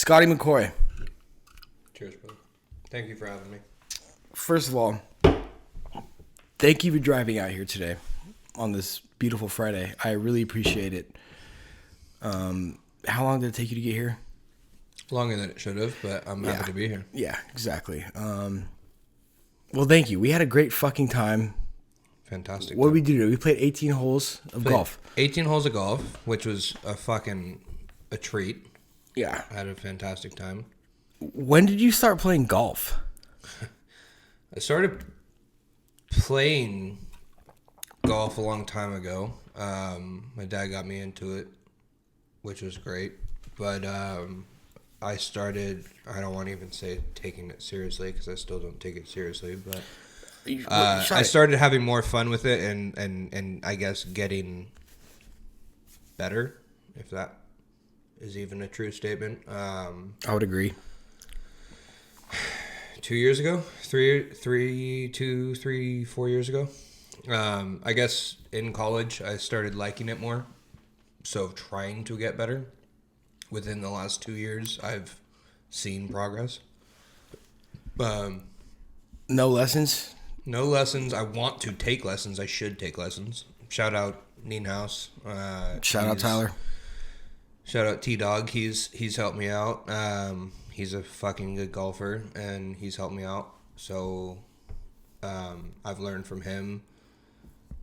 Scotty McCoy. Cheers, brother. Thank you for having me. First of all, thank you for driving out here today on this beautiful Friday. I really appreciate it. How long did it take you to get here? Longer than it should have, but I'm happy to be here. Yeah, exactly. Well, thank you. We had a great fucking time. Fantastic. What did we do? We played 18 holes of golf. 18 holes of golf, which was a treat. Yeah. I had a fantastic time. When did you start playing golf? I started playing golf a long time ago. My dad got me into it, which was great. But I don't want to even say taking it seriously because I still don't take it seriously. But I started having more fun with it and I guess getting better, if that is even a true statement. I would agree. 2 years ago, 4 years ago. I guess in college I started liking it more, so trying to get better. Within the last 2 years, I've seen progress. No lessons? No lessons. I want to take lessons. I should take lessons. Shout out Nienhaus. Shout out Tyler. Shout out T-Dog. He's helped me out. He's a fucking good golfer, and he's helped me out. So I've learned from him.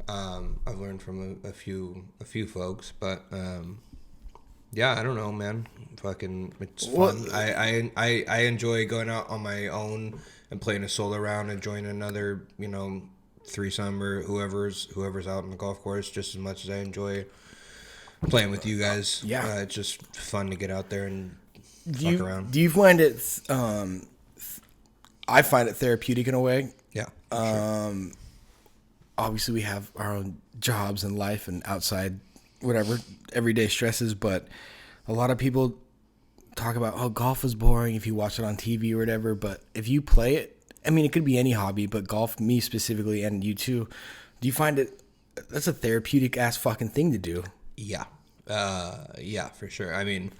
I've learned from a few folks, but yeah, I don't know, man. Fucking, it's fun. I enjoy going out on my own and playing a solo round and joining another, threesome or whoever's out on the golf course just as much as I enjoy playing with you guys. Yeah, it's just fun to get out there and fuck around. Do you find it? I find it therapeutic in a way. Yeah. Sure. Obviously, we have our own jobs and life and outside, whatever, everyday stresses. But a lot of people talk about, oh, golf is boring if you watch it on TV or whatever. But if you play it, I mean, it could be any hobby, but golf, me specifically, and you too. Do you find it? That's a therapeutic ass fucking thing to do. Yeah. Yeah, for sure. I mean,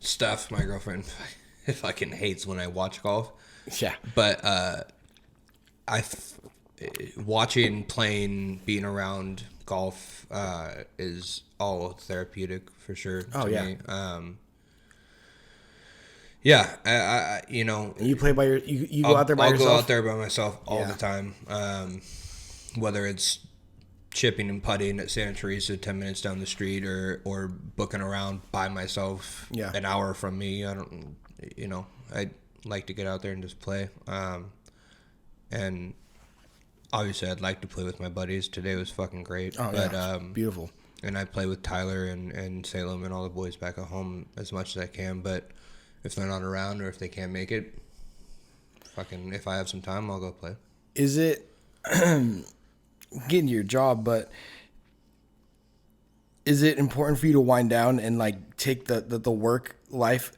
Steph, my girlfriend, fucking hates when I watch golf. Yeah. But watching, playing, being around golf is all therapeutic for sure. Oh, to yeah. Me. Yeah, And you play by you go out there by yourself? I'll go out there by myself all the time. Whether it's chipping and putting at Santa Teresa 10 minutes down the street or booking around by myself an hour from me. I'd like to get out there and just play. And obviously I'd like to play with my buddies. Today was fucking great. Oh, yeah. Beautiful. And I play with Tyler and Salem and all the boys back at home as much as I can. But if they're not around or if they can't make it, fucking, if I have some time, I'll go play. Is it getting to your job, but is it important for you to wind down and like take the work life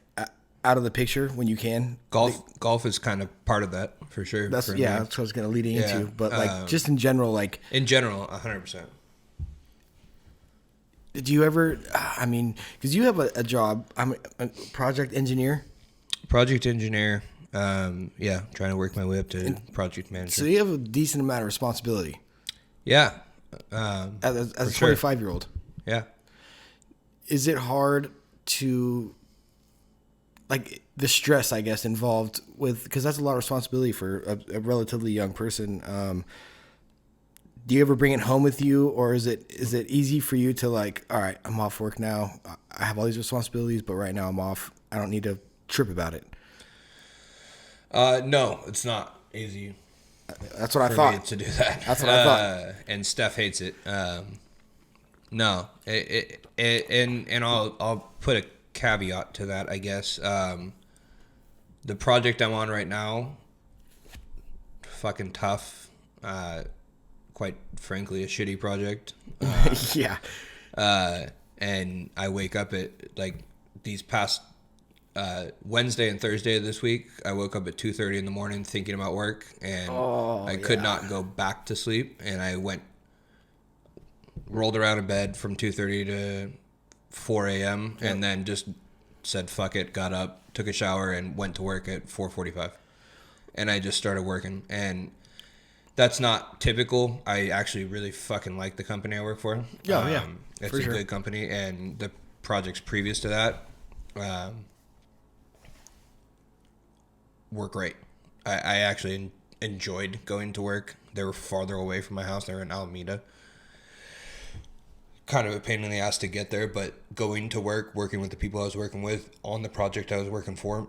out of the picture when you can? Golf is kind of part of that for sure. That's what I was going to lead into. But like just in general, like in general, 100%. Did you ever? I mean, because you have a job. I'm a project engineer. Project engineer. Trying to work my way up to project manager. So you have a decent amount of responsibility. Yeah. As a 25-year-old. Yeah. Is it hard to, like, the stress, I guess, involved with, because that's a lot of responsibility for a relatively young person. Do you ever bring it home with you, or is it easy for you to, like, all right, I'm off work now. I have all these responsibilities, but right now I'm off. I don't need to trip about it. No, it's not easy. That's what I thought. Me to do that. That's what I thought. And Steph hates it. No, and I'll put a caveat to that, I guess. The project I'm on right now, fucking tough. Quite frankly, a shitty project. Yeah. And I wake up at like these past Wednesday and Thursday of this week. I woke up at 2:30 in the morning thinking about work, and I could not go back to sleep. And I rolled around in bed from 2:30 to 4 a.m. and then just said fuck it, got up, took a shower, and went to work at 4:45. And I just started working. And that's not typical. I actually really fucking like the company I work for. Yeah, It's for a sure. good company. And the projects previous to that were great. I actually enjoyed going to work. They were farther away from my house. They were in Alameda. Kind of a pain in the ass to get there, but going to work, working with the people I was working with on the project I was working for,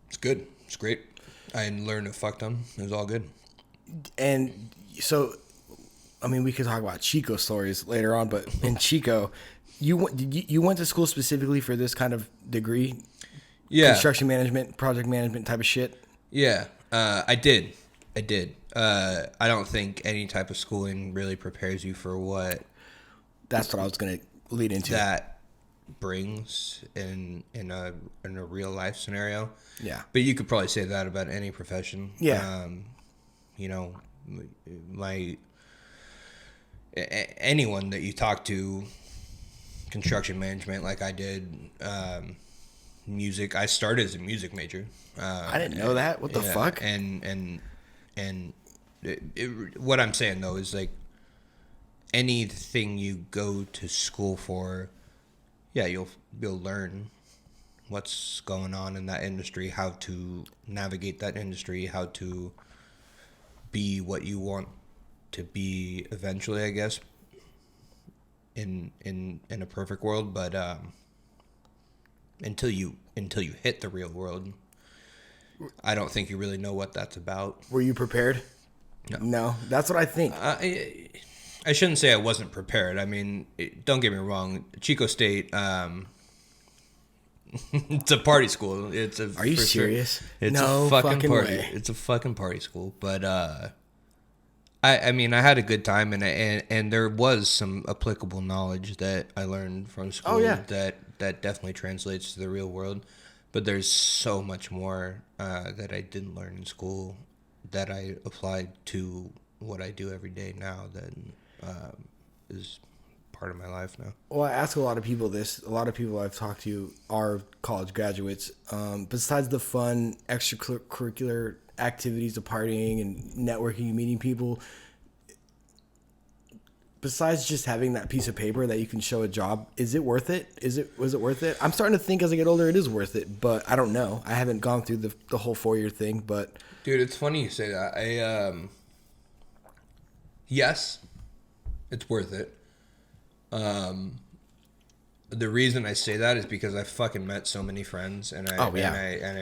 it's good. It's great. I learned a fuck ton. It was all good. And so, I mean, we could talk about Chico stories later on, but in Chico, you went to school specifically for this kind of degree? Yeah. Construction management, project management type of shit? Yeah. I did. I don't think any type of schooling really prepares you for what That's what I was going to lead into. that brings in a real life scenario. Yeah. But you could probably say that about any profession. Yeah. You know, anyone that you talk to, construction management, like I did, music. I started as a music major. I didn't know that. What the fuck? And what I'm saying though is like anything you go to school for, yeah, you'll learn what's going on in that industry, how to navigate that industry, how to be what you want to be eventually, I guess, in a perfect world. But until you hit the real world, I don't think you really know what that's about. Were you prepared? No. That's what I think. I shouldn't say I wasn't prepared. I mean, don't get me wrong. Chico State, it's a party school. Are you serious? Sure. It's no a fucking party. way. It's a fucking party school. But I mean, I had a good time, and there was some applicable knowledge that I learned from school. Oh, yeah. That definitely translates to the real world. But there's so much more that I didn't learn in school that I applied to what I do every day now that is part of my life now. Well, I ask a lot of people this. A lot of people I've talked to are college graduates. Besides the fun extracurricular activities of partying and networking and meeting people, besides just having that piece of paper that you can show a job, is it worth it? Was it worth it? I'm starting to think as I get older it is worth it, but I don't know. I haven't gone through the whole 4-year thing, but dude, it's funny you say that. Yes, it's worth it. The reason I say that is because I fucking met so many friends, and I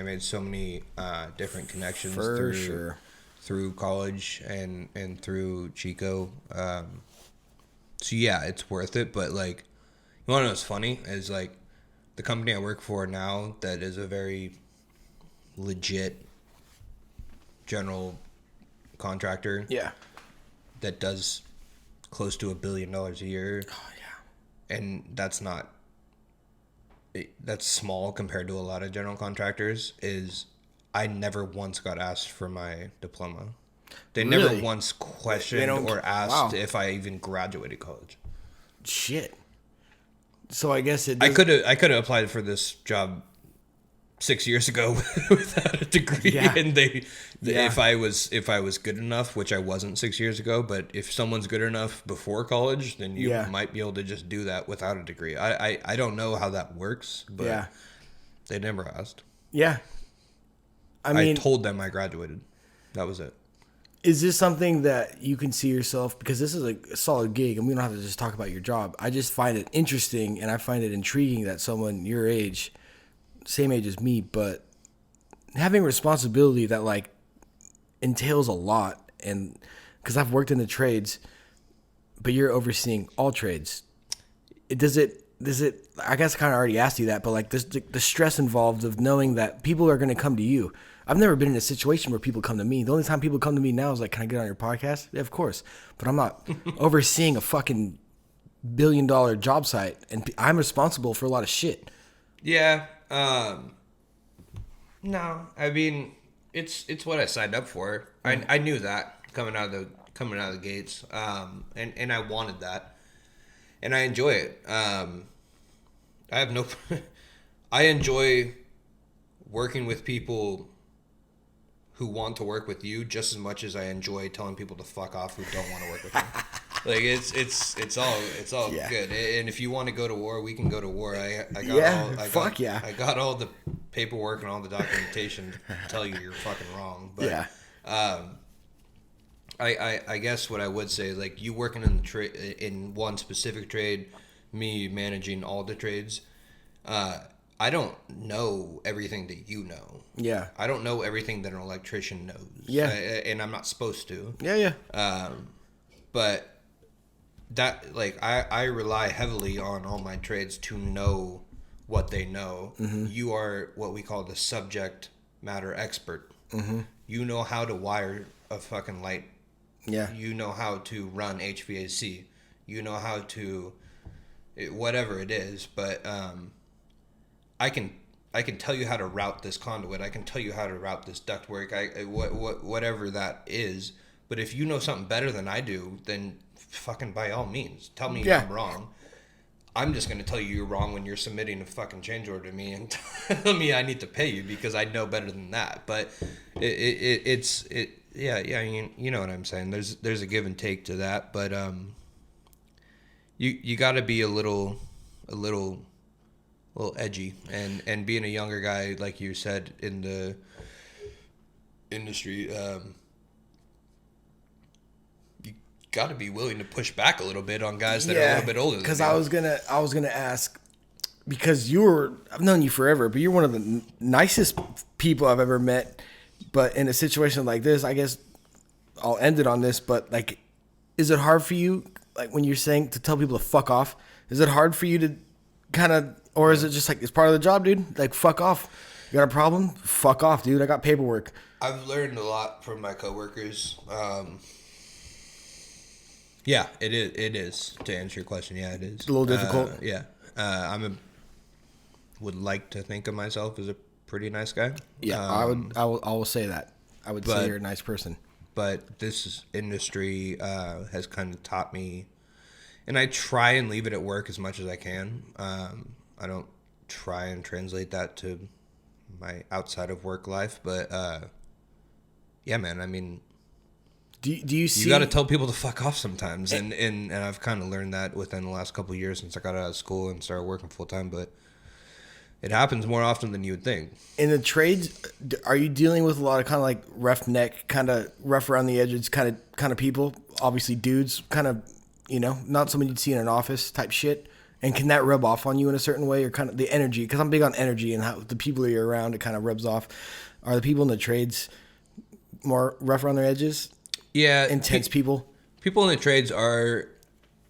made so many different connections through college and through Chico. So yeah, it's worth it. But like, you want to know what's funny is like the company I work for now that is a very legit general contractor. yeah. That does close to $1 billion a year. Oh yeah. And that's small compared to a lot of general contractors. Is I never once got asked for my diploma. They Really? never once questioned or asked if I even graduated college. Shit. So I guess I could have applied for this job 6 years ago without a degree, Yeah. and Yeah. if I was good enough, which I wasn't 6 years ago, but if someone's good enough before college, then you might be able to just do that without a degree. I don't know how that works, but they never asked. Yeah. I mean, I told them I graduated. That was it. is this something that you can see yourself, because this is a solid gig and we don't have to just talk about your job. I just find it interesting and I find it intriguing that someone your age, same age as me, but having responsibility that like entails a lot, and because I've worked in the trades, but you're overseeing all trades. Does it I guess I kind of already asked you that, but like the stress involved of knowing that people are going to come to you. I've never been in a situation where people come to me. The only time people come to me now is like, can I get on your podcast? Yeah, of course. But I'm not overseeing a fucking $1 billion job site, and I'm responsible for a lot of shit. Yeah. No, I mean it's what I signed up for. I knew that coming out of the gates. And I wanted that, and I enjoy it. I have no. I enjoy working with people who want to work with you just as much as I enjoy telling people to fuck off who don't want to work with me. Like it's all Yeah. good. And if you want to go to war, we can go to war. I got Yeah, all fuck yeah. I got all the paperwork and all the documentation to tell you you're fucking wrong. But Yeah. I guess what I would say is, like, you working in the in one specific trade, me managing all the trades. I don't know everything that you know. Yeah. I don't know everything that an electrician knows. Yeah. And I'm not supposed to. Yeah. But that, like, I rely heavily on all my trades to know what they know. Mm-hmm. You are what we call the subject matter expert. Mm-hmm. You know how to wire a fucking light. Yeah. You know how to run HVAC. You know how to, whatever it is. But I can tell you how to route this conduit. I can tell you how to route this ductwork. Whatever that is. But if you know something better than I do, then fucking by all means, tell me I'm wrong. I'm just gonna tell you you're wrong when you're submitting a fucking change order to me and tell me I need to pay you because I know better than that. But it's you know what I'm saying. There's a give and take to that, but you got to be a little edgy, and being a younger guy, like you said, in the industry, you got to be willing to push back a little bit on guys that are a little bit older than you. Because I was gonna ask, because I've known you forever, but you're one of the nicest people I've ever met. But in a situation like this, I guess I'll end it on this. But, like, is it hard for you, like, when you're saying to tell people to fuck off? Is it hard for you to kind of, or is it just like, it's part of the job, dude? Like, fuck off. You got a problem? Fuck off, dude. I got paperwork. I've learned a lot from my coworkers. Yeah, it is. To answer your question, yeah, it is. A little difficult. Yeah, would like to think of myself as a pretty nice guy. Yeah, I will say that. I would say you're a nice person. But this industry has kind of taught me, and I try and leave it at work as much as I can. I don't try and translate that to my outside of work life, but yeah, man. I mean, do you see? You got to tell people to fuck off sometimes, and I've kind of learned that within the last couple of years since I got out of school and started working full time. But it happens more often than you would think. In the trades, are you dealing with a lot of kind of like roughneck, kind of rough around the edges kind of people? Obviously, dudes, kind of, not somebody you'd see in an office type shit. And can that rub off on you in a certain way, or kind of the energy? Because I'm big on energy and how the people that you're around, it kind of rubs off. Are the people in the trades more rough around their edges? Yeah, intense people. People in the trades are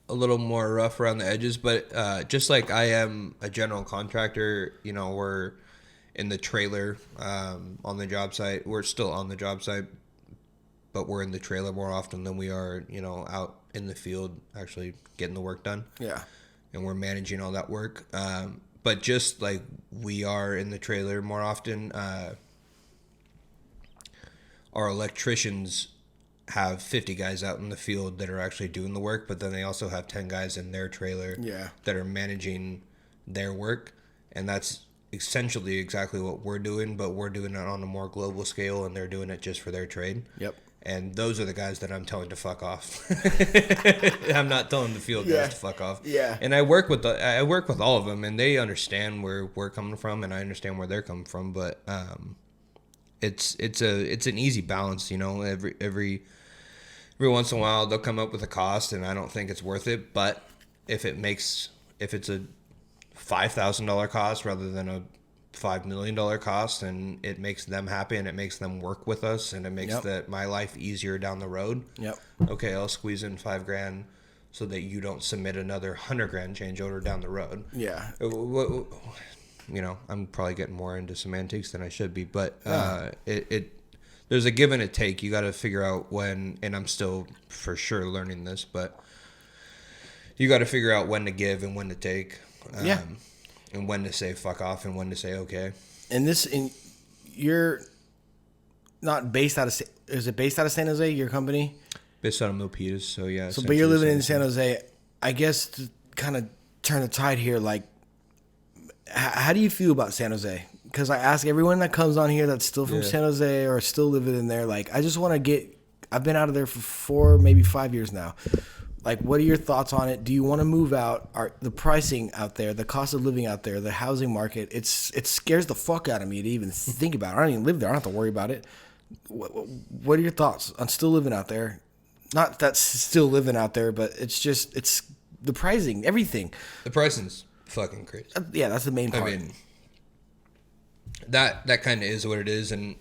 a little more rough around the edges, but just like I am a general contractor, we're in the trailer on the job site. We're still on the job site, but we're in the trailer more often than we are, out in the field actually getting the work done. Yeah. And we're managing all that work. But just like we are in the trailer more often, our electricians have 50 guys out in the field that are actually doing the work, but then they also have 10 guys in their trailer that are managing their work. And that's essentially exactly what we're doing, but we're doing it on a more global scale, and they're doing it just for their trade. Yep. And those are the guys that I'm telling to fuck off. I'm not telling the field guys to fuck off. Yeah. And I work with all of them, and they understand where we're coming from, and I understand where they're coming from. But it's an easy balance, Every once in a while they'll come up with a cost, and I don't think it's worth it. But if it's a $5,000 cost rather than a $5 million cost, and it makes them happy, and it makes them work with us, and it makes my life easier down the road. Yep. Okay, I'll squeeze in $5,000 so that you don't submit another $100,000 change order down the road. Yeah. I'm probably getting more into semantics than I should be, but there's a give and a take. You got to figure out when, and I'm still for sure learning this, but you got to figure out when to give and when to take. And when to say fuck off and when to say okay. And you're not based out of, is it based out of San Jose, your company? Based out of Milpitas, so yeah. So, but you're living in San Jose. I guess to kind of turn the tide here, like, how do you feel about San Jose? because I ask everyone that comes on here that's still from Yeah. San Jose or still living in there. Like, I just want to get. I've been out of there for 4, maybe 5 years now. Like, what are your thoughts on it? Do you want to move out? Are the pricing out there, the cost of living out there, the housing market? It scares the fuck out of me to even think about it. I don't even live there. I don't have to worry about it. What are your thoughts on still living out there? Not that's still living out there, but it's the pricing, everything. The pricing's fucking crazy. Yeah, that's the main part. I mean, that kind of is what it is, and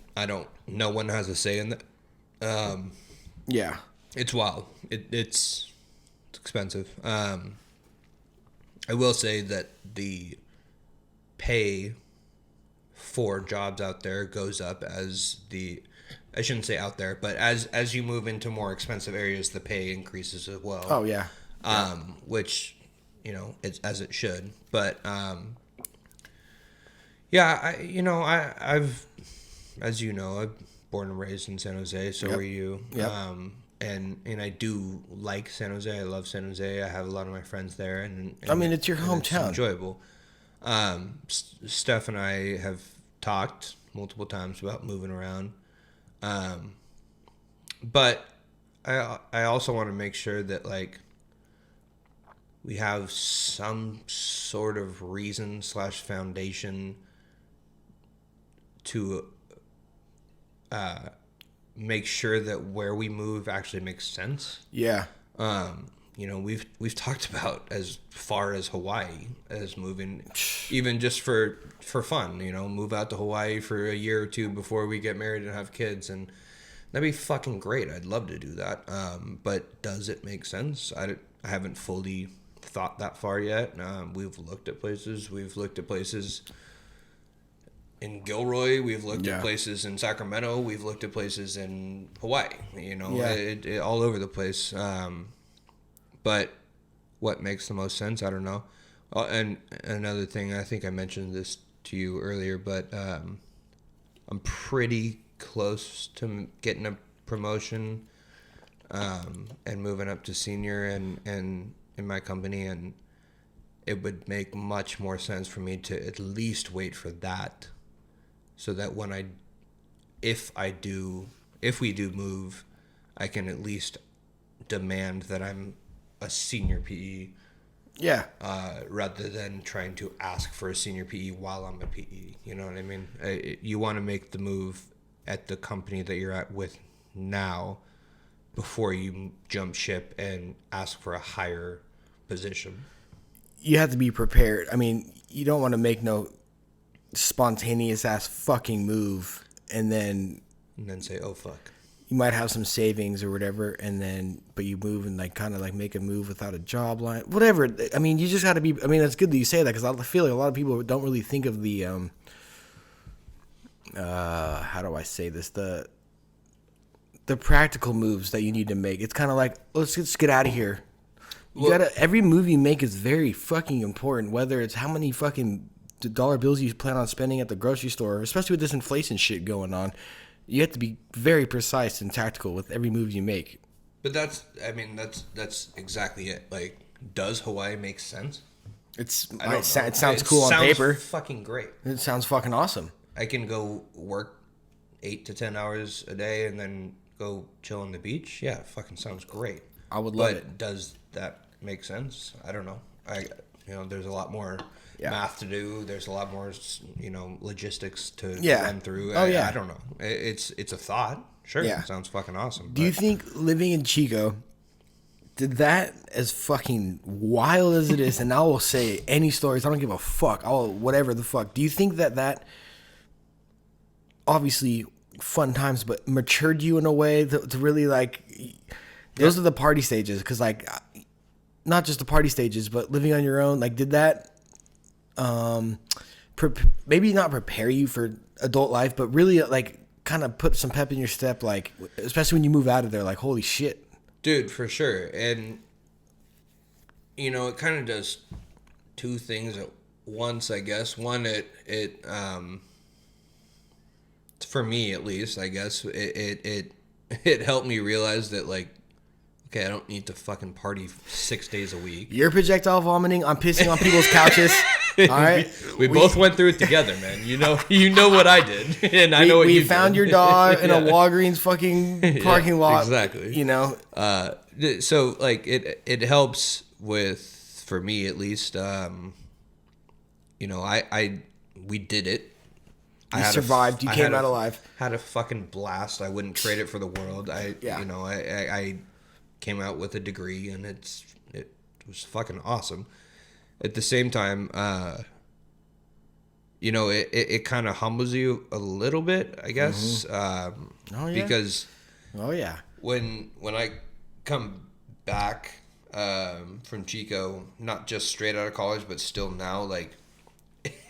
no one has a say in that. Yeah. It's wild. It's expensive. I will say that the pay for jobs out there goes up I shouldn't say out there, but as you move into more expensive areas, the pay increases as well. Oh yeah. Which, it's as it should. But yeah, I've as you know, I'm born and raised in San Jose. So are you. Yep. And I do like San Jose. I love San Jose. I have a lot of my friends there, and I mean, it's your hometown. It's enjoyable. Steph and I have talked multiple times about moving around, but I also want to make sure that like we have some sort of reason / foundation to make sure that where we move actually makes sense. Yeah. We've talked about as far as Hawaii as moving, even just for fun. Move out to Hawaii for a year or two before we get married and have kids, and that'd be fucking great. I'd love to do that. But does it make sense? I haven't fully thought that far yet. We've looked at places. We've looked at places in Gilroy. We've looked at places in Sacramento. We've looked at places in Hawaii. All over the place. But what makes the most sense? I don't know. And another thing, I think I mentioned this to you earlier, but I'm pretty close to getting a promotion and moving up to senior and in my company, and it would make much more sense for me to at least wait for that, so that if we do move, I can at least demand that I'm a senior PE. Yeah. Rather than trying to ask for a senior PE while I'm a PE. You know what I mean? You want to make the move at the company that you're at with now before you jump ship and ask for a higher position. You have to be prepared. I mean, you don't want to make no spontaneous ass fucking move and then say, oh fuck. You might have some savings or whatever, but you move and like kind of like make a move without a job line, whatever. I mean, you just got to be. I mean, it's good that you say that because I feel like a lot of people don't really think of the how do I say this, the practical moves that you need to make. It's kind of like let's just get out of here. Every move you make is very fucking important. Whether it's how many fucking dollar bills you plan on spending at the grocery store, especially with this inflation shit going on. You have to be very precise and tactical with every move you make. But that's exactly it. Like, does Hawaii make sense? It sounds cool on paper. Fucking great. It sounds fucking awesome. I can go work 8 to 10 hours a day and then go chill on the beach. Yeah, it fucking sounds great. I would love it. But does that make sense? I don't know. There's a lot more math to do. There's a lot more, logistics to run through. I don't know. It's a thought. Sure, it sounds fucking awesome. Do you think living in Chico, did that, as fucking wild as it is, and I will say any stories, I don't give a fuck, whatever the fuck, do you think that obviously fun times, but matured you in a way to really like, those are the party stages, because like, not just the party stages, but living on your own, like did that maybe not prepare you for adult life, but really like kind of put some pep in your step, like especially when you move out of there, like holy shit, dude, for sure. And it kind of does two things at once, I guess. One, it for me at least, I guess it helped me realize that like, okay, I don't need to fucking party 6 days a week. You're projectile vomiting. I'm pissing on people's couches. right. We both went through it together, man. You know what I did, and I know what you did. We found your dog in a Walgreens fucking parking lot. Exactly. You know. So like it helps with, for me at least. You know, we did it. You survived. You came out alive. Had a fucking blast. I wouldn't trade it for the world. I came out with a degree, and it was fucking awesome. At the same time, you know, it kind of humbles you a little bit, I guess. Because when I come back from Chico, not just straight out of college, but still now, like,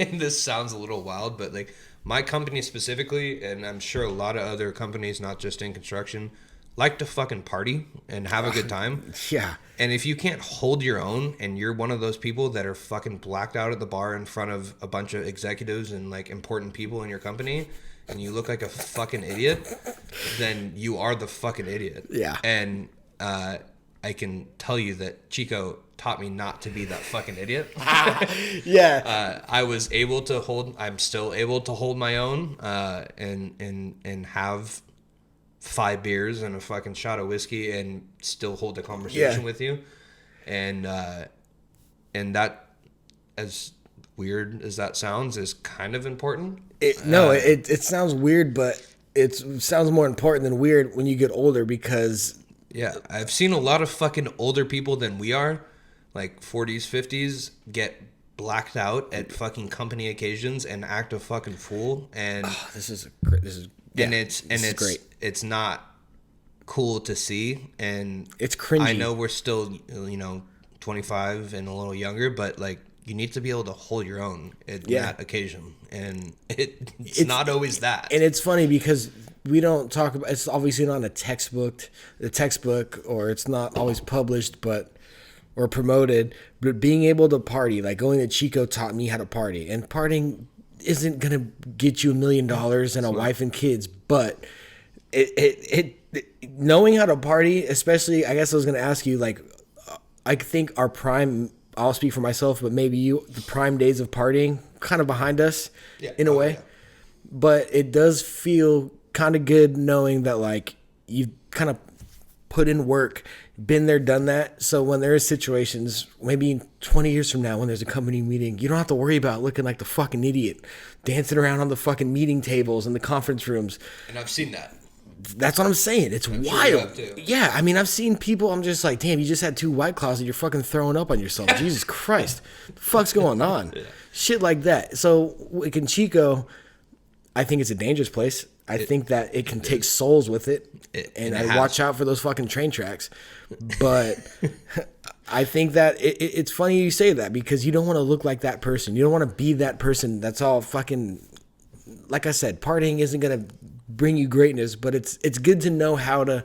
and this sounds a little wild, but like my company specifically, and I'm sure a lot of other companies, not just in construction, like to fucking party and have a good time. Yeah. And if you can't hold your own, and you're one of those people that are fucking blacked out at the bar in front of a bunch of executives and like important people in your company, and you look like a fucking idiot, then you are the fucking idiot. Yeah. And I can tell you that Chico taught me not to be that fucking idiot. Yeah. I'm still able to hold my own, and have 5 beers and a fucking shot of whiskey and still hold a conversation with you. And that, as weird as that sounds, is kind of important. It sounds weird, but it sounds more important than weird when you get older, because I've seen a lot of fucking older people than we are, like 40s, 50s, get blacked out at fucking company occasions and act a fucking fool. And it's great. It's not cool to see, and it's cringy. I know we're still, 25 and a little younger, but like, you need to be able to hold your own at that occasion, and it's not always that. And it's funny because we don't talk about, it's obviously not a textbook, or it's not always published, or promoted. But being able to party, like going to Chico, taught me how to party, and partying isn't gonna get you $1 million and a wife and kids, but it knowing how to party, especially, I guess I was gonna ask you, like, I think our prime, I'll speak for myself, but maybe the prime days of partying kind of behind us in a way. Yeah. But it does feel kind of good knowing that, like, you've kind of put in work, been there, done that. So when there is situations, maybe 20 years from now, when there's a company meeting, you don't have to worry about looking like the fucking idiot, dancing around on the fucking meeting tables in the conference rooms. And I've seen that. That's what I'm saying. It's wild. Sure, yeah, I mean, I've seen people, I'm just like, damn, you just had 2 White Claws and you're fucking throwing up on yourself. Jesus Christ. What the fuck's going on? Yeah. Shit like that. So, in Chico, I think it's a dangerous place. I think that it can take souls with it. And I watch out for those fucking train tracks. But I think that it's funny you say that, because you don't want to look like that person. You don't want to be that person that's all fucking, like I said, partying isn't going to bring you greatness, but it's good to know how to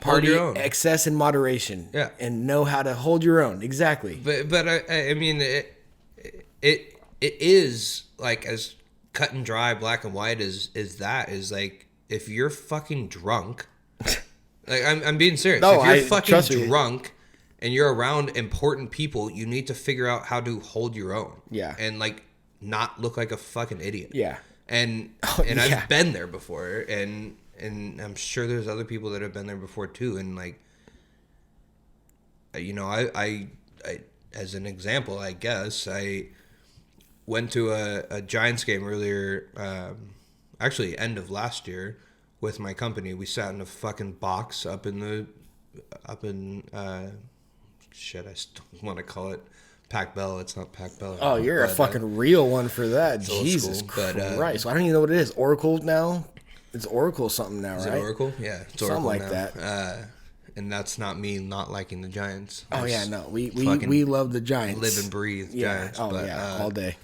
party, excess and moderation, and know how to hold your own. Exactly. But I mean, it is like as cut and dry, black and white is like, if you're fucking drunk, like I'm being serious. No, if you're fucking drunk and you're around important people, you need to figure out how to hold your own. Yeah. And like, not look like a fucking idiot. Yeah. And I've been there before, and I'm sure there's other people that have been there before too. And like, I as an example, I guess I went to a Giants game earlier, actually end of last year, with my company. We sat in a fucking box up in shit, I still want to call it Pac Bell. It's not Pac Bell. Oh, you're a fucking real one for that. Jesus Christ. I don't even know what it is. Oracle now? It's Oracle something now, right? Is it Oracle? Yeah, it's Oracle something like now. That. And that's not me not liking the Giants. Oh, yeah, no. We love the Giants. Live and breathe Giants. Oh, but, all day.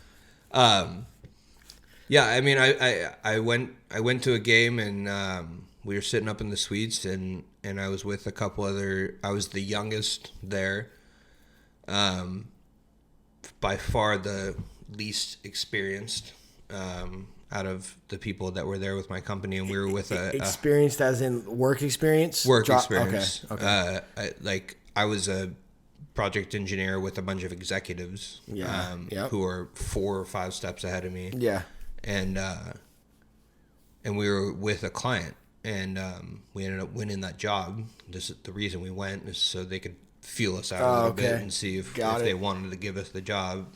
Yeah, I mean, I went to a game, and we were sitting up in the suites, and I was with a couple other. I was the youngest there. By far the least experienced out of the people that were there with my company, and we were with experienced as in work experience. Work experience. Okay. I was a project engineer with a bunch of executives, who are 4 or 5 steps ahead of me. Yeah. And we were with a client, and we ended up winning that job. The reason we went is so they could feel us out a little bit and see if they wanted to give us the job.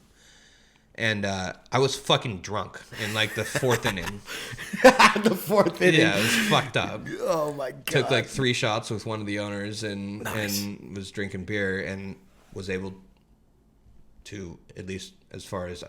And I was fucking drunk in like the 4th inning. The 4th inning. Yeah, it was fucked up. Oh my god. Took like 3 shots with one of the owners and was drinking beer and was able to, at least as far as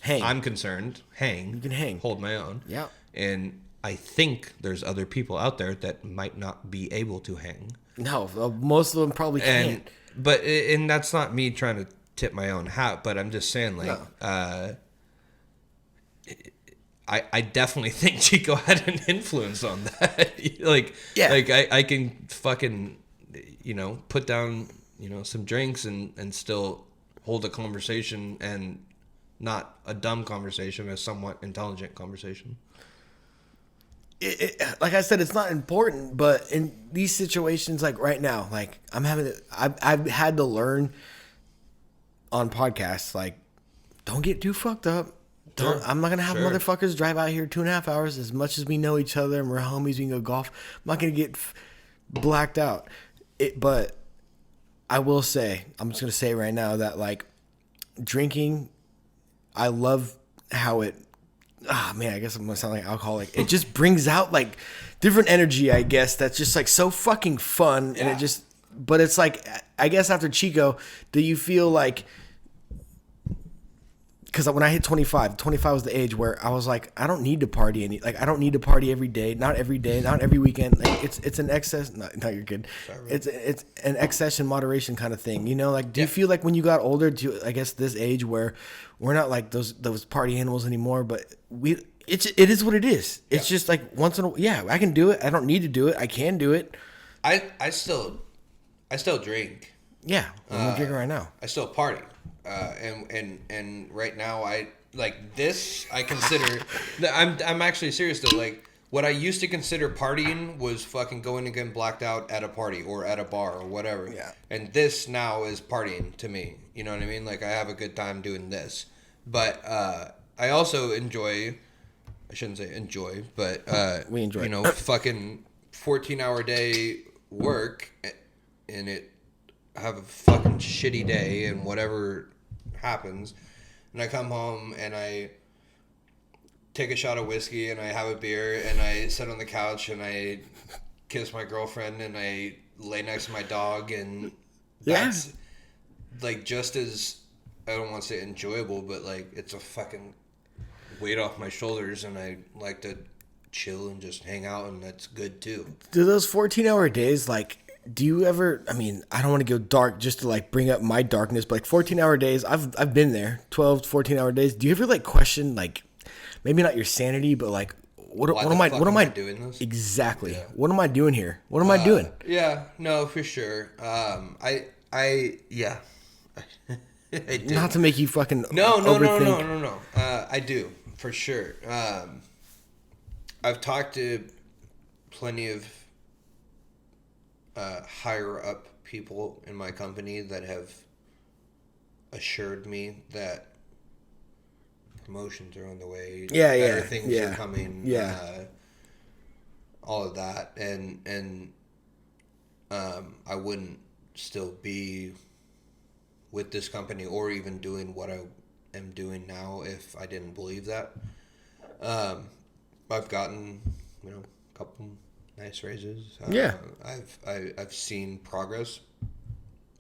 I'm concerned, hang. You can hang. Hold my own. Yeah. And I think there's other people out there that might not be able to hang. No, most of them probably can't. But that's not me trying to tip my own hat, but I'm just saying, like, I definitely think Chico had an influence on that. Like, I can fucking, put down, some drinks and still hold a conversation, and not a dumb conversation, a somewhat intelligent conversation. Like I said, it's not important, but in these situations, like right now, like I've had to learn on podcasts, like, don't get too fucked up. I'm not gonna have motherfuckers drive out here 2.5 hours. As much as we know each other and we're homies, we can go golf. I'm not gonna get blacked out. But I will say, I'm just gonna say right now that, like, drinking, I love how it. I guess I'm gonna sound like alcoholic. It just brings out like different energy, I guess. That's just like so fucking fun, and it just. But it's like, I guess after Chico, do you feel like? Because when I hit 25 was the age where I was like, I don't need to party I don't need to party every day, not every weekend. Like it's an excess. No, you're good. Sorry, it's an excess and moderation kind of thing. Like, do you feel like when you got older, I guess this age where we're not like those party animals anymore, but it is what it is. It's just like once in a while, I can do it. I don't need to do it. I can do it. I still drink. Yeah, I'm drinking right now. I still party. And right now I like this. I consider I'm actually serious though. Like, what I used to consider partying was fucking going and getting blacked out at a party or at a bar or whatever. Yeah. And this now is partying to me. You know what I mean? Like, I have a good time doing this. But I also enjoy. I shouldn't say enjoy, but we enjoy. Fucking 14-hour day work, and it have a fucking shitty day and whatever happens, and I come home and I take a shot of whiskey and I have a beer and I sit on the couch and I kiss my girlfriend and I lay next to my dog, and that's like just as, I don't want to say enjoyable, but like it's a fucking weight off my shoulders, and I like to chill and just hang out, and that's good too. Do those 14-hour days, like, do you ever, I mean, I don't want to go dark just to like bring up my darkness, but like 14-hour days, I've been there, 12, 14-hour days. Do you ever like question, like, maybe not your sanity, but like, what am I doing this? Exactly. Yeah. What am I doing here? What am I doing? Yeah, no, for sure. I do. Not to make you fucking No. overthink. I do, for sure. I've talked to plenty of higher up people in my company that have assured me that promotions are on the way. Better things are coming. All of that, and I wouldn't still be with this company or even doing what I am doing now if I didn't believe that. I've gotten, a couple nice raises. I've seen progress,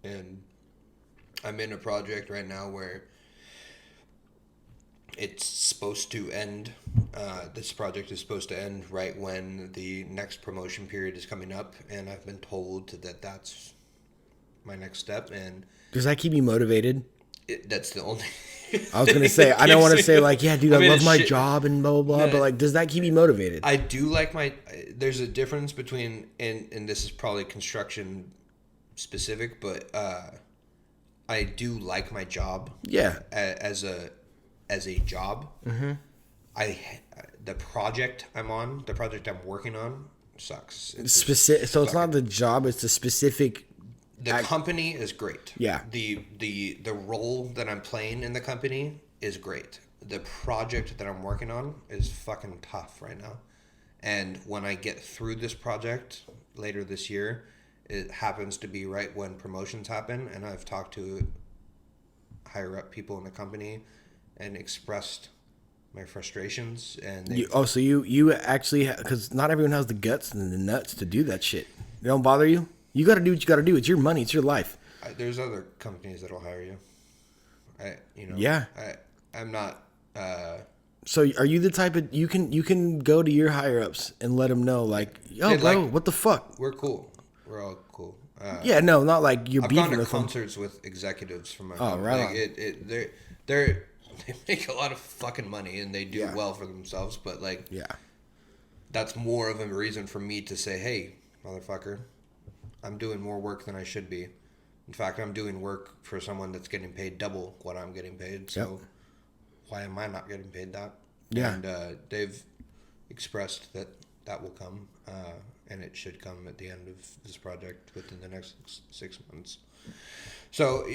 and I'm in a project right now where it's supposed to end. This project is supposed to end right when the next promotion period is coming up, and I've been told that that's my next step. And does that keep you motivated? That's the only. I was gonna say, I don't want to say like, yeah, dude, I love my job and blah blah blah, but like, does that keep you motivated? I do like there's a difference between, and this is probably construction specific, but I do like my job. Yeah. As a job. Mm-hmm. The project I'm working on sucks. So it's not the job, it's the specific The company is great. Yeah. The role that I'm playing in the company is great. The project that I'm working on is fucking tough right now. And when I get through this project later this year, it happens to be right when promotions happen, and I've talked to higher up people in the company and expressed my frustrations. And So you actually, because not everyone has the guts and the nuts to do that shit. They don't bother you. You got to do what you got to do. It's your money. It's your life. There's other companies that'll hire you. Yeah. I'm not. So are you the type of you can go to your higher ups and let them know like, yo, bro, like, what the fuck? We're cool. We're all cool. Yeah, no, not like you're beefing with them. I've gone to concerts with executives from my company. Right. Like they make a lot of fucking money and they do well for themselves, but like, that's more of a reason for me to say, hey, motherfucker, I'm doing more work than I should be. In fact, I'm doing work for someone that's getting paid double what I'm getting paid. So why am I not getting paid that? Yeah. And they've expressed that will come, and it should come at the end of this project within the next 6 months. So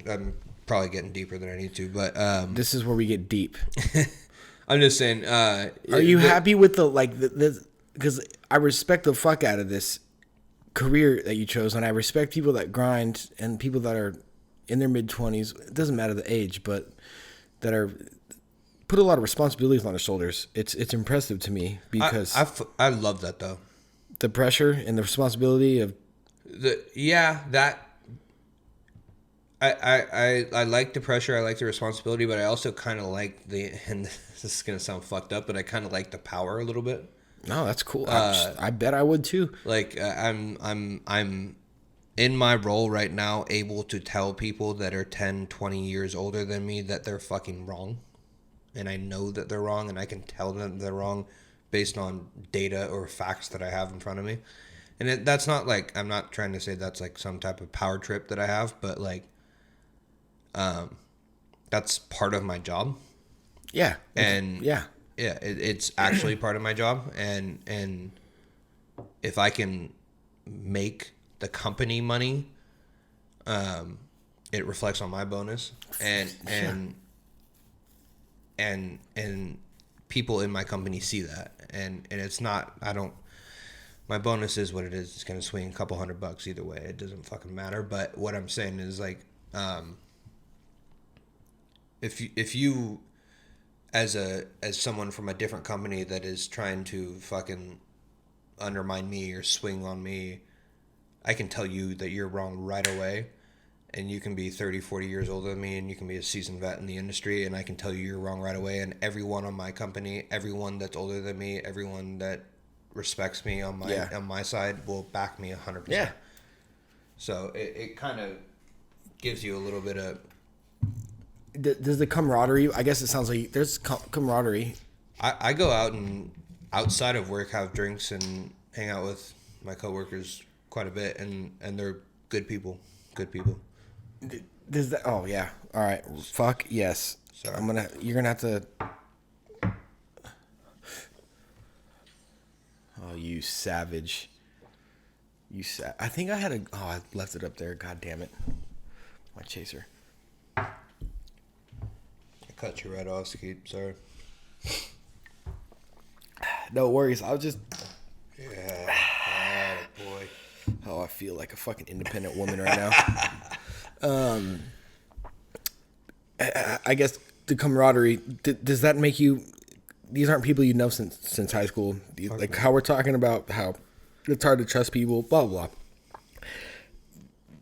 I'm probably getting deeper than I need to, but this is where we get deep. I'm just saying. Are you happy with the because I respect the fuck out of this career that you chose, and I respect people that grind and people that are in their mid-20s. It doesn't matter the age, but that are put a lot of responsibilities on their shoulders. It's impressive to me because I love that though. The pressure and the responsibility of I like the pressure, I like the responsibility, but I also kind of like and this is gonna sound fucked up, but I kind of like the power a little bit. No, that's cool. I bet I would too. Like I'm in my role right now able to tell people that are 10, 20 years older than me that they're fucking wrong. And I know that they're wrong, and I can tell them they're wrong based on data or facts that I have in front of me. And that's not like, I'm not trying to say that's like some type of power trip that I have, but like, that's part of my job. Yeah. And it's actually part of my job. And if I can make the company money, it reflects on my bonus, and people in my company see that, and it's not, my bonus is what it is. It's going to swing a couple $100 either way. It doesn't fucking matter. But what I'm saying is like, if you as someone from a different company that is trying to fucking undermine me or swing on me, I can tell you that you're wrong right away, and you can be 30, 40 years older than me, and you can be a seasoned vet in the industry, and I can tell you you're wrong right away, and everyone on my company, everyone that's older than me, everyone that respects me on my side will back me 100%. Yeah. So it kind of gives you a little bit of... Does the camaraderie, I guess it sounds like there's camaraderie. I go out and outside of work have drinks and hang out with my coworkers quite a bit, and they're good people. Good people. Does that? Oh yeah. All right. Fuck yes. Sorry. You're gonna have to. Oh, you savage. I think I had a. Oh, I left it up there. God damn it. My chaser. I cut you right off, Skeet. Sorry. No worries. I was just. Yeah. Boy. Oh, I feel like a fucking independent woman right now. I guess the camaraderie, does that make you, these aren't people you know since high school, like how we're talking about how it's hard to trust people, blah, blah, blah.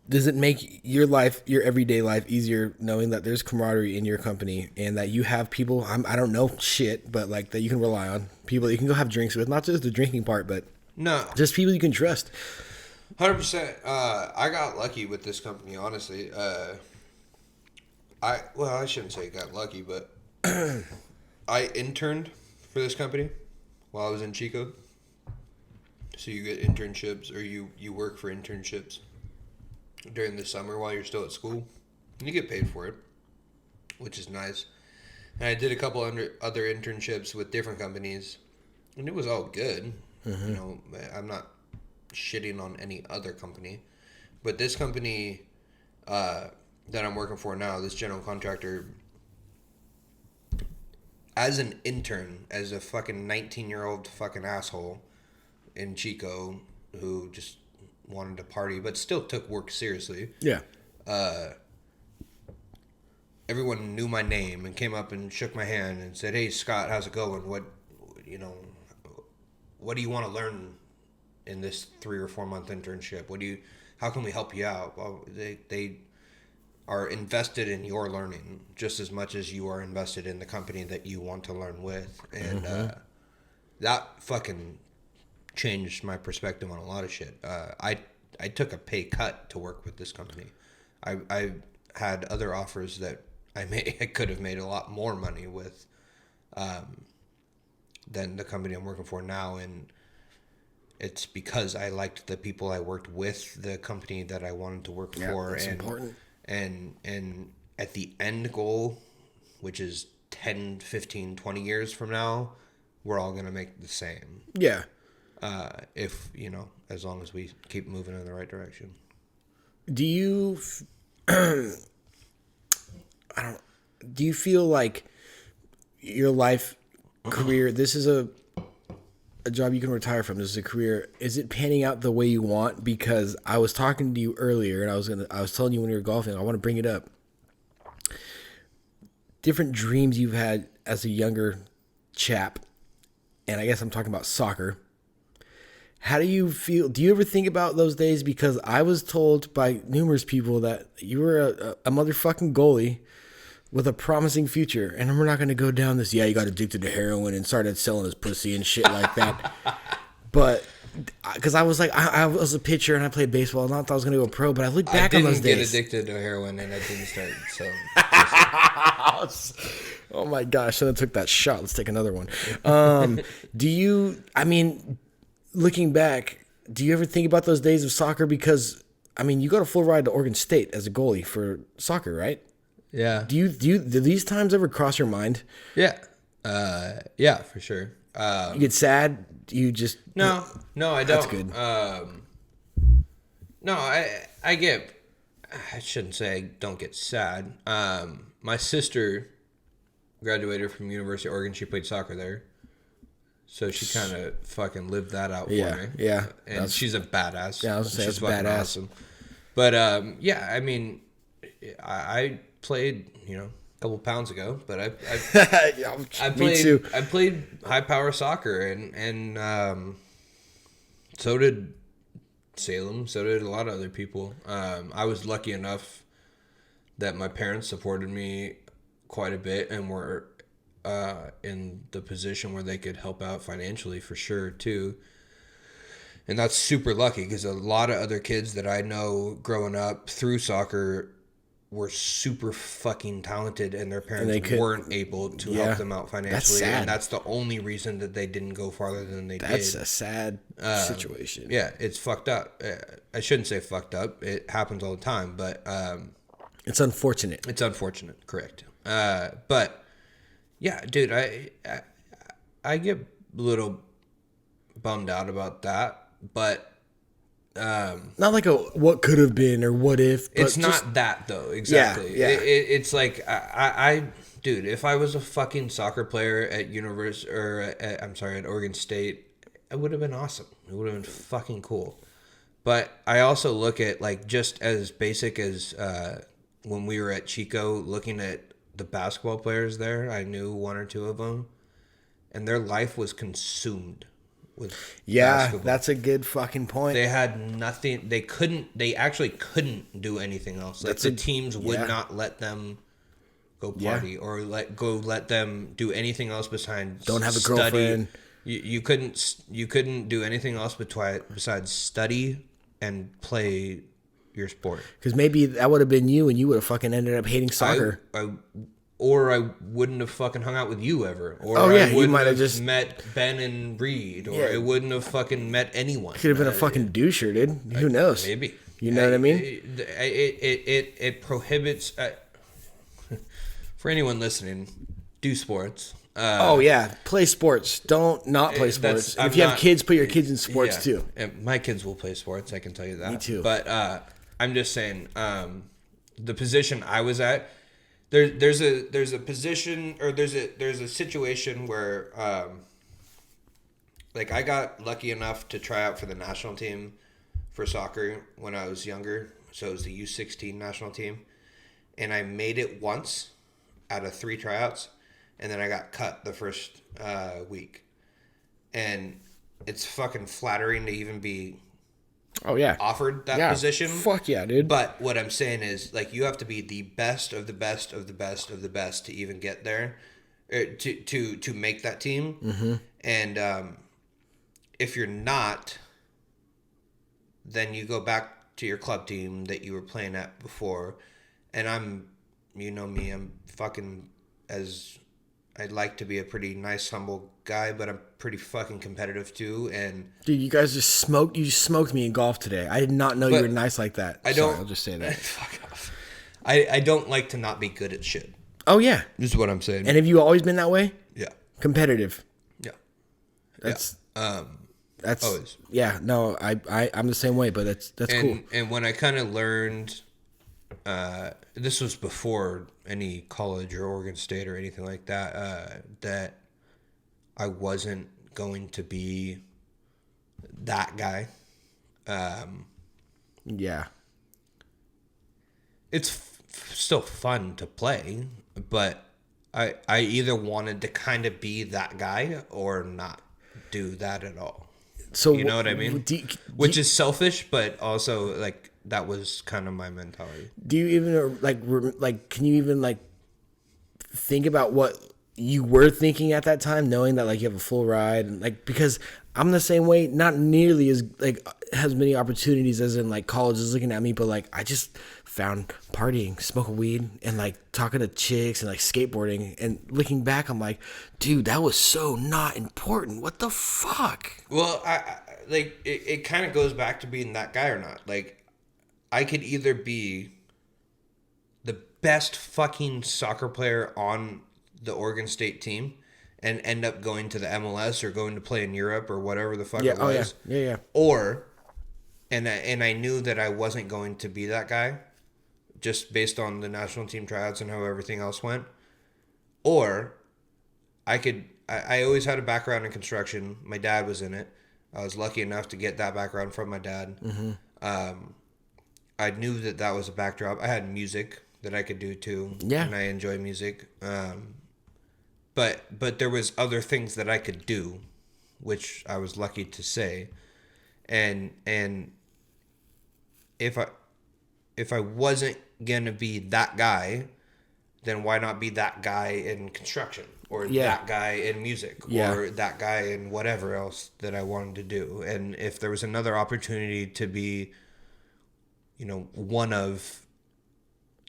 Does it make your life, your everyday life easier knowing that there's camaraderie in your company and that you have people, I don't know shit, but like that you can rely on, people that you can go have drinks with, not just the drinking part, but no, just people you can trust. 100%. I got lucky with this company, honestly. I shouldn't say got lucky, but I interned for this company while I was in Chico. So you get internships, or you work for internships during the summer while you're still at school, and you get paid for it, which is nice. And I did a couple other internships with different companies, and it was all good. Mm-hmm. You know, I'm not shitting on any other company, But this company that I'm working for now, this general contractor, as an intern, as a fucking 19-year-old fucking asshole in Chico who just wanted to party but still took work seriously. Yeah. Everyone knew my name and came up and shook my hand and said, "Hey, Scott, how's it going? What do you want to learn in this 3 or 4 month internship? How can we help you out?" Well, they are invested in your learning just as much as you are invested in the company that you want to learn with. And that fucking changed my perspective on a lot of shit. I took a pay cut to work with this company. I had other offers that I could have made a lot more money with than the company I'm working for now, and it's because I liked the people I worked with, the company that I wanted to work for. That's and important. and at the end goal, which is 10, 15, 20 years from now, we're all going to make the same. Yeah. If, as long as we keep moving in the right direction. Do you do you feel like your life career, this is a job you can retire from, this is a career, is it panning out the way you want? Because I was talking to you earlier and I was telling you when you were golfing, I want to bring it up. Different dreams you've had as a younger chap, and I guess I'm talking about soccer. How do you feel? Do you ever think about those days? Because I was told by numerous people that you were a motherfucking goalie with a promising future, and we're not going to go down this, you got addicted to heroin and started selling his pussy and shit like that. But because I was like, I was a pitcher and I played baseball, and I thought I was going to go pro, but I look back on those days. I didn't get addicted to heroin, and I didn't start. So, oh my gosh! So I took that shot. Let's take another one. Looking back, do you ever think about those days of soccer? Because you got a full ride to Oregon State as a goalie for soccer, right? Yeah. Do these times ever cross your mind? Yeah. Yeah, for sure. You get sad? You just No, I don't. That's good. No, I shouldn't say I don't get sad. My sister graduated from University of Oregon. She played soccer there. So she kind of fucking lived that out for me. Yeah. And she's a badass. Yeah, I was going to say, that's badass. Awesome. But, I played, a couple pounds ago, but I Me too. I played high power soccer, and so did Salem. So did a lot of other people. I was lucky enough that my parents supported me quite a bit and were in the position where they could help out financially for sure too. And that's super lucky because a lot of other kids that I know growing up through soccer were super fucking talented, and their parents weren't able to help them out financially. That's sad. And that's the only reason that they didn't go farther than they did. That's a sad situation. Yeah, it's fucked up. I shouldn't say fucked up. It happens all the time, but it's unfortunate. It's unfortunate, correct. But yeah, dude, I get a little bummed out about that, but not like a what could have been or what if. But it's not that though. Exactly. Yeah. It's like dude, if I was a fucking soccer player at at Oregon State, it would have been awesome. It would have been fucking cool. But I also look at like just as basic as when we were at Chico, looking at the basketball players there. I knew one or two of them, and their life was consumed with basketball. That's a good fucking point. They had nothing. They actually couldn't do anything else. Like the teams would not let them go party or let them do anything else besides don't have a study. girlfriend. You couldn't do anything else besides study and play your sport. Because maybe that would have been you, and you would have fucking ended up hating soccer. Or I wouldn't have fucking hung out with you ever. Or I wouldn't might have just met Ben and Reed. Or I wouldn't have fucking met anyone. Could have been a fucking doucher, dude. Who knows? Maybe. You know what I mean? It prohibits... for anyone listening, do sports. Play sports. Don't not play sports. If you have kids, put your kids in sports too. My kids will play sports, I can tell you that. Me too. But I'm just saying, the position I was at, there's a position, or there's a situation where like I got lucky enough to try out for the national team for soccer when I was younger. So it was the U16 national team, and I made it once out of 3 tryouts, and then I got cut the first week. And it's fucking flattering to even be Oh yeah. offered that position. Fuck yeah, dude. But what I'm saying is, like, you have to be the best of the best of the best of the best to even get there, to make that team. Mm-hmm. And if you're not, then you go back to your club team that you were playing at before. And I'm, you know me, I'm fucking, as I'd like to be a pretty nice, humble guy, but I'm pretty fucking competitive too. And Dude, you guys just smoked. You just smoked me in golf today. I did not know you But were nice like that. I Sorry, don't. I'll just say that. Fuck off. I don't like to not be good at shit. Oh yeah. This is what I'm saying. And have you always been that way? Yeah. Competitive. Yeah. That's that's always. yeah. No, I'm the same way, but that's cool. And when I kind of learned, this was before any college or Oregon State or anything like that, that I wasn't going to be that guy. Yeah. It's still fun to play, but I either wanted to kind of be that guy or not do that at all. So You know what I mean? Which do is selfish, but also like that was kind of my mentality. you even like can you even like think about what you were thinking at that time, knowing that like you have a full ride, and like because I'm the same way, not nearly as like as many opportunities as in like college is looking at me, but like I just found partying, smoking weed, and like talking to chicks and like skateboarding, and looking back, I'm like, dude, that was so not important. What the fuck? Well, I like it kind of goes back to being that guy or not. Like, I could either be the best fucking soccer player on the Oregon State team and end up going to the MLS or going to play in Europe or whatever the fuck Yeah. it Oh yeah. was. Yeah. Or, and I knew that I wasn't going to be that guy, just based on the national team tryouts and how everything else went. Or, I always had a background in construction. My dad was in it. I was lucky enough to get that background from my dad. Mm-hmm. I knew that that was a backdrop. I had music that I could do too. Yeah. And I enjoy music. But there was other things that I could do, which I was lucky to say. And if I wasn't gonna be that guy, then why not be that guy in construction or Yeah. that guy in music Yeah. or that guy in whatever else that I wanted to do? And if there was another opportunity to be, one of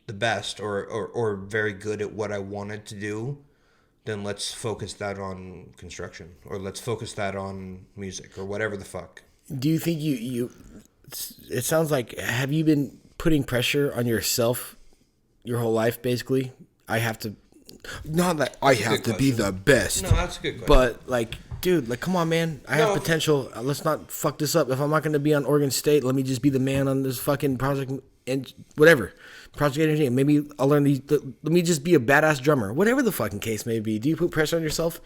the best or very good at what I wanted to do, then let's focus that on construction, or let's focus that on music, or whatever the fuck. Do you think you it sounds like, have you been putting pressure on yourself your whole life, basically? I have to, not that I have to be the best, No, that's a good question. but like, dude, like, come on, man, I have No. potential. Let's not fuck this up. If I'm not going to be on Oregon State, let me just be the man on this fucking project and whatever project engineer. Maybe I'll learn these. Let me just be a badass drummer, whatever the fucking case may be. Do you put pressure on yourself?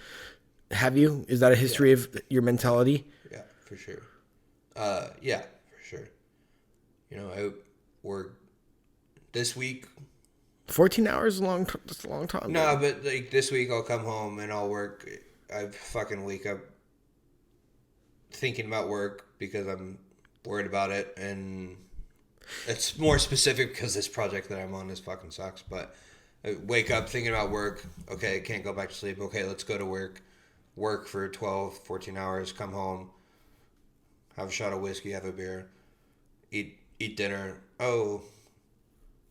Have you? Is that a history of your mentality? Yeah, for sure. Yeah, for sure. I work this week. 14 hours is that's a long time. No, but like this week I'll come home and I'll work. I fucking wake up thinking about work because I'm worried about it, and it's more specific because this project that I'm on is fucking sucks. But I wake up thinking about work. Okay, can't go back to sleep. Okay, let's go to work. Work for 12, 14 hours. Come home. Have a shot of whiskey. Have a beer. Eat dinner. Oh,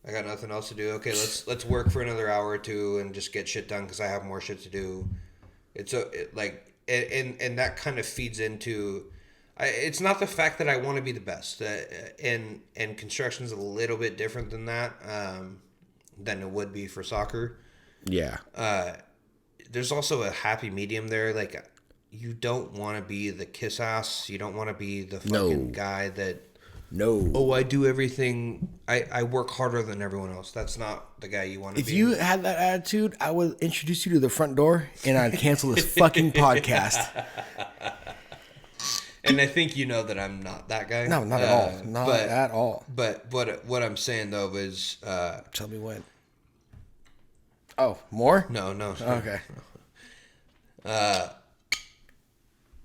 I got nothing else to do. Okay, let's work for another hour or two and just get shit done because I have more shit to do. And that kind of feeds into. It's not the fact that I want to be the best, and construction's a little bit different than that, than it would be for soccer. Yeah. There's also a happy medium there. Like, you don't want to be the kiss ass. You don't want to be the fucking guy that No. oh, I do everything. I work harder than everyone else. That's not the guy you want to If be. you had that attitude, I would introduce you to the front door and I'd cancel this fucking podcast. And I think you know that I'm not that guy. No, not at all. Not at all. But what I'm saying though is, Tell me when. Oh, more? no. Okay.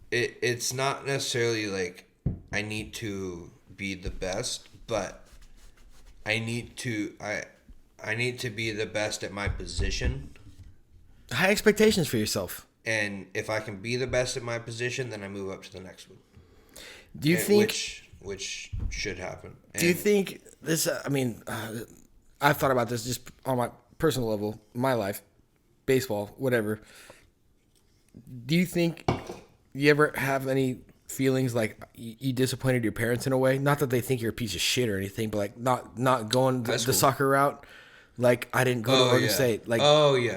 It's not necessarily like I need to be the best, but I need to be the best at my position. High expectations for yourself. And if I can be the best at my position, then I move up to the next one. Do you think... Which should happen. Do you think this... I've thought about this just on my personal level, my life, baseball, whatever. Do you think you ever have any feelings like you disappointed your parents in a way? Not that they think you're a piece of shit or anything, but like not going the soccer route. Like I didn't go to Oregon State. Like,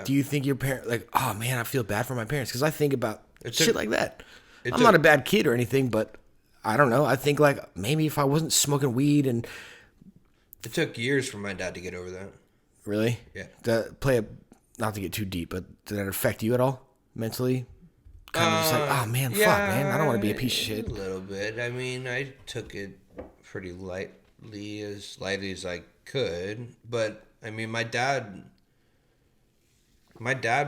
do you think your parent like, oh man, I feel bad for my parents because I think about shit like that. I'm not a bad kid or anything, but I don't know. I think like maybe if I wasn't smoking weed and it took years for my dad to get over that. Really? Yeah. Not to get too deep, but did that affect you at all mentally? Kind of just like, oh man, fuck, man, I don't want to be a piece of shit. A little bit. I mean, I took it pretty lightly as I could, but I mean, my dad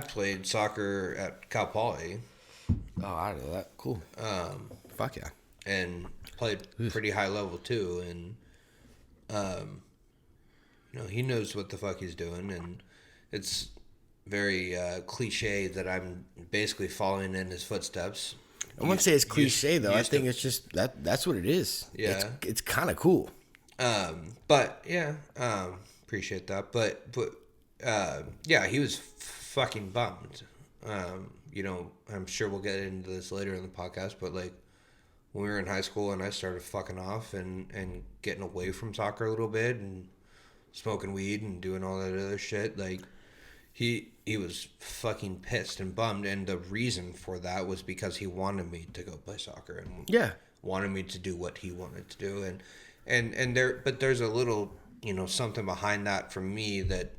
played soccer at Cal Poly. Oh, I know that. Cool. Fuck yeah. And played pretty high level too, and he knows what the fuck he's doing, and it's very cliche that I'm basically following in his footsteps. I wouldn't say it's cliche though. I think it's just that's what it is. Yeah, it's kind of cool. But yeah, appreciate that. But yeah, he was fucking bummed. I'm sure we'll get into this later in the podcast, but like when we were in high school and I started fucking off and getting away from soccer a little bit and smoking weed and doing all that other shit, like he was fucking pissed and bummed, and the reason for that was because he wanted me to go play soccer and wanted me to do what he wanted to do, and there's a little something behind that for me that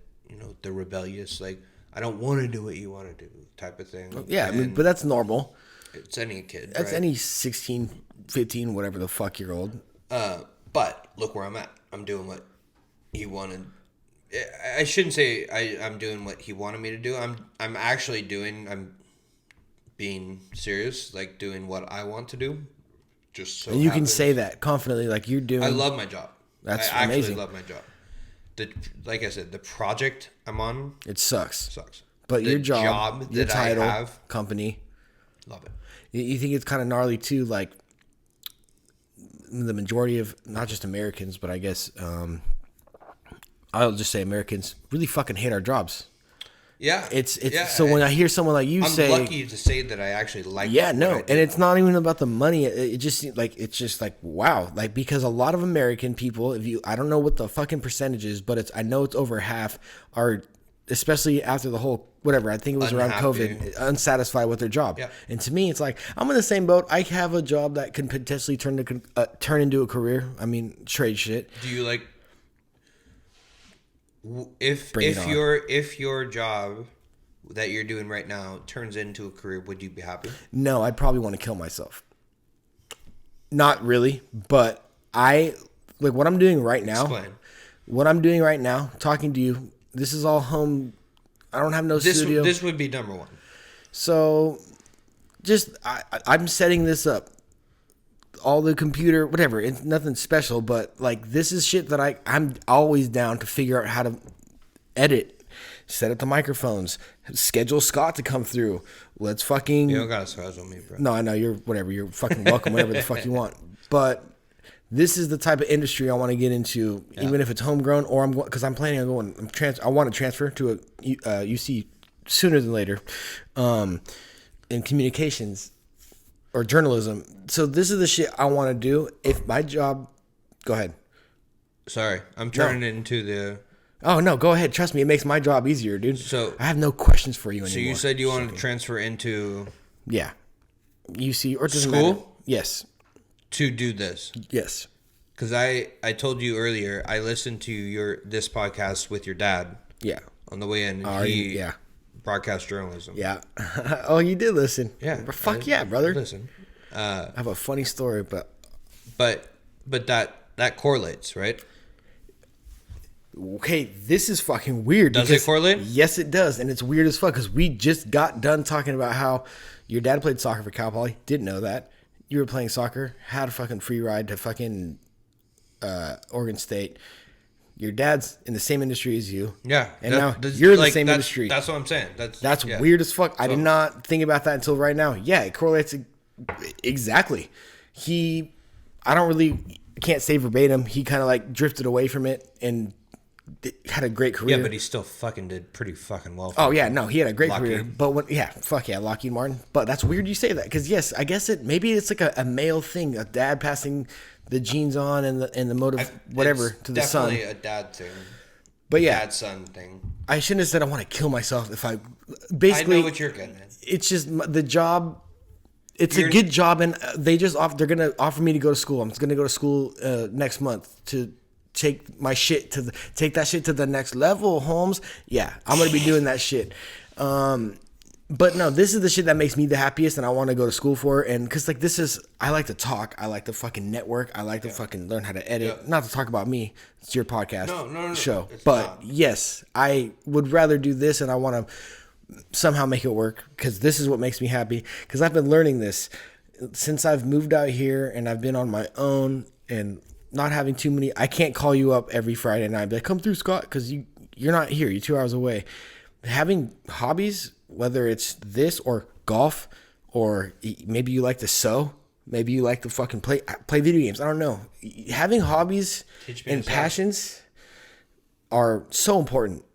the rebellious, like I don't want to do what you want to do type of thing. Yeah, I mean, but that's normal. It's any kid. That's right? any 16, 15, whatever the fuck year old. But look where I'm at. I'm doing what he wanted. I shouldn't say I'm doing what he wanted me to do. I'm being serious, like doing what I want to do. Just so. And you can say that confidently, like you're doing. I love my job. That's I amazing. actually love my job. Like I said, the project I'm on. It sucks. Sucks. But your job, your title, I have, company. Love it. You think it's kind of gnarly too, like the majority of not just Americans, but I guess I'll just say Americans really fucking hate our jobs. Yeah, so when I hear someone like you say, I'm lucky to say that I actually like. Yeah, no, and it's not even about the money. It just it's just like wow, like because a lot of American people, I don't know what the fucking percentage is, but I know it's over half are, especially after the whole whatever, I think it was around COVID, unsatisfied with their job. Yeah. And to me, it's like I'm in the same boat. I have a job that can potentially turn into a career. I mean, trade shit. Do you like? If your job that you're doing right now turns into a career, would you be happy? No, I'd probably want to kill myself. Not really, but I like what I'm doing right now. Explain. What I'm doing right now, talking to you. This is all home. I don't have no studio. This would be number one. So, I'm setting this up. All the computer, whatever. It's nothing special, but like this is shit that I'm always down to figure out how to edit, set up the microphones, schedule Scott to come through. Let's fucking. You don't gotta schedule me, bro. No, I know you're whatever. You're fucking welcome, whatever the fuck you want. But this is the type of industry I want to get into, even if it's homegrown or because I'm planning on going. I want to transfer to a UC sooner than later, in communications. Or journalism. So this is the shit I want to do. If my job... Go ahead. Sorry. I'm turning it into the... Oh, no. Go ahead. Trust me. It makes my job easier, dude. So I have no questions for you anymore. So you said you wanted to transfer into... Yeah. UC or doesn't school? Matter. Yes. To do this? Yes. because I told you earlier I listened to this podcast with your dad Yeah. on the way in. And he Yeah. broadcast journalism. Yeah. Oh, you did listen. Yeah. Fuck yeah, brother. Listen. I have a funny story, but that correlates, right? okay, this is fucking weird. Does it correlate? Yes, it does, and it's weird as fuck because we just got done talking about how your dad played soccer for Cal Poly. Didn't know that. You were playing soccer, had a fucking free ride to fucking Oregon State. Your dad's in the same industry as you. Yeah. And now you're in the same industry. That's what I'm saying. That's yeah. weird as fuck. I did not think about that until right now. Yeah, it correlates exactly. I can't say verbatim. He kind of like drifted away from it and had a great career. Yeah, but he still fucking did pretty fucking well. Oh yeah, no, he had a great Lockheed. career. But fuck yeah, Lockheed Martin. But that's weird you say that because yes, I guess maybe it's like a male thing, a dad passing the genes on and the motive whatever It's to the son. Definitely a dad thing. But yeah, Dad son thing. I shouldn't have said I want to kill myself if I I basically. know what you're getting at. It's just the job. It's a good job, and they're gonna offer me to go to school. I'm gonna go to school next month to take that shit to the next level, Holmes. Yeah, I'm gonna be doing that shit. But no, this is the shit that makes me the happiest, and I want to go to school for. And because like I like to talk, I like to fucking network, I like to fucking learn how to edit. Yeah. Not to talk about me. It's your podcast, No, show. it's But not. yes, I would rather do this, and I want to somehow make it work because this is what makes me happy. Because I've been learning this since I've moved out here, and I've been on my own and not having too many. I can't call you up every Friday night and be like, come through, Scott, because you're not here. You're 2 hours away. Having hobbies, whether it's this or golf, or maybe you like to sew, maybe you like to fucking play video games. I don't know. Having hobbies and passions are so important,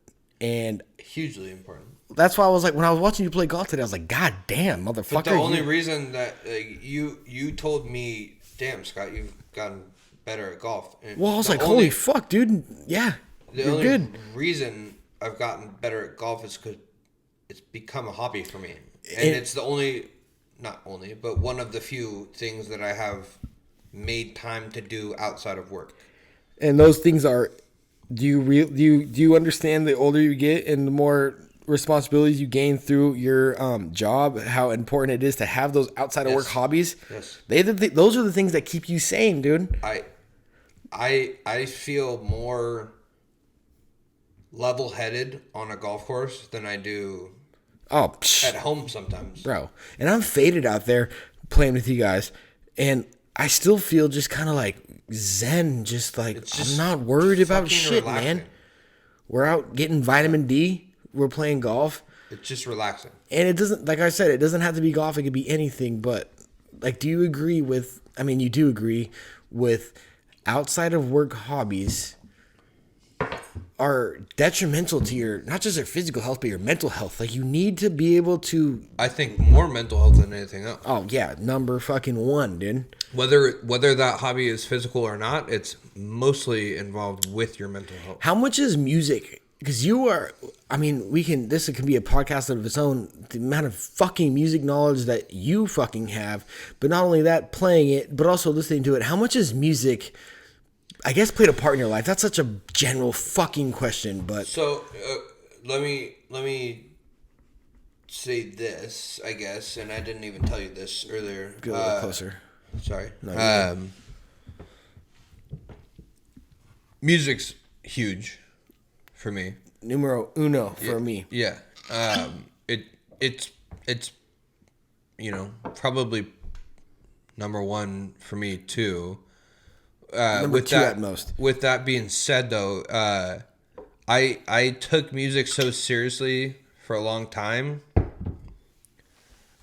and Hugely important. that's why I was like, when I was watching you play golf today, I was like, God damn, motherfucker. But the only reason that you told me, damn, Scott, you've gotten better at golf. And Well, I was the like, only- holy fuck, dude. Yeah, The you're only good. reason I've gotten better at golf is because it's become a hobby for me, and And- it's not only, but one of the few things that I have made time to do outside of work. And those things are, do you understand the older you get and the more responsibilities you gain through your job, how important it is to have those outside of work hobbies? Yes. Those are the things that keep you sane, dude. I feel more level-headed on a golf course than I do Oh, psh. at home sometimes. Bro. And I'm faded out there playing with you guys, and I still feel just kind of like zen, just like I'm not worried about fucking shit, relaxing. man. We're out getting vitamin D. We're playing golf, It's just relaxing. and it doesn't, like I said, it doesn't have to be golf. It could be anything. But like, do you agree with? I mean, you do agree with outside of work hobbies are detrimental to your, not just your physical health, but your mental health. Like, you need to be able to. I think more mental health than anything else. Oh yeah, number fucking one, dude. Whether that hobby is physical or not, it's mostly involved with your mental health. How much is music? Because you are, I mean, this can be a podcast of its own. The amount of fucking music knowledge that you fucking have, but not only that, playing it, but also listening to it. How much is music, I guess, played a part in your life? That's such a general fucking question, but So let me say this, I guess, and I didn't even tell you this earlier. get a little closer. Sorry. No, you're Music's huge for me. Numero uno for me. Yeah. It's probably number one for me too. Number two at most. With that being said, though, I took music so seriously for a long time.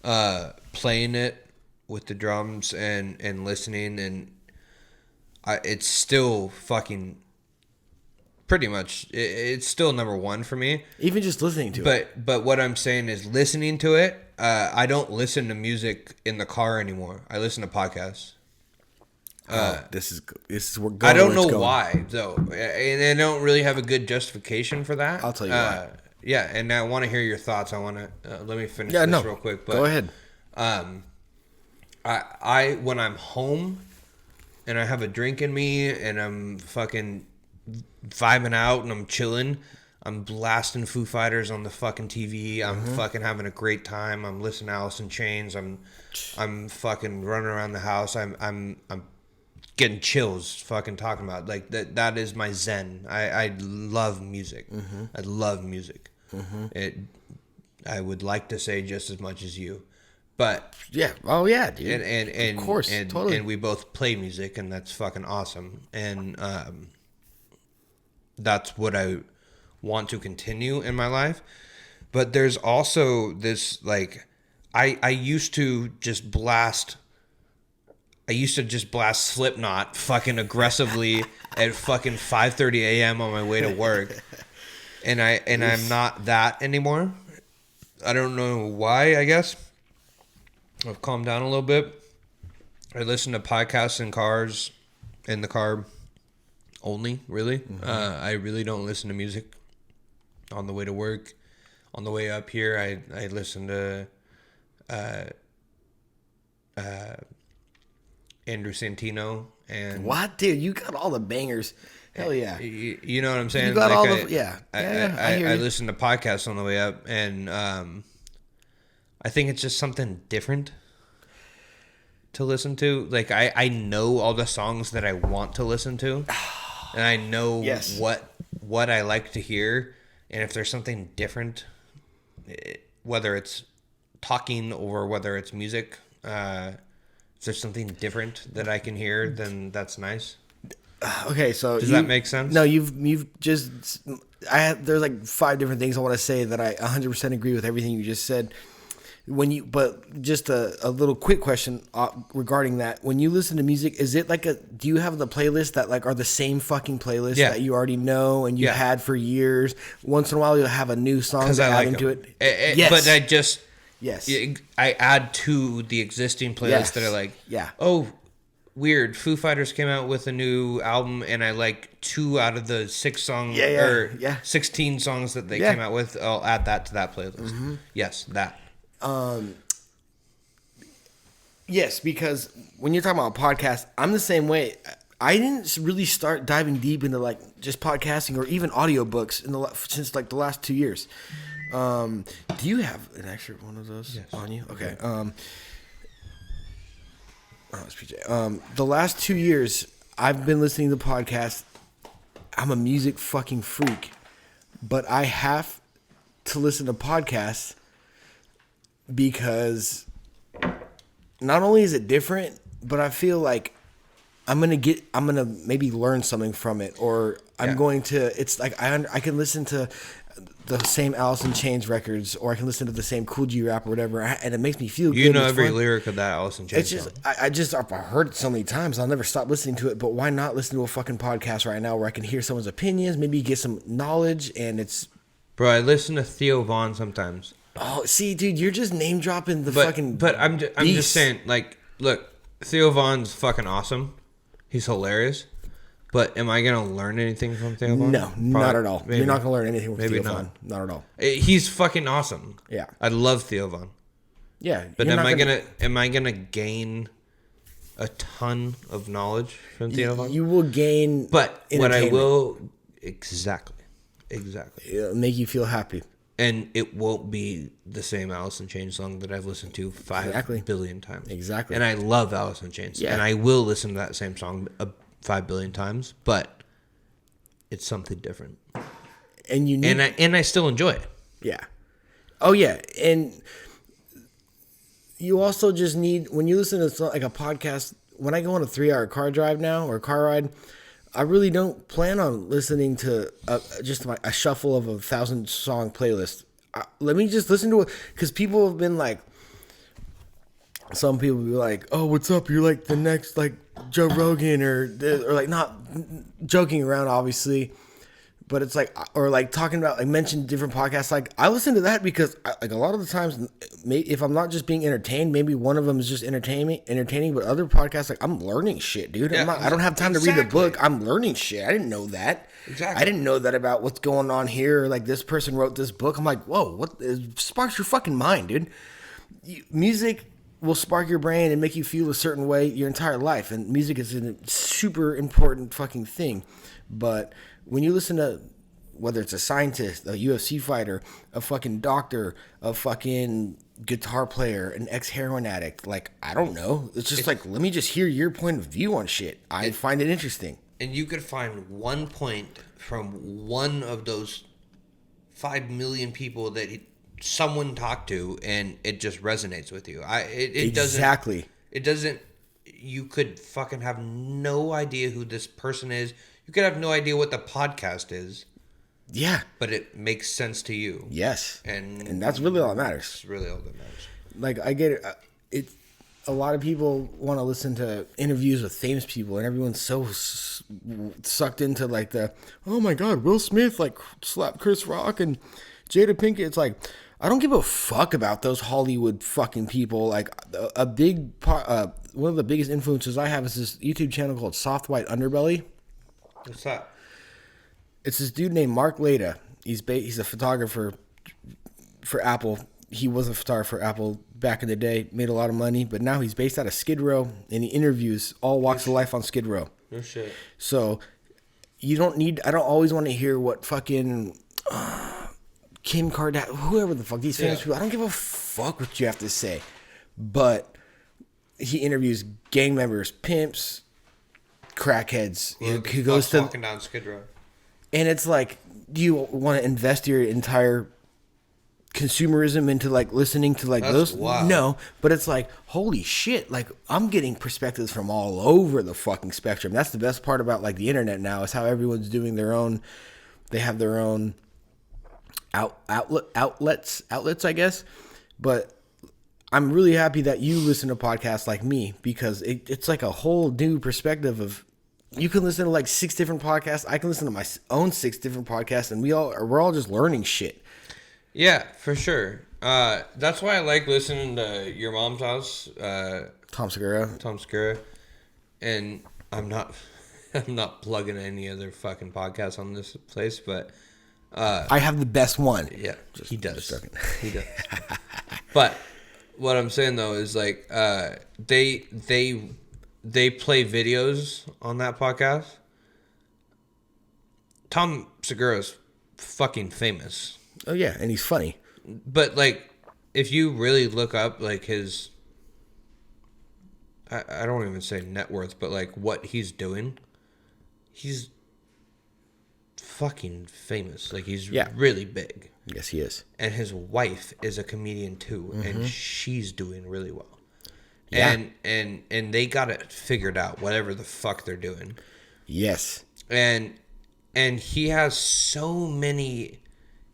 Playing it with the drums and listening, and it's still fucking pretty much. It's still number one for me. Even just listening to it. But what I'm saying is listening to it. I don't listen to music in the car anymore. I listen to podcasts. This is where I don't where it's know going. why though, and I don't really have a good justification for that. I'll tell you why. Yeah, and I want to hear your thoughts. I want to let me finish Yeah, this no. real quick. But, Go ahead. I when I'm home, and I have a drink in me and I'm fucking vibing out and I'm chilling, I'm blasting Foo Fighters on the fucking TV. I'm fucking having a great time. I'm listening to Alice in Chains. I'm fucking running around the house. I'm getting chills fucking talking about like that is my zen. I love music. I love music. I would like to say just as much as you. But yeah, oh yeah, dude. And of course, totally. And we both play music, and that's fucking awesome. And that's what I want to continue in my life. But there's also this like, I used to just blast Slipknot fucking aggressively at fucking 5:30 a.m. on my way to work, and I'm not that anymore. I don't know why. I guess I've calmed down a little bit. I listen to podcasts in the car only, really. I really don't listen to music on the way to work. On the way up here, I listen to Andrew Santino and what, dude? You got all the bangers. Hell yeah. You know what I'm saying? You got like all the yeah. I listen to podcasts on the way up, and I think it's just something different to listen to. Like I know all the songs that I want to listen to, and I know what I like to hear. And if there's something different, whether it's talking or whether it's music, if there's something different that I can hear, then that's nice. Okay, so does that make sense? No, you've just there's like 5 different things I want to say that I 100% agree with everything you just said. But just a little quick question regarding that. When you listen to music, is it like do you have the playlist that like are the same fucking playlists that you already know and you had for years? Once in a while you'll have a new song to add into it. Yes. But I add to the existing playlist that are like, oh, weird. Foo Fighters came out with a new album, and I like 2 out of the 6 songs or 16 songs that they came out with. I'll add that to that playlist. Yes, that. Yes, because when you're talking about podcasts, I'm the same way. I didn't really start diving deep into like just podcasting or even audiobooks since like the last 2 years. Do you have an extra one of those on you? Okay. It's PJ. The last 2 years, I've been listening to podcasts. I'm a music fucking freak, but I have to listen to podcasts because not only is it different, but I feel like I'm gonna maybe learn something from it, or I'm going to. It's like I can listen to the same Alice in Chains records, or I can listen to the same Cool G rap or whatever, and it makes me feel good. You know every lyric of that Alice in Chains song. I've heard it so many times, I'll never stop listening to it, but why not listen to a fucking podcast right now where I can hear someone's opinions, maybe get some knowledge, and it's... Bro, I listen to Theo Von sometimes. Oh, see, dude, you're just name dropping the fucking But I'm just saying, like, look, Theo Von's fucking awesome. He's hilarious. But am I going to learn anything from Theo Von? No, not at all. Maybe. You're not going to learn anything from Theo Von. Not at all. He's fucking awesome. Yeah. I love Theo Von. Yeah. But am I gonna gain a ton of knowledge from Theo Von? You will gain But what I will... Exactly. It'll make you feel happy. And it won't be the same Alice in Chains song that I've listened to 5 billion times. Exactly. And I love Alice in Chains. Yeah. And I will listen to that same song 5 billion times, but it's something different. And you need, and I still enjoy it. Yeah. Oh yeah, and you also just need, when you listen to like a podcast, when I go on a 3-hour car drive now or car ride, I really don't plan on listening to just a shuffle of 1,000 song playlist. Let me just listen to it, because people have been like, some people be like, "Oh, what's up? You're like the next like Joe Rogan," or like, not joking around, obviously, but it's like, or like talking about, like, mention different podcasts. Like, I listen to that because like a lot of the times, if I'm not just being entertained, maybe one of them is just entertaining. But other podcasts, like, I'm learning shit, dude. Yeah, I don't have time to read a book. I'm learning shit. I didn't know that. Exactly. I didn't know that about what's going on here. Like, this person wrote this book. I'm like, whoa, what? It sparks your fucking mind, dude. Music will spark your brain and make you feel a certain way your entire life. And music is a super important fucking thing. But when you listen to, whether it's a scientist, a UFC fighter, a fucking doctor, a fucking guitar player, an ex-heroin addict, like, I don't know. It's just like, let me just hear your point of view on shit. I find it interesting. And you could find one point from one of those 5 million people that someone talked to, and it just resonates with you. Exactly. It doesn't. You could fucking have no idea who this person is. You could have no idea what the podcast is. Yeah. But it makes sense to you. Yes. And that's really all that matters. It's really all that matters. Like, I get it. It's a lot of people want to listen to interviews with famous people, and everyone's so sucked into like the, oh my God, Will Smith like slapped Chris Rock and Jada Pinkett. It's like, I don't give a fuck about those Hollywood fucking people. Like, a big part, one of the biggest influences I have is this YouTube channel called Soft White Underbelly. What's that? It's this dude named Mark Leda. He's a photographer for Apple. He was a photographer for Apple back in the day, made a lot of money, but now he's based out of Skid Row, and he interviews all walks of life on Skid Row. No shit. So I don't always want to hear what fucking Kim Kardashian, whoever the fuck, these famous people, I don't give a fuck what you have to say. But he interviews gang members, pimps, crackheads. He goes to walking down Skid Row. And it's like, do you want to invest your entire consumerism into like listening to like those? Wild. No, but it's like, holy shit, like I'm getting perspectives from all over the fucking spectrum. That's the best part about like the internet now, is how everyone's doing their own, they have their own outlets, I guess. But I'm really happy that you listen to podcasts like me, because it's like a whole new perspective of, you can listen to like 6 different podcasts. I can listen to my own 6 different podcasts, and we're all just learning shit. Yeah, for sure. That's why I like listening to Your Mom's House. Tom Segura. And I'm not plugging any other fucking podcasts on this place, but I have the best one. Yeah, he does. He does. But what I'm saying though is like they play videos on that podcast. Tom Segura's fucking famous. Oh yeah, and he's funny. But like, if you really look up like his, I don't even say net worth, but like what he's doing, he's fucking famous. Like he's really big. Yes, he is. And his wife is a comedian too, and she's doing really well. Yeah. And they got it figured out, whatever the fuck they're doing. Yes. And he has so many.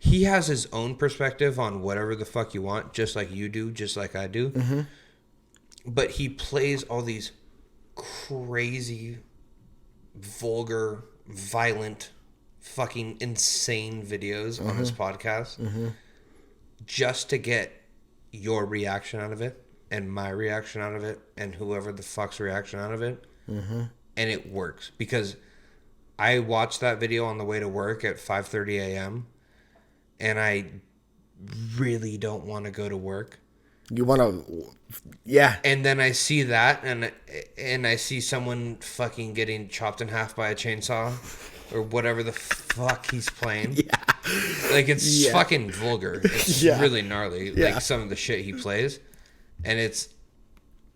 He has his own perspective on whatever the fuck you want, just like you do, just like I do. Mm-hmm. But he plays all these crazy, vulgar, violent, fucking insane videos on his podcast just to get your reaction out of it and my reaction out of it and whoever the fuck's reaction out of it. Mm-hmm. And it works because I watched that video on the way to work at 5:30 a.m. and I really don't want to go to work. You want to, yeah. And then I see that, and I see someone fucking getting chopped in half by a chainsaw, or whatever the fuck he's playing. Yeah. Like it's fucking vulgar. It's really gnarly. Yeah. Like some of the shit he plays, and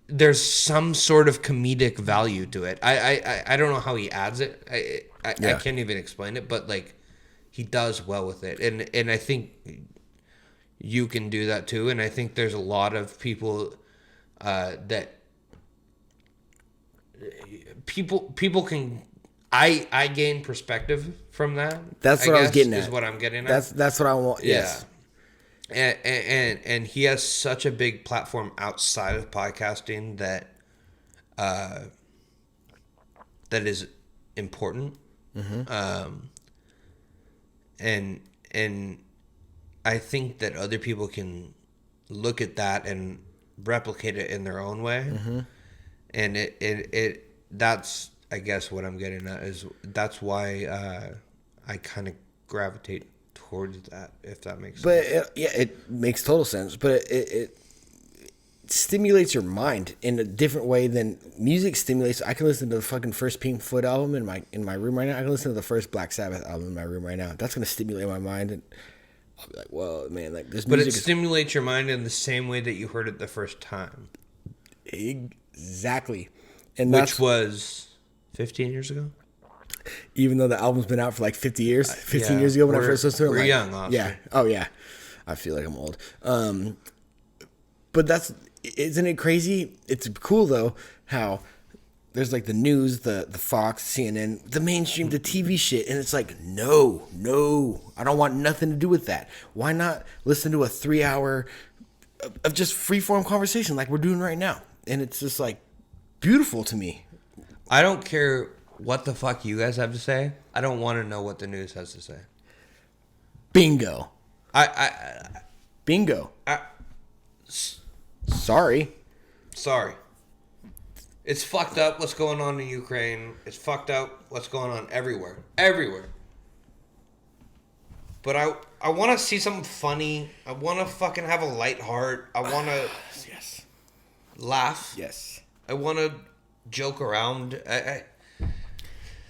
there's some sort of comedic value to it. I don't know how he adds it. I can't even explain it, but like he does well with it, and I think you can do that too. And I think there's a lot of people that people can. I gain perspective from that. That's what I was getting at. Is what I'm getting at. That's what I want. Yeah. Yes. And he has such a big platform outside of podcasting that is important. Mm-hmm. And I think that other people can look at that and replicate it in their own way. Mm-hmm. And it that's, I guess, what I'm getting at is that's why I kind of gravitate towards that, if that makes sense. But it makes total sense. But stimulates your mind in a different way than music stimulates. I can listen to the fucking first Pink Floyd album in my room right now. I can listen to the first Black Sabbath album in my room right now. That's gonna stimulate my mind, and I'll be like, "Whoa, man! Like this But music it stimulates your mind in the same way that you heard it the first time, exactly." And which was 15 years ago. even though the album's been out for like 50 years, 15 yeah. years ago when I first listened to it, We're like, young, Oscar. yeah, oh yeah, I feel like I'm old. But isn't it crazy? It's cool though how there's like the news, the Fox, CNN, the mainstream, the TV shit, and it's like no, I don't want nothing to do with that. Why not listen to a 3 hour of just freeform conversation like we're doing right now? And it's just like beautiful to me. I don't care what the fuck you guys have to say. I don't want to know what the news has to say. Bingo. Bingo. Sorry. It's fucked up what's going on in Ukraine. It's fucked up what's going on everywhere. But I want to see something funny. I want to fucking have a light heart. I want to Yes. laugh. Yes. I want to joke around.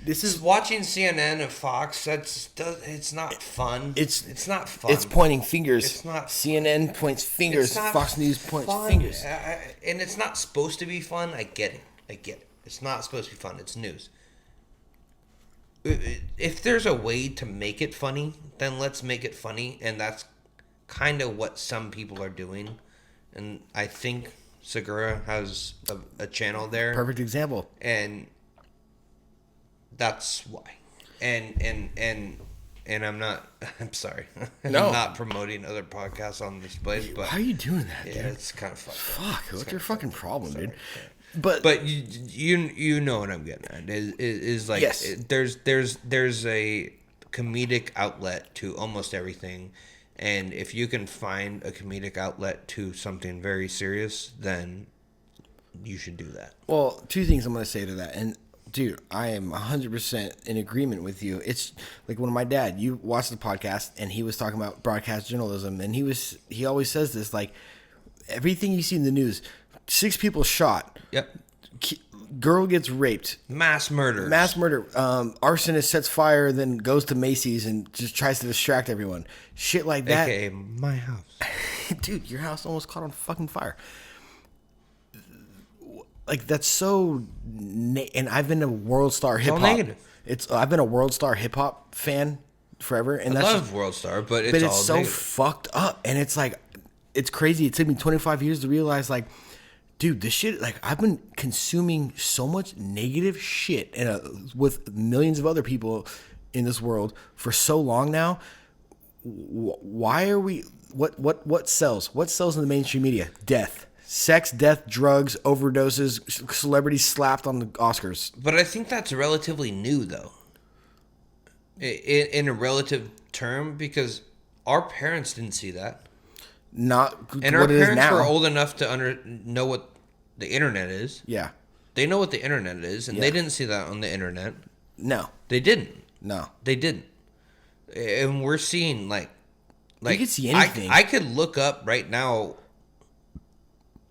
This is Watching CNN and Fox. It's not fun. It's not fun. It's pointing fingers. It's not- CNN points fingers. It's not Fox News points fun. fingers. And it's not supposed to be fun. I get it. It's not supposed to be fun. It's news. If there's a way to make it funny, then let's make it funny. And that's kind of what some people are doing. And I think Segura has a channel there. Perfect example. And that's why. And I'm not. I'm sorry. No. I'm not promoting other podcasts on this place. But Why are you doing that, dude? yeah, it's kind of fucked up. Fuck, what's your fucking problem, dude? But you know what I'm getting at is like Yes. there's a comedic outlet to almost everything, and if you can find a comedic outlet to something very serious, then you should do that. Well, two things I'm going to say to that. And, dude, I am 100% in agreement with you. It's like when my dad, you watched the podcast, and he was talking about broadcast journalism, and he always says this, like, everything you see in the news, 6 people shot. Yep. Girl gets raped. Mass murder. Arsonist sets fire, then goes to Macy's and just tries to distract everyone. Shit like that. AKA my house. Dude, your house almost caught on fucking fire. Like, that's so... and I've been a world star hip-hop. all negative. I've been a world star hip-hop fan forever. And I that's love World Star, but it's but all it's so negative. fucked up. And it's like... It's crazy. It took me 25 years to realize, like... Dude, this shit... Like, I've been consuming so much negative shit with millions of other people in this world for so long now. Why are we... What sells? What sells in the mainstream media? Death. Sex, death, drugs, overdoses, celebrities slapped on the Oscars. But I think that's relatively new, though. In a relative term, because our parents didn't see that. Not And what our it is parents now. were old enough to know what the internet is. Yeah. They know what the internet is, and Yeah. they didn't see that on the internet. No. They didn't. No. They didn't. And we're seeing, like You could see anything. I could look up right now,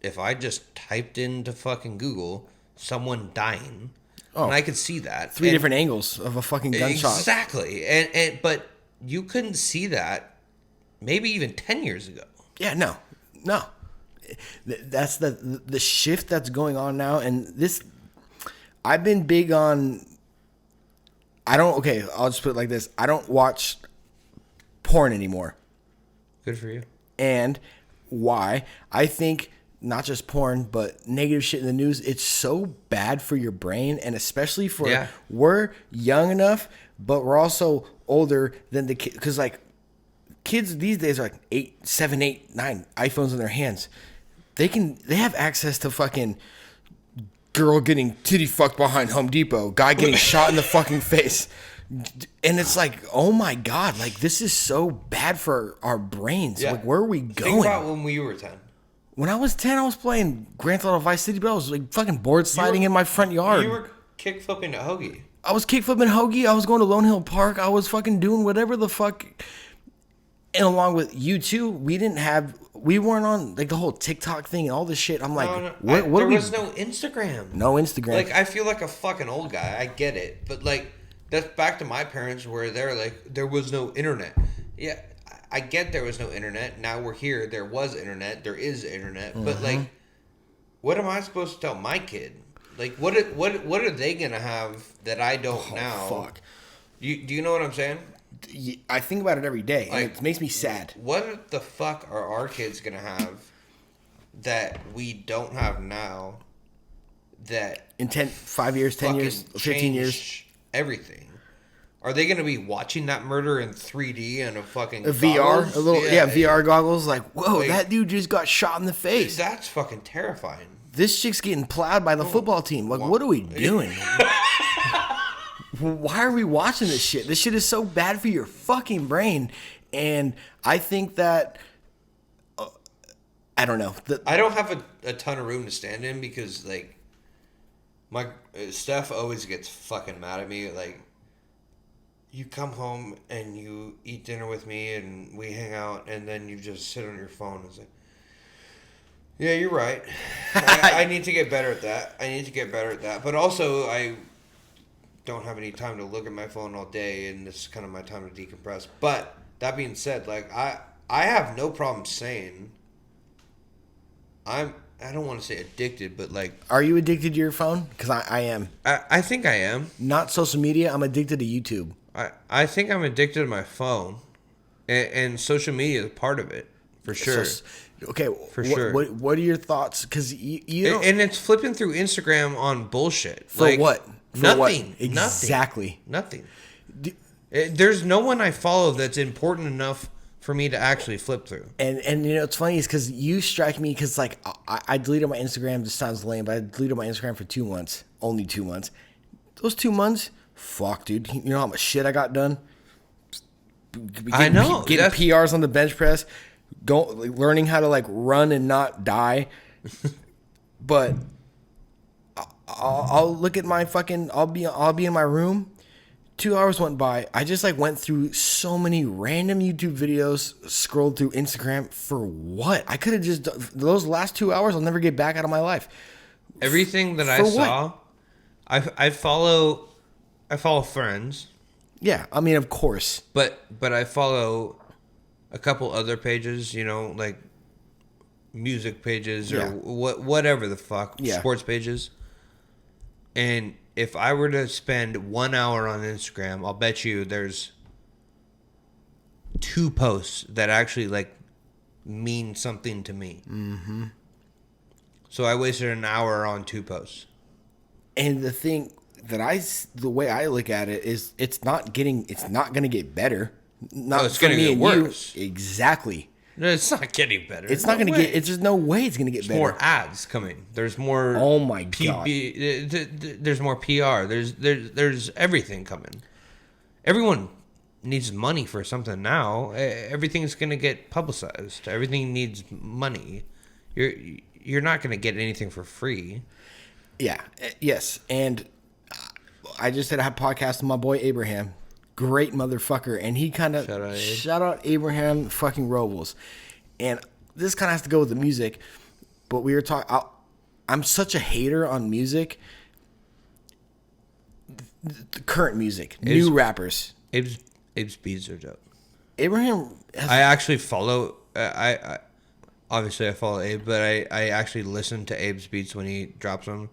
if I just typed into fucking Google, someone dying, and I could see that. 3 different angles of a fucking gunshot. Exactly. And but you couldn't see that maybe even 10 years ago. Yeah, no. That's the shift that's going on now. And this, I've been big on, I'll just put it like this. I don't watch porn anymore. Good for you. And why? I think not just porn, but negative shit in the news, it's so bad for your brain, and especially for, we're young enough, but we're also older than the kids, because like kids these days are like 7, 8, 9 iPhones in their hands. They have access to fucking girl getting titty fucked behind Home Depot, guy getting shot in the fucking face. And it's like, oh my God, like this is so bad for our brains. Yeah. Like, where are we going? Think about when we were 10. When I was 10, I was playing Grand Theft Auto Vice City, but I was like fucking board sliding in my front yard. You were kickflipping a hoagie. I was kickflipping hoagie. I was going to Lone Hill Park. I was fucking doing whatever the fuck. And along with you too, we didn't have we weren't on like the whole TikTok thing and all this shit. I'm like, No, what there are we? was no Instagram. No Instagram. Like, I feel like a fucking old guy. I get it. But, like, that's back to my parents where they're like, there was no internet. Yeah, I get there was no internet. Now we're here. There was internet. There is internet. But, like, what am I supposed to tell my kid? Like, what are they going to have that I don't now? Fuck. Do you know what I'm saying? I think about it every day, and Like, it makes me sad. What the fuck are our kids going to have that we don't have now that In 5 years, 10 years, fucking 15 years. change everything? Are they going to be watching that murder in 3D and a fucking A VR, goggles? a little, VR goggles. Like, whoa, Like, that dude just got shot in the face. That's fucking terrifying. This chick's getting plowed by the football team. Like, what are we doing? Why are we watching this shit? This shit is so bad for your fucking brain. And I think that, I don't know. I don't have a ton of room to stand in because, like, my Steph always gets fucking mad at me. Like, you come home and you eat dinner with me and we hang out and then you just sit on your phone. It's like, yeah, you're right. I need to get better at that. But also, I don't have any time to look at my phone all day, and this is kind of my time to decompress. But that being said, like, I have no problem saying I don't want to say addicted, but like, Are you addicted to your phone? Because I am. I think I am. Not social media. I'm addicted to YouTube. I think I'm addicted to my phone, and social media is part of it for sure. Okay, sure. What are your thoughts? Because you don't, And it's flipping through Instagram on bullshit. for like, what? For nothing. What? Exactly. Nothing. There's no one I follow that's important enough for me to actually flip through. And you know it's funny is because you strike me because like I deleted my Instagram. This sounds lame, but I deleted my Instagram for 2 months. Only 2 months. Those 2 months, fuck, dude. You know how much shit I got done. I know. Getting PRs on the bench press, learning how to like run and not die. But I'll look at my fucking. I'll be in my room. 2 hours went by. I just like went through so many random YouTube videos, scrolled through Instagram for what? I could have just those last 2 hours. I'll never get back out of my life. Everything that I For saw, I follow friends, Yeah, I mean, of course. but I follow a couple other pages. You know, like music pages or Yeah. whatever the fuck, Yeah. sports pages. And if I were to spend 1 hour on Instagram, I'll bet you there's 2 posts that actually like mean something to me. Mm-hmm. So I wasted an hour on 2 posts. And the thing that the way I look at it is, it's not going to get better. Not it's for gonna me get and worse. You. Exactly. No, it's not getting better. It's not going to get. It's just no way it's going to get better. More ads coming. There's more. Oh my God. There's more PR. There's everything coming. Everyone needs money for something now. Everything's gonna get publicized. Everything needs money. You're not gonna get anything for free. Yeah. Yes. And I just did a podcast with my boy Abraham. Great motherfucker. And he kind of shout out Abraham fucking Robles. And this kind of has to go with the music. But we were talking. I'm such a hater on music. The current music, new rappers. Abe's beats are dope. Abraham. I actually follow. I obviously I follow Abe, but I actually listen to Abe's beats when he drops them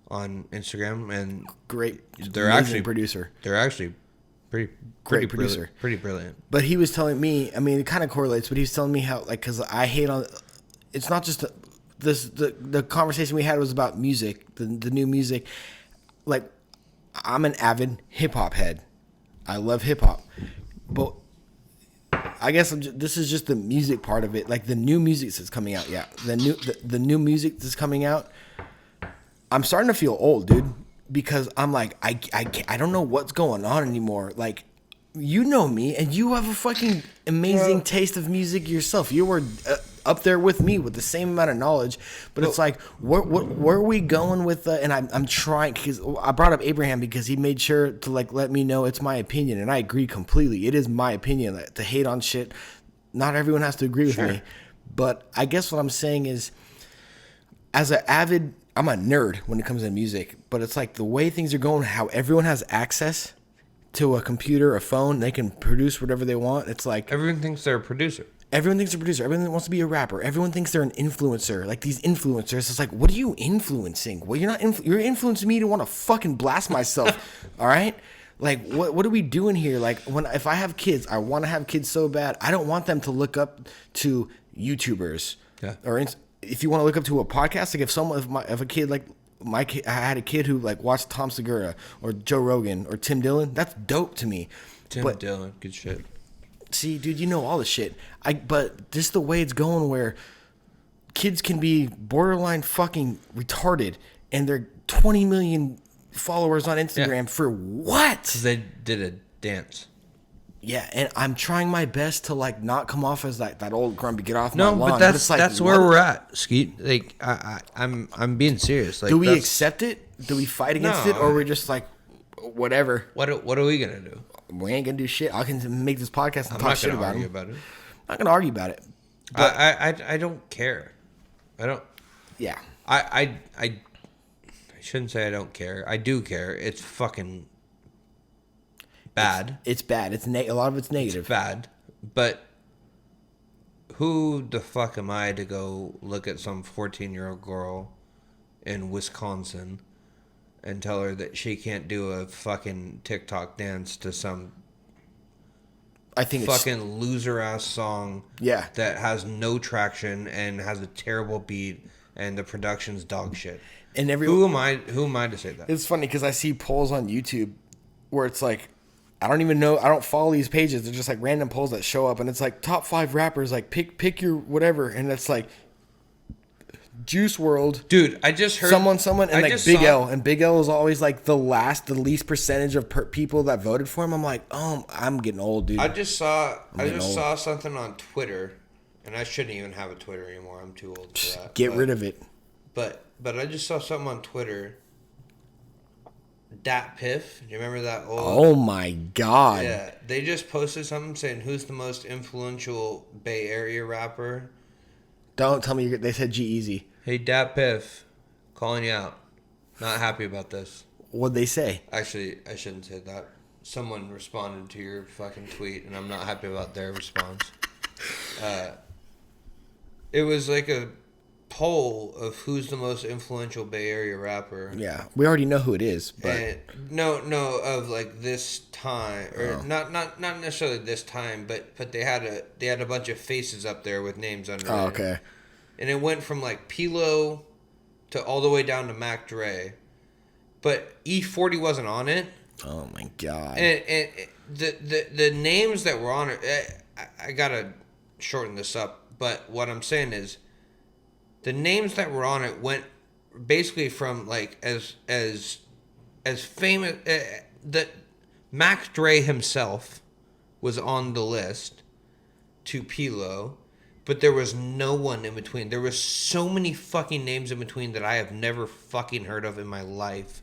on Instagram, and great. They're actually producer. They're actually pretty producer, pretty brilliant. But he was telling me. I mean, it kind of correlates. But he was telling me how, like, because I hate on. It's not just the conversation we had was about music, the new music. Like, I'm an avid hip hop head. I love hip hop, but I guess this is just the music part of it. Like the new music that's coming out. Yeah, the new music that's coming out. I'm starting to feel old, dude, because I'm like I don't know what's going on anymore. Like, you know me, and you have a fucking amazing taste of music yourself. You were up there with me with the same amount of knowledge, but it's like where are we going with? And I'm trying, because I brought up Abraham because he made sure to like let me know it's my opinion, and I agree completely. It is my opinion to hate on shit. Not everyone has to agree with me, But I guess what I'm saying is, as an avid, I'm a nerd when it comes to music, but it's like the way things are going, how everyone has access to a computer, a phone, they can produce whatever they want. It's like Everyone thinks they're a producer. everyone thinks they're a producer. Everyone wants to be a rapper. Everyone thinks they're an influencer. Like these influencers, it's like, what are you influencing? Well, you're not. You're influencing me to want to fucking blast myself. All right. Like what are we doing here? Like if I have kids, I want to have kids so bad. I don't want them to look up to YouTubers. Yeah. Or if you want to look up to a podcast, like if a kid like my kid, I had a kid who like watched Tom Segura or Joe Rogan or Tim Dillon. That's dope to me. Tim Dillon, good shit. See, dude, you know all the shit. But just the way it's going, where kids can be borderline fucking retarded, and they're 20 million followers on Instagram for what? They did a dance. Yeah, and I'm trying my best to like not come off as like that old grumpy get off my No, lawn. but that's it's like, that's where we're at, Skeet. Like I'm being serious. Like, do we accept it? Do we fight against it, or we're just like whatever? What are we gonna do? We ain't gonna do shit. I can make this podcast and I'm talk not shit gonna about argue him. about it. I'm not gonna argue about it. But I don't care. I don't. yeah, I shouldn't say I don't care. I do care. It's fucking bad. it's bad. A lot of it's negative. It's bad. But who the fuck am I to go look at some 14-year-old girl in Wisconsin and tell her that she can't do a fucking TikTok dance to some I think fucking loser ass song Yeah. that has no traction and has a terrible beat and the production's dog shit. And Who am I to say that? It's funny because I see polls on YouTube where it's like, I don't even know. I don't follow these pages. They're just like random polls that show up, and it's like top 5 rappers. Like pick your whatever, and it's like Juice World. Dude, I just heard Someone, and I like just Big saw- L, and Big L is always like the least percentage of people that voted for him. I'm like, oh, I'm getting old, dude. I just saw getting old. saw something on Twitter, and I shouldn't even have a Twitter anymore. I'm too old for that. Get rid of it. But I just saw something on Twitter. Dat Piff, do you remember that old? Oh my god. Yeah, they just posted something saying who's the most influential Bay Area rapper. Don't tell me they said G-Eazy. Hey, Dat Piff, calling you out. Not happy about this. What'd they say? Actually, I shouldn't say that. Someone responded to your fucking tweet, and I'm not happy about their response. It was like a poll of who's the most influential Bay Area rapper. Yeah, we already know who it is, but And no, of like this time, or not necessarily this time, but they had a bunch of faces up there with names under. oh, it. okay. And it went from like P-Lo to all the way down to Mac Dre, but E40 wasn't on it. Oh my god. And the names that were on it, I gotta shorten this up, but what I'm saying is, the names that were on it went basically from like as famous that Max Dre himself was on the list to P-Lo, but there was no one in between. There was so many fucking names in between that I have never fucking heard of in my life.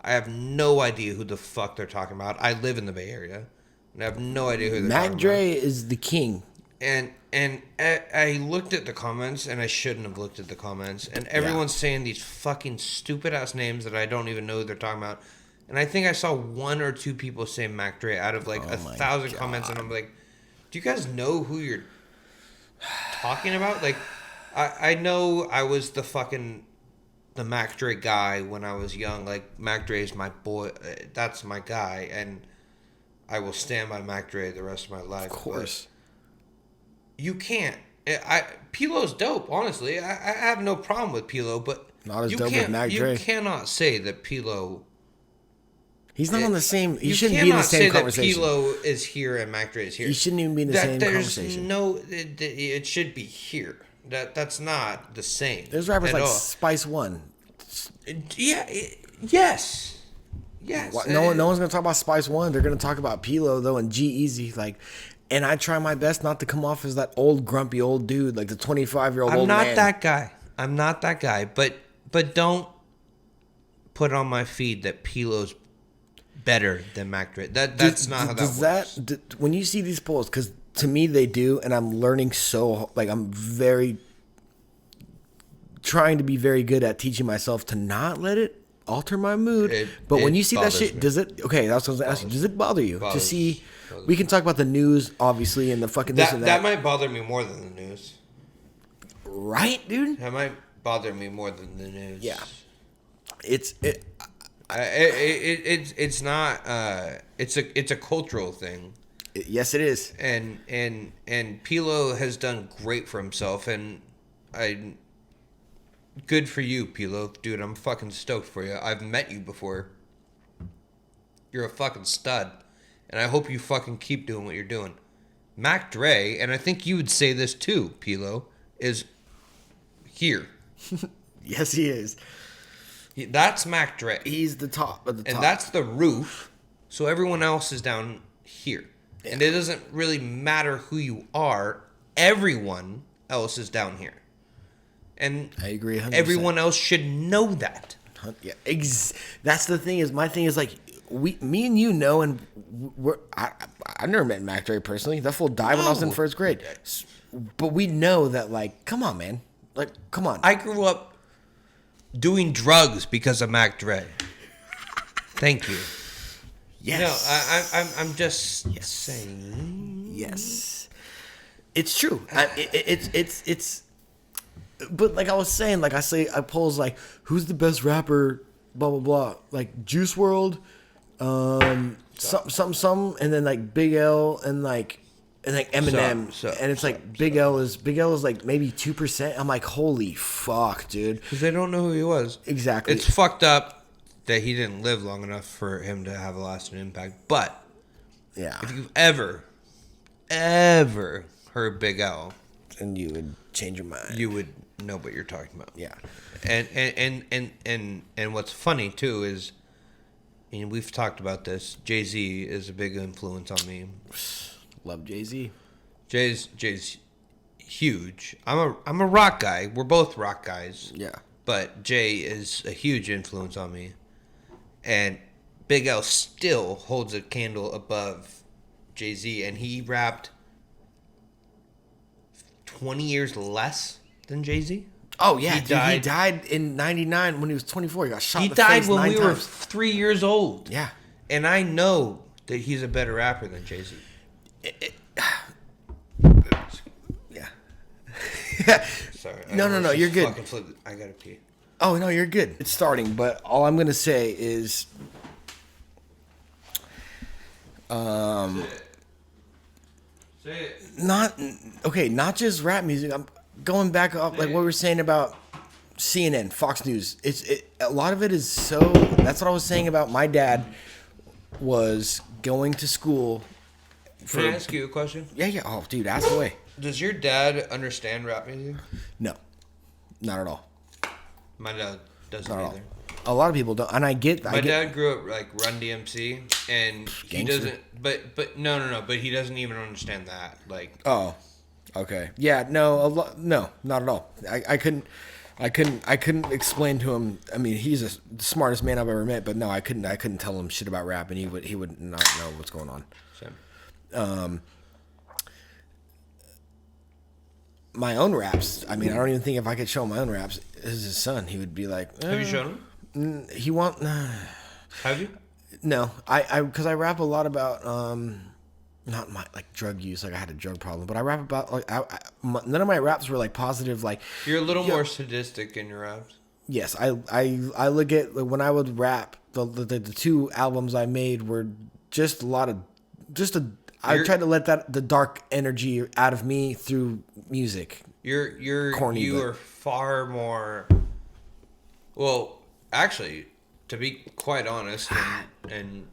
I have no idea who the fuck they're talking about. I live in the Bay Area, and I have no idea who they're Mac talking Dre is the king. about. And I looked at the comments, and I shouldn't have looked at the comments. And everyone's saying these fucking stupid ass names that I don't even know who they're talking about. And I think I saw 1 or 2 people say Mac Dre out of like 1,000 comments, and I'm like, do you guys know who you're talking about? Like, I know I was the Mac Dre guy when I was young. Like, Mac Dre is my boy. That's my guy, and I will stand by Mac Dre the rest of my life. Of course. You can't. P-Lo's dope, honestly. I have no problem with P-Lo, but Not as dope with Mac Dre. You cannot say that P-Lo... He's not on the same. He You shouldn't be in the cannot same say that conversation. P-Lo is here and Mac Dre is here. He shouldn't even be in the same conversation. It should be here. That's not the same. There's rappers at like all. Spice One. Yes. Yes. No one's gonna talk about Spice One. They're gonna talk about P-Lo though and G-Eazy. Like, and I try my best not to come off as that old grumpy old dude, like the 25-year-old I'm old not man. that guy. I'm not that guy. But don't put on my feed that P-Lo's better than Mac Dre. That's not how that works. When you see these polls, because to me they do, and I'm learning so like I'm very trying to be very good at teaching myself to not let it alter my mood. But when you see that shit, does it? Okay, that's what I was asking. Does it bother you to see? We can talk about the news, obviously, and the fucking this and that. That might bother me more than the news. Right, dude? That might bother me more than the news. Yeah. It's not. It's a cultural thing. Yes, it is. And Pilo has done great for himself, and good for you, Pilo, dude. I'm fucking stoked for you. I've met you before. You're a fucking stud, and I hope you fucking keep doing what you're doing. Mac Dre, and I think you would say this too, Pilo, is here. Yes, he is. That's Mac Dre. He's the top of the top. And that's the roof, so everyone else is down here. Yeah. And it doesn't really matter who you are. Everyone else is down here. And I agree 100%. Everyone else should know that. Yeah, that's the thing. My thing is like me and you know, and I never met Mac Dre personally. That fool died when I was in first grade. But we know that, like, come on, man. Like, come on. I grew up doing drugs because of Mac Dre. Thank you. Yes. No, I'm just saying. Yes. It's true. It's. But like I was saying, like I polls like, who's the best rapper? Blah blah blah. Like Juice WRLD, some, and then like Big L and like Eminem, and it's like Big L is like maybe 2%. I'm like, holy fuck, dude. Because they don't know who he was. Exactly. It's fucked up that he didn't live long enough for him to have a lasting impact. But yeah, if you've ever heard Big L, and you would change your mind, you would know what you're talking about. Yeah. And what's funny too is, and we've talked about this, Jay-Z is a big influence on me. Love Jay-Z. Jay's huge. I'm a rock guy. We're both rock guys. Yeah. But Jay is a huge influence on me. And Big L still holds a candle above Jay-Z, and he rapped 20 years less than Jay-Z. Oh yeah, he died in '99 when he was 24. He got shot in the face 9 times. He died when we were 3 years old. Yeah. And I know that he's a better rapper than Jay-Z. Yeah. Sorry. No, you're good. I gotta pee. Oh no, you're good. It's starting, but all I'm gonna say is, Say it. Not just rap music. I'm going back up like what we were saying about CNN, Fox News. A lot of it is so. That's what I was saying about my dad was going to school. Can I ask you a question? Yeah. Oh, dude, ask away. Does your dad understand rap music? No, not at all. My dad doesn't not either. A lot of people don't, and I get. My dad grew up like Run DMC, and he doesn't. But no. But he doesn't even understand that. Like. Oh, okay. Yeah. No. No. Not at all. I couldn't explain to him. I mean, he's the smartest man I've ever met, but no, I couldn't tell him shit about rap, and he would not know what's going on. Same. My own raps. I mean, I don't even think if I could show him my own raps as his son, he would be like, Have you shown him? He won't. Have you? No, because I rap a lot about not my like drug use. Like I had a drug problem, but I rap about like none of my raps were like positive. Like you're a little more sadistic in your raps. Yes, I look at like, when I would rap the 2 albums I made were just a lot of I tried to let the dark energy out of me through music. You are far more. Well, actually, to be quite honest, and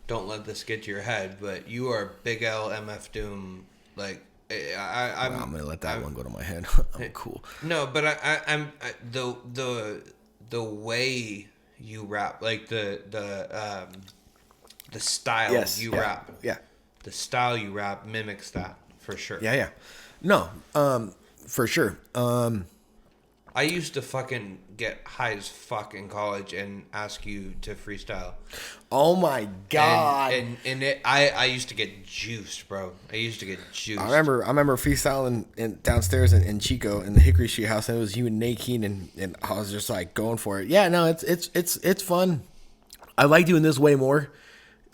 don't let this get to your head, but you are Big L, MF Doom. Like I'm gonna let that one go to my head. I'm cool. No, but I'm the way you rap, like the style rap. Yeah. The style you rap mimics that for sure. Yeah. No, for sure. I used to fucking get high as fuck in college and ask you to freestyle. Oh my god! I used to get juiced, bro. I used to get juiced. I remember freestyling downstairs in Chico in the Hickory Street house, and it was you and Nate Keen, and I was just like going for it. Yeah, no, it's fun. I like doing this way more.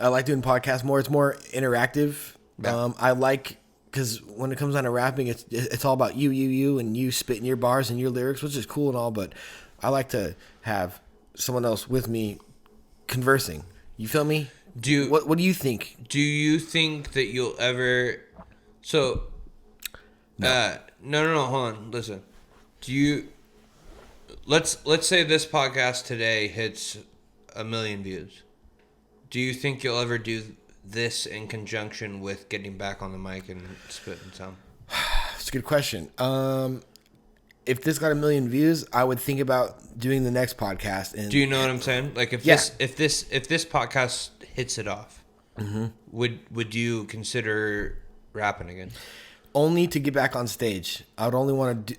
I like doing podcasts more. It's more interactive. Yeah. I like. Because when it comes down to rapping, it's all about you, and you spitting your bars and your lyrics, which is cool and all, but I like to have someone else with me conversing. You feel me? What do you think? Do you think that you'll ever... So, no, hold on, listen. Do you... Let's say this podcast today hits 1 million views. Do you think you'll ever do this in conjunction with getting back on the mic and spitting some? That's a good question. If this got 1 million views, I would think about doing the next podcast. And do you know what I'm saying? Like if this podcast hits it off, would you consider rapping again? Only to get back on stage. I would only want to.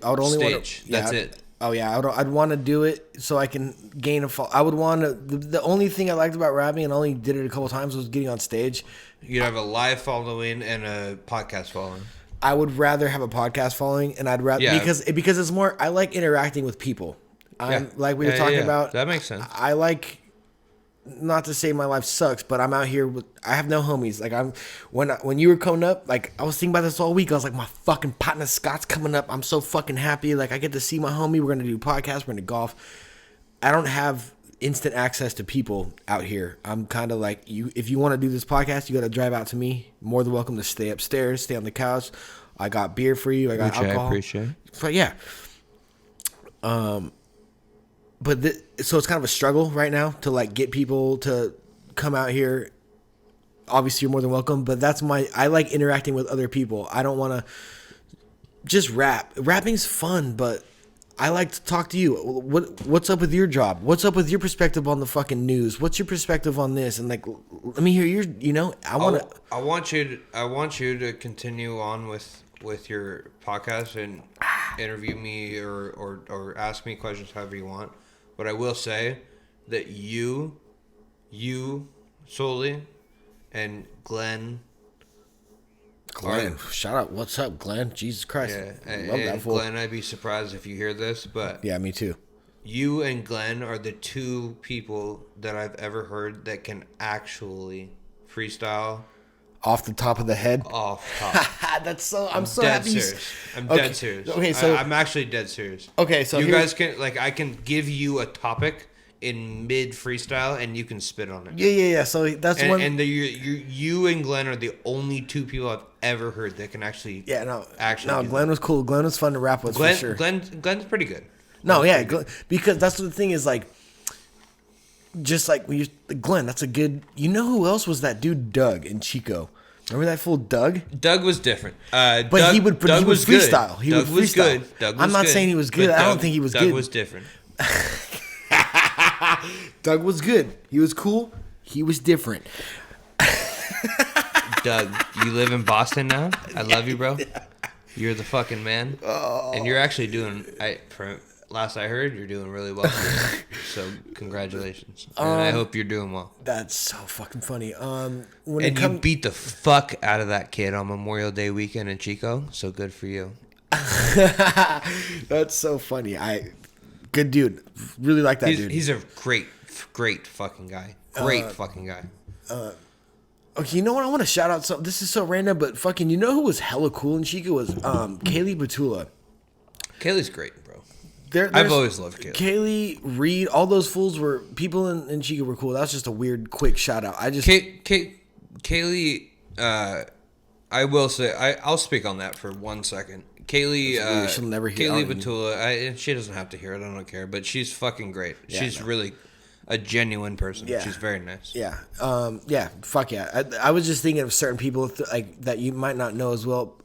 That's it. Oh yeah, I'd want to do it so I can gain a fall. I would want to. The only thing I liked about rapping, and only did it a couple times, was getting on stage. You'd have a live following and a podcast following. I would rather have a podcast following, and I'd rather because it's more. I like interacting with people. Like we were talking about. That makes sense. I like. Not to say my life sucks, but I'm out here I have no homies. Like when you were coming up, like I was thinking about this all week. I was like, my fucking partner Scott's coming up. I'm so fucking happy. Like I get to see my homie. We're gonna do podcasts. We're gonna golf. I don't have instant access to people out here. I'm kind of like you. If you want to do this podcast, you got to drive out to me. More than welcome to stay upstairs, stay on the couch. I got beer for you. I got alcohol. I appreciate. But yeah. So it's kind of a struggle right now to like get people to come out here. Obviously, you're more than welcome, but I like interacting with other people. I don't want to just rap. Rapping's fun, but I like to talk to you. What's up with your job? What's up with your perspective on the fucking news? What's your perspective on this? And like, let me hear your. I want you to continue on with your podcast and interview me or ask me questions however you want. But I will say that you solely and Glenn, shout out. What's up, Glenn? Jesus Christ. Yeah, love that fool. Glenn, I'd be surprised if you hear this, but yeah, me too. You and Glenn are the two people that I've ever heard that can actually freestyle. Off the top of the head? Off top. That's so... I'm so happy. I'm dead serious. Okay, so... I'm actually dead serious. Okay, so you guys can... Like, I can give you a topic in mid-freestyle, and you can spit on it. Yeah. So that's one... And you and Glenn are the only two people I've ever heard that can actually... Yeah, no. Actually Glenn was cool. Glenn was fun to rap with, for sure. Glenn's pretty good. No, yeah. Because that's the thing is, like... Just like when Glenn, that's a good. You know who else was that dude? Doug in Chico. Remember that fool Doug? Doug was different. But he would freestyle. He Doug would freestyle. Was good. Doug was I'm not good, saying he was good. I don't think he was good. Doug was different. Doug was good. He was cool. He was different. Doug, you live in Boston now? I love you, bro. You're the fucking man. Oh. And you're actually doing... Last I heard, you're doing really well. So congratulations, and I hope you're doing well. That's so fucking funny. You beat the fuck out of that kid on Memorial Day weekend in Chico. So good for you. That's so funny. Good dude. Really like that dude. He's a great fucking guy. Fucking guy. Okay, you know what? I want to shout out. This is so random, but fucking, you know who was hella cool in Chico was Kaylee Batula. Kaylee's great. I've always loved Kaylee. Kaylee, Reed, all those fools were people in Chico were cool. That was just a weird, quick shout out. Kaylee, I will say I'll speak on that for 1 second. Kaylee, she'll never hear Kaylee Batula. She doesn't have to hear it. I don't care. But she's fucking great. Yeah, she's really a genuine person. Yeah. She's very nice. Yeah. Yeah. Fuck yeah. I was just thinking of certain people like that you might not know as well.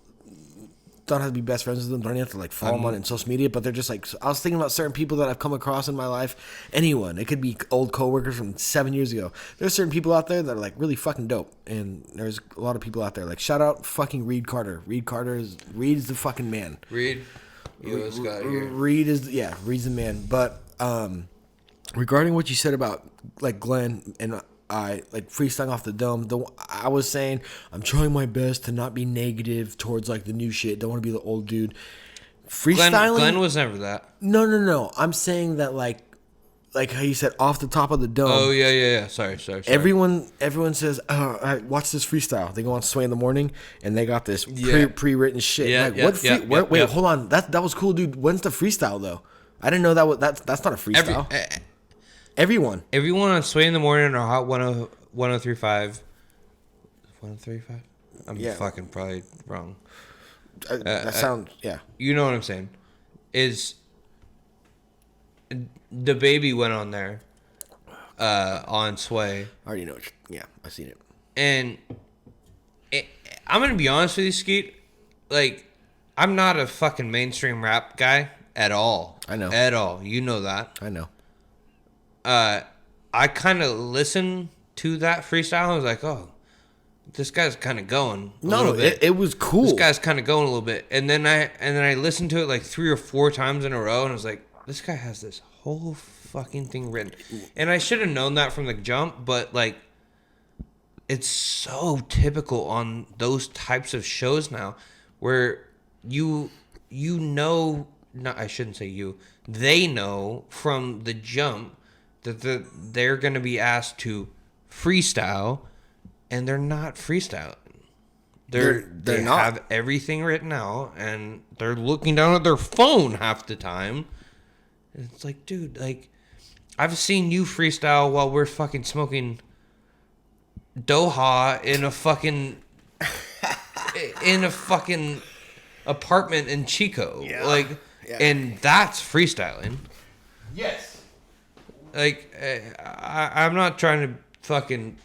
Don't have to be best friends with them. Don't have to like follow them on social media. But they're just like, I was thinking about certain people that I've come across in my life. Anyone. It could be old coworkers from 7 years ago. There's certain people out there that are like really fucking dope. And there's a lot of people out there like shout out fucking Reed Carter. Reed's the fucking man. Reed, Elo's got it here. Reed's the man. But regarding what you said about like Glenn and I like freestyling off the dome, I was saying I'm trying my best to not be negative towards like the new shit. Don't want to be the old dude. Freestyling. Glenn was never that. No. I'm saying that like how you said off the top of the dome. Oh yeah. Sorry. Everyone says, "Oh, I watch this freestyle." They go on Sway in the morning, and they got this pre-written shit. Wait, hold on. That was cool, dude. When's the freestyle though? I didn't know that's not a freestyle. Everyone on Sway in the morning or Hot 103.5. 103.5. I'm fucking probably wrong. That sounds You know what I'm saying? Is the baby went on there on Sway. I already know. I've seen it. And I'm gonna be honest with you, Skeet. Like, I'm not a fucking mainstream rap guy at all. I know. At all. You know that. I know. I kind of listened to that freestyle. I was like, oh, this guy's kind of going. It was cool. This guy's kind of going a little bit. And then I listened to it like 3 or 4 times in a row, and I was like, this guy has this whole fucking thing written. And I should have known that from the jump, but like, it's so typical on those types of shows now, where you know, not I shouldn't say you, they know from the jump that they're going to be asked to freestyle, and they're not freestyling. They not. have everything written out, and they're looking down at their phone half the time. And it's like, dude, like, I've seen you freestyle while we're fucking smoking Doha in a fucking apartment in Chico. And that's freestyling. Yes. Like, I'm not trying to fucking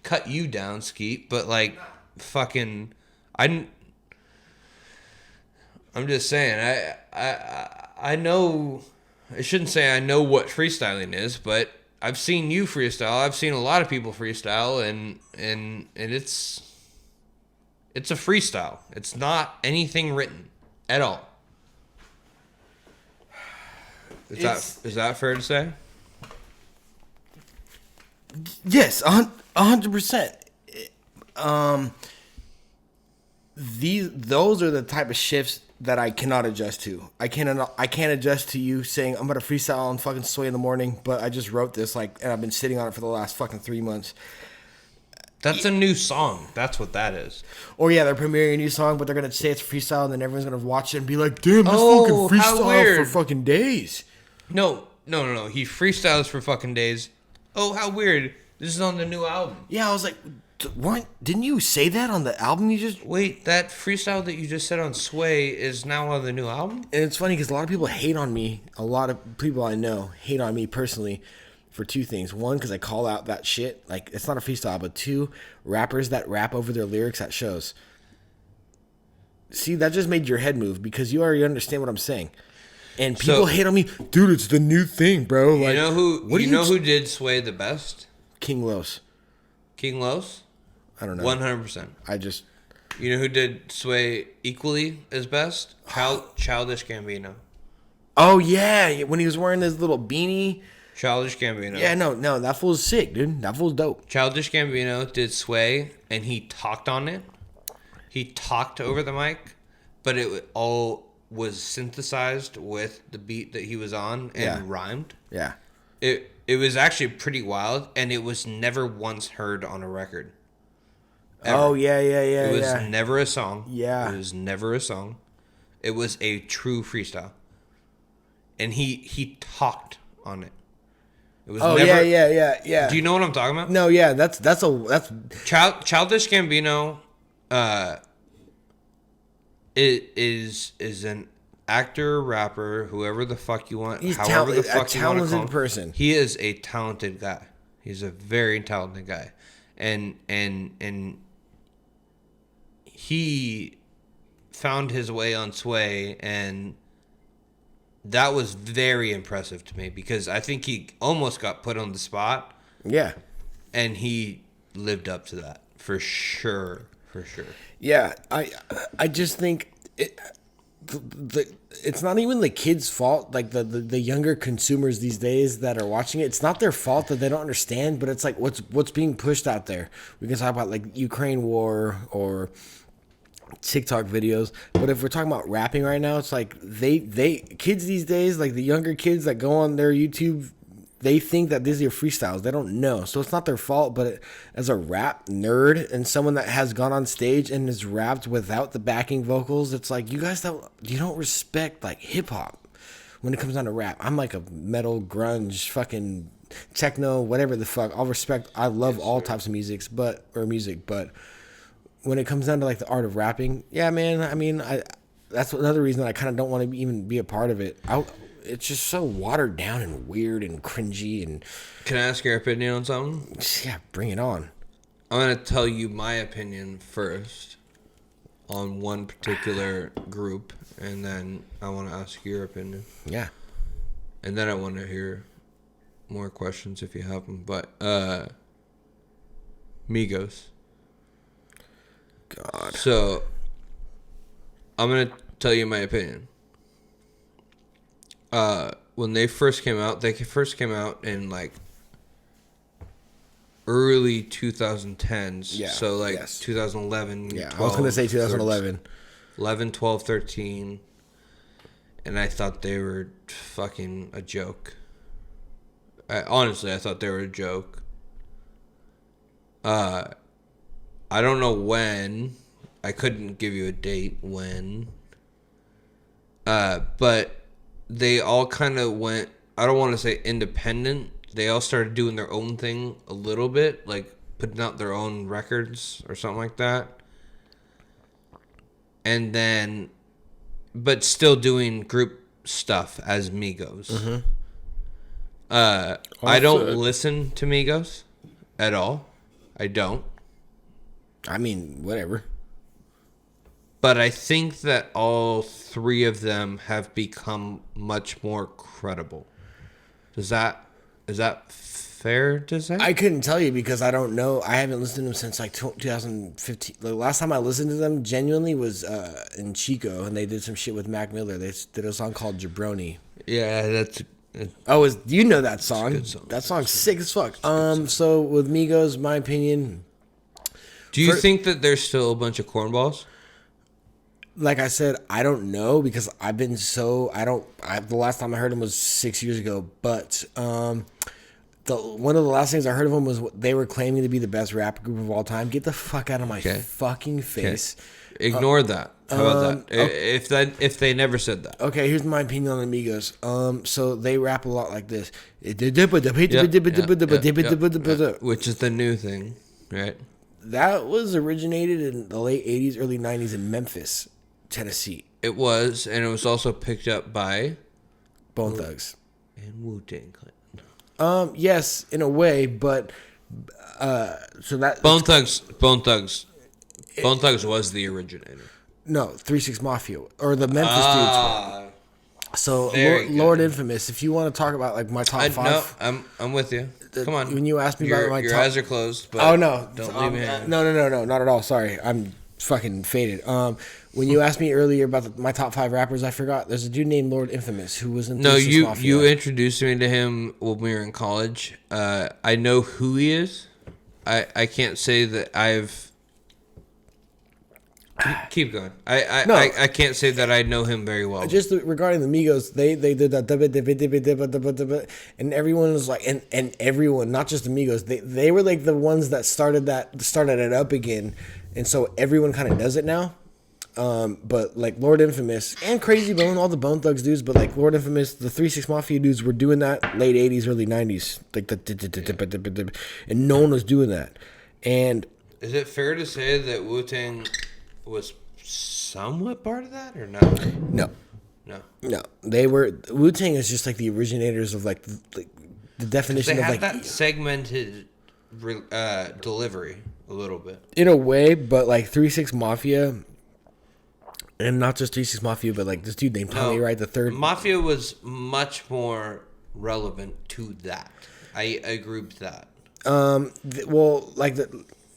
cut you down, Skeet, but like, fucking, I'm just saying, I know, I shouldn't say I know what freestyling is, but I've seen you freestyle. I've seen a lot of people freestyle, and it's a freestyle. It's not anything written at all. Is that fair to say? Yes, 100%. Those are the type of shifts that I cannot adjust to. I can't adjust to you saying I'm gonna freestyle on fucking Sway in the morning, but I just wrote this and I've been sitting on it for the last fucking 3 months. That's a new song. That's what that is. Or they're premiering a new song, but they're gonna say it's freestyle, and then everyone's gonna watch it and be like, "Damn, this fucking freestyle for fucking days." No. He freestyles for fucking days. Oh, how weird! This is on the new album. Yeah, I was like, what? Didn't you say that on the album you just... Wait, that freestyle that you just said on Sway is now on the new album? And it's funny because a lot of people hate on me. A lot of people I know hate on me personally for 2 things. 1, because I call out that shit. Like, it's not a freestyle. But 2, rappers that rap over their lyrics at shows. See, that just made your head move because you already understand what I'm saying. And people hate on me. Dude, it's the new thing, bro. Like, you know who did Sway the best? King Los. King Los? I don't know. 100%. You know who did Sway equally as best? Childish Gambino. Oh, yeah. When he was wearing this little beanie. Childish Gambino. Yeah, no. That fool's sick, dude. That fool's dope. Childish Gambino did Sway, and he talked on it. He talked over the mic, but it all was synthesized with the beat that he was on and rhymed. Yeah. It was actually pretty wild, and it was never once heard on a record. Ever. Oh, yeah. It was never a song. Yeah. It was never a song. It was a true freestyle. And he talked on it. It was never... yeah. Do you know what I'm talking about? No, yeah, that's Childish Gambino is an actor, rapper, whoever the fuck you want, he's however the fuck you want to call him. Person. He is a talented guy. He's a very talented guy, and he found his way on Sway, and that was very impressive to me because I think he almost got put on the spot. Yeah, and he lived up to that for sure. Yeah, I just think it's not even the kids' fault. Like the younger consumers these days that are watching it, it's not their fault that they don't understand. But it's like what's being pushed out there. We can talk about like Ukraine war or TikTok videos, but if we're talking about rapping right now, it's like they kids these days, like the younger kids that go on their YouTube, they think that these are freestyles. They don't know, so it's not their fault. But as a rap nerd and someone that has gone on stage and has rapped without the backing vocals, it's like you don't respect like hip hop when it comes down to rap. I'm like a metal, grunge, fucking techno, whatever the fuck. I'll respect. I love all types of music, but when it comes down to like the art of rapping, yeah, man. I mean, that's another reason that I kind of don't want to even be a part of it. It's just so watered down and weird and cringy and. Can I ask your opinion on something? Yeah, bring it on. I'm gonna tell you my opinion first on one particular group, and then I want to ask your opinion. Yeah. And then I want to hear more questions if you have them. But Migos. God. So, I'm going to tell you my opinion. When they first came out in like early 2010s. Yeah. So like yes. 2011. Yeah, 12, I was going to say 2011. 11, 12, 13. And I thought they were fucking a joke. Honestly, I thought they were a joke. I don't know when. I couldn't give you a date when. But they all kind of went, I don't want to say independent. They all started doing their own thing a little bit, like putting out their own records or something like that. And then, but still doing group stuff as Migos. Mm-hmm. I don't listen to Migos at all. I don't. I mean, whatever. But I think that all three of them have become much more credible. Is that fair to say? I couldn't tell you because I don't know. I haven't listened to them since like 2015. The last time I listened to them genuinely was in Chico, and they did some shit with Mac Miller. They did a song called Jabroni. Yeah, that's. You know that song? Good song. That song's sick as fuck. So with Migos, my opinion. Do you think that there's still a bunch of cornballs? Like I said, I don't know because I've been so the last time I heard him was 6 years ago. But one of the last things I heard of them was they were claiming to be the best rap group of all time. Get the fuck out of my fucking face. Okay. Ignore that. How about that? Okay. If they never said that. Okay, here's my opinion on the Migos. So they rap a lot like this. Which is the new thing, right? That was originated in the late 80s, early 90s in Memphis, Tennessee. It was, and it was also picked up by Bone Thugs. And Wu-Tang Clan. Yes, in a way, but so that Bone Thugs was the originator. No, 3 6 Mafia or the Memphis dudes. So Lord Infamous. If you want to talk about like my top five, no, I'm with you. Come on. When you ask me about my your top, eyes are closed. But oh no, don't leave me hanging. No, not at all. Sorry, I'm fucking faded. When you asked me earlier about my top 5 rappers, I forgot. There's a dude named Lord Infamous who was in. No, you introduced me to him when we were in college. I know who he is. I can't say that I've. Keep going. I can't say that I know him very well. Just regarding the Migos, they did that, and everyone was like, and everyone, not just the Migos, they were like the ones that started it up again, and so everyone kind of does it now. But like Lord Infamous and Crazy Bone, all the Bone Thugs dudes, but like Lord Infamous, the 3 6 Mafia dudes were doing that late 80s, early 90s, like and no one was doing that. And is it fair to say that Wu-Tang was somewhat part of that or no? No. They were Wu-Tang is just like the originators of like the definition they of have like that segmented delivery a little bit in a way, but like 3 6 Mafia, and not just 3 6 Mafia, but like this dude named Tommy Wright the third. Mafia was much more relevant to that. I agree with that. Well, like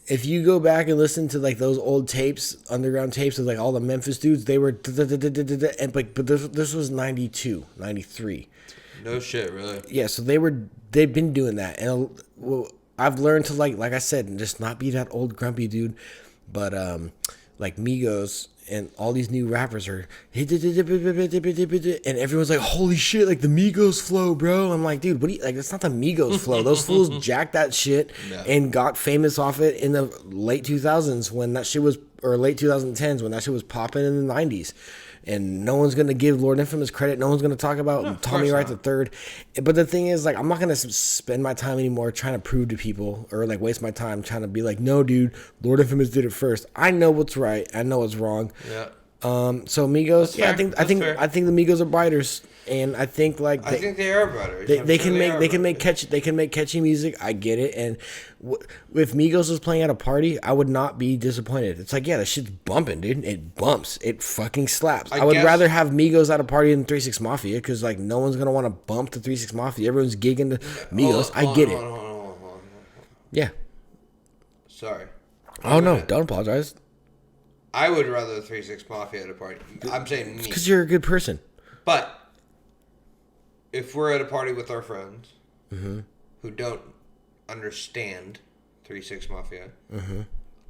if you go back and listen to like those old tapes, underground tapes of like all the Memphis dudes, they were and but this was 92, 93. No shit, really. Yeah, so they've been doing that, and well, I've learned to like I said, just not be that old grumpy dude, but like Migos and all these new rappers are, and everyone's like, holy shit, like the Migos flow, bro. I'm like, dude, what do you like? That's not the Migos flow. Those fools jacked that shit and got famous off it in the late 2000s when that shit was, or late 2010s when that shit was popping in the 90s. And no one's gonna give Lord Infamous credit. No one's gonna talk about Tommy Wright the Third. But the thing is, like, I'm not gonna spend my time anymore trying to prove to people or like waste my time trying to be like, no, dude, Lord Infamous did it first. I know what's right. I know what's wrong. Yeah. So Migos, yeah, I think the Migos are biters, and I think like I think they are biters. They can make catchy music. I get it, and if Migos was playing at a party, I would not be disappointed. It's like, yeah, that shit's bumping, dude. It bumps. It fucking slaps. I would rather have Migos at a party than 3 6 Mafia, because like no one's gonna want to bump to 3 6 Mafia. Everyone's gigging to Migos. I get it. Hold on. Yeah. Sorry. Oh no! Don't apologize. I would rather 3 6 Mafia at a party. I'm saying me. Because you're a good person. But if we're at a party with our friends who don't understand 3 6 Mafia,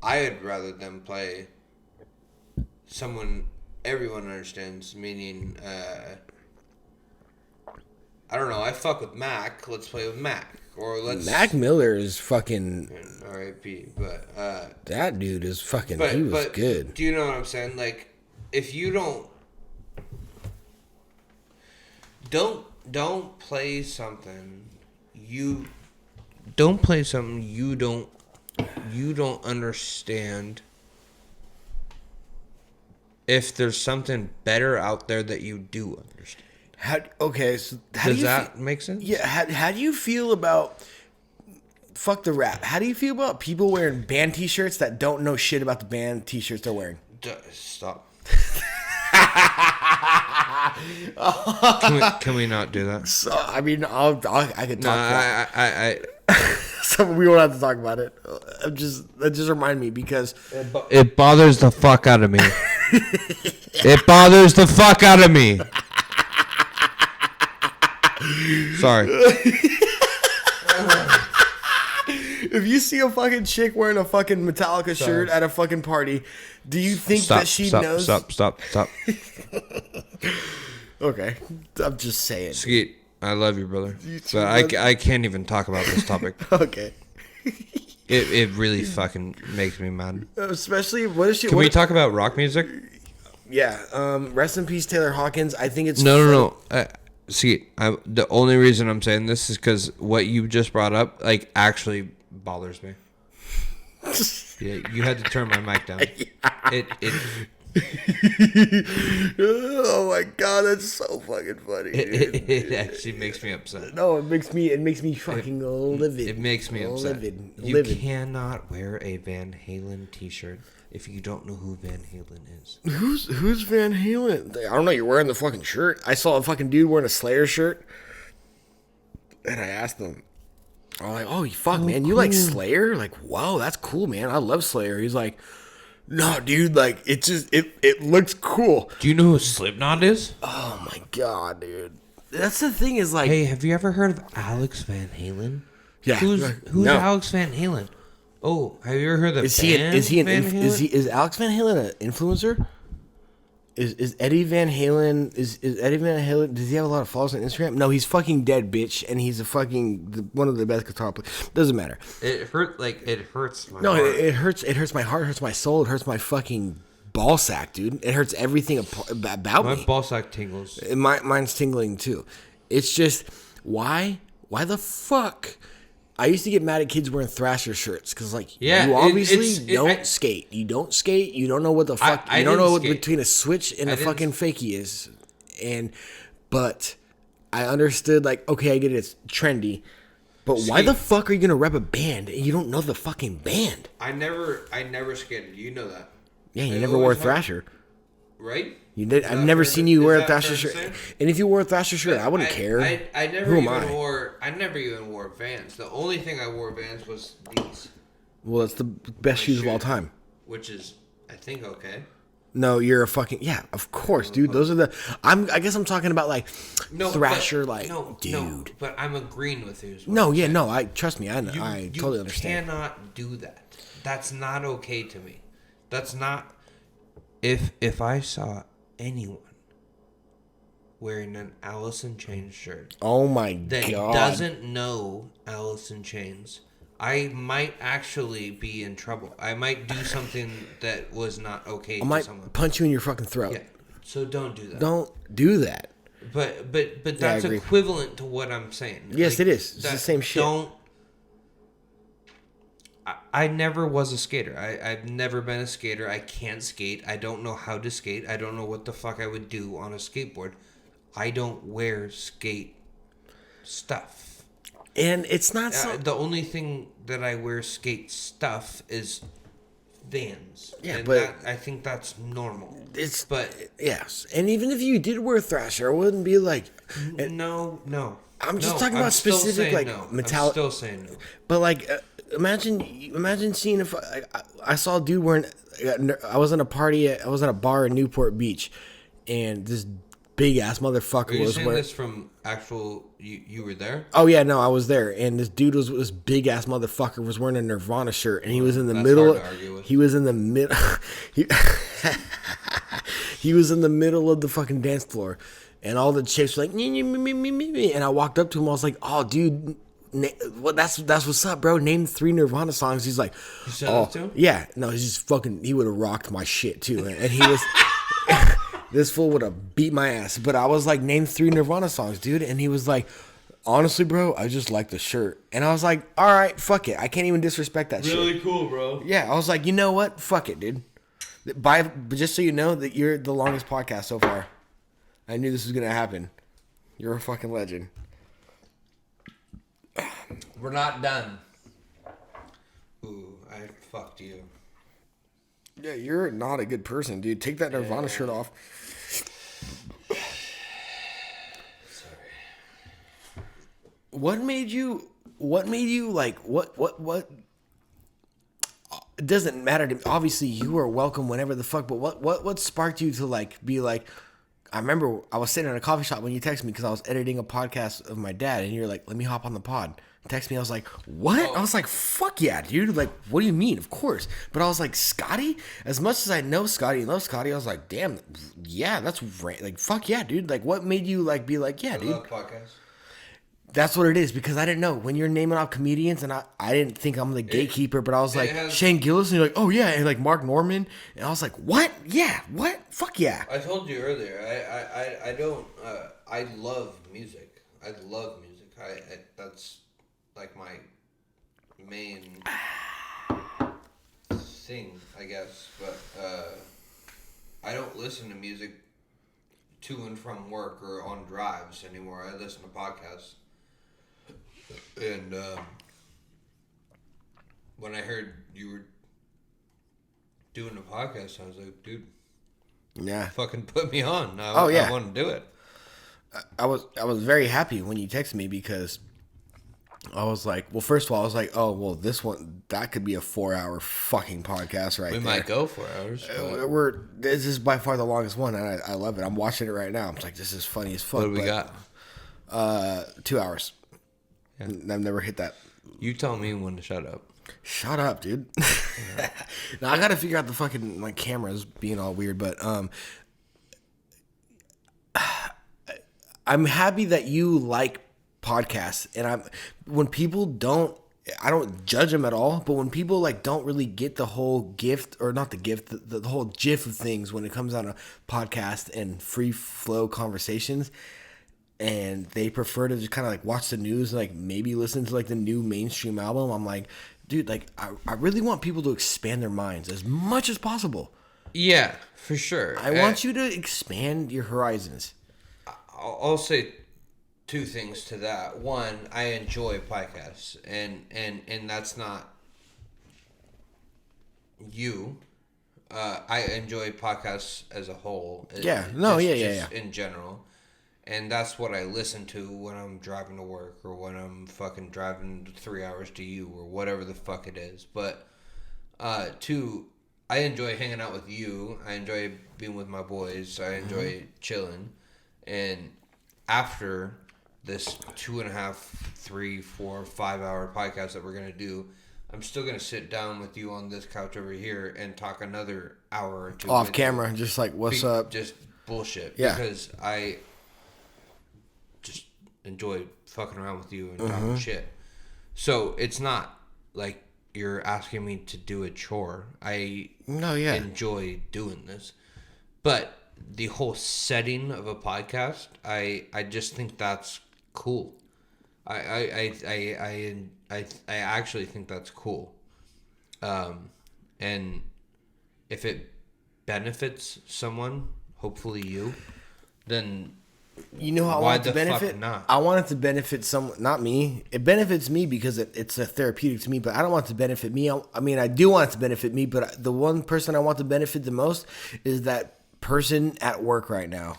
I'd rather them play someone everyone understands, meaning, I don't know, I fuck with Mac, let's play with Mac. Or let's Mac Miller is fucking R.I.P. But that dude is fucking. He was good. Do you know what I'm saying? Like, if you don't play something you don't understand. If there's something better out there that you do understand. Does that make sense? Yeah. How do you feel about fuck the rap? How do you feel about people wearing band T-shirts that don't know shit about the band T-shirts they're wearing? Stop. Can we not do that? So I mean, I could talk. I So we won't have to talk about it. That just remind me because it bothers the fuck out of me. It bothers the fuck out of me. Sorry. If you see a fucking chick wearing a fucking Metallica shirt at a fucking party, do you think that she knows? Stop. Okay, I'm just saying. Skeet, I love you, brother. But I can't even talk about this topic. Okay. It really fucking makes me mad. Especially, what is she... Can we talk about rock music? Yeah. Rest in peace, Taylor Hawkins. I think it's... No. See, the only reason I'm saying this is because what you just brought up, like, actually bothers me. Yeah, you had to turn my mic down. It oh my god, that's so fucking funny. It actually makes me upset. No, it makes me fucking livid. It makes me upset. You cannot wear a Van Halen t-shirt if you don't know who Van Halen is. Who's Van Halen? I don't know. You're wearing the fucking shirt. I saw a fucking dude wearing a Slayer shirt, and I asked him, I'm like, oh, fuck, man, you like Slayer? Like, wow, that's cool, man. I love Slayer. He's like, no, dude, like, it looks cool. Do you know who Slipknot is? Oh my god, dude. That's the thing is like, hey, have you ever heard of Alex Van Halen? Yeah. Who's No. Alex Van Halen? Oh, have you ever heard of Is Alex Van Halen an influencer? Is Eddie Van Halen is Eddie Van Halen? Does he have a lot of followers on Instagram? No, he's fucking dead, bitch, and he's one of the best guitar players. Doesn't matter. It hurts my No, heart. it hurts. It hurts my heart. It hurts my soul. It hurts my fucking ball sack, dude. It hurts everything about My me. ball sack tingles. Mine's tingling too. It's just why the fuck. I used to get mad at kids wearing Thrasher shirts because, like, you obviously don't skate. You don't skate. You don't know what the fuck. You don't know what between a switch and a fucking fakie is. But I understood, like, okay, I get it. It's trendy. But why the fuck are you gonna rep a band and you don't know the fucking band? I never skated. You know that. Yeah, you never wore a Thrasher. Right? You did. I've never seen you wear a Thrasher shirt. And if you wore a Thrasher shirt, I wouldn't care. I never even wore Vans. The only thing I wore Vans was these. Well, it's the best shoes of all time. Which is, I think, okay. No, you're a fucking yeah. Of course, dude. Those are the. I guess I'm talking about like Thrasher, dude. No, but I'm agreeing with you. No, yeah, no. I trust me. I totally understand. You cannot do that. That's not okay to me. That's not. If I saw anyone wearing an Alice in Chains shirt, Oh my that god, doesn't know Alice in Chains, I might actually be in trouble. I might do something that was not okay I might to someone. punch you in your fucking throat. Yeah. So don't do that. Don't do that. But that's equivalent to what I'm saying. Yes, it is. It's the same shit. I never was a skater. I've never been a skater. I can't skate. I don't know how to skate. I don't know what the fuck I would do on a skateboard. I don't wear skate stuff. And it's not the only thing that I wear skate stuff is Vans. Yeah, and but I think that's normal. But yes, and even if you did wear Thrasher, I wouldn't be like. No. I'm just talking about specific metallic. I'm still saying no. But like, imagine seeing if I saw a dude wearing. I was in a party. I was at a bar in Newport Beach, and this big ass motherfucker Are you was saying wearing. This from actual? You were there? Oh yeah, no, I was there, and this big ass motherfucker was wearing a Nirvana shirt, and he was in the middle. Hard to argue with. He was in the middle. He was in the middle of the fucking dance floor, and all the chicks were like me, and I walked up to him. I was like, "Oh, dude, that's what's up, bro. Name 3 Nirvana songs." He's like, "You said that too?" Yeah, no, he's just fucking. He would have rocked my shit too, and he was. This fool would have beat my ass. But I was like, name 3 Nirvana songs, dude. And he was like, honestly, bro, I just like the shirt. And I was like, all right, fuck it. I can't even disrespect that shit. Really cool, bro. Yeah, I was like, you know what? Fuck it, dude. But just so you know that you're the longest podcast so far. I knew this was going to happen. You're a fucking legend. We're not done. Ooh, I fucked you. Yeah, you're not a good person, dude. Take that Nirvana shirt off. Sorry. What made you like, what? It doesn't matter to me. Obviously, you are welcome whenever the fuck, but what sparked you to like, be like, I remember I was sitting in a coffee shop when you texted me because I was editing a podcast of my dad, and you're like, let me hop on the pod. Text me, I was like, what? I was like, fuck yeah, dude. Like, what do you mean? Of course. But I was like, Scotty? As much as I know Scotty and love Scotty, I was like, damn, yeah, that's right. Like, fuck yeah, dude. Like, what made you like be like, yeah, dude? I love podcasts. That's what it is, because I didn't know. When you're naming off comedians, and I didn't think I'm the gatekeeper, but I was like, Shane Gillis, and you're like, oh yeah, and like Mark Norman, and I was like, what? Yeah, what? Fuck yeah. I told you earlier, I don't, I love music. I love music. I that's like my main thing, I guess, but I don't listen to music to and from work or on drives anymore. I listen to podcasts. And when I heard you were doing a podcast, I was like, dude, yeah, fucking put me on. I want to do it. I was very happy when you texted me, because I was like, well, first of all, I was like, oh, well, that could be a 4-hour fucking podcast right there. We might go 4 hours. This is by far the longest one, and I love it. I'm watching it right now. I'm like, this is funny as fuck. What do we got? 2 hours. Yeah. I've never hit that. You tell me when to shut up. Shut up, dude. Yeah. Now I gotta figure out the fucking like cameras being all weird, but I'm happy that you like podcasts, and when people don't, I don't judge them at all, but when people like don't really get the whole gift, or not the gift, the whole gif of things when it comes on a podcast and free flow conversations, and they prefer to just kind of like watch the news and like maybe listen to like the new mainstream album, I'm like, dude, like I really want people to expand their minds as much as possible. Yeah, for sure. I want you to expand your horizons. I'll say 2 things to that. One, I enjoy podcasts, and that's not you. I enjoy podcasts as a whole. Yeah. In general. And that's what I listen to when I'm driving to work or when I'm fucking driving 3 hours to you or whatever the fuck it is. But two, I enjoy hanging out with you. I enjoy being with my boys. I enjoy chilling. And after this 2.5, 3, 4, 5 hour podcast that we're gonna do, I'm still gonna sit down with you on this couch over here and talk another hour or two Off with camera, you. just like, what's up? Just bullshit. Yeah. Because I just enjoy fucking around with you and talking shit. So it's not like you're asking me to do a chore. I No, yeah. enjoy doing this. But the whole setting of a podcast, I just think that's cool. I actually think that's cool. And if it benefits someone, hopefully you, then You know how I why want it to the fuck benefit? not? I want it to benefit someone, not me. It benefits me because it's a therapeutic to me, but I don't want it to benefit me. I mean, I do want it to benefit me, but the one person I want to benefit the most is that person at work right now.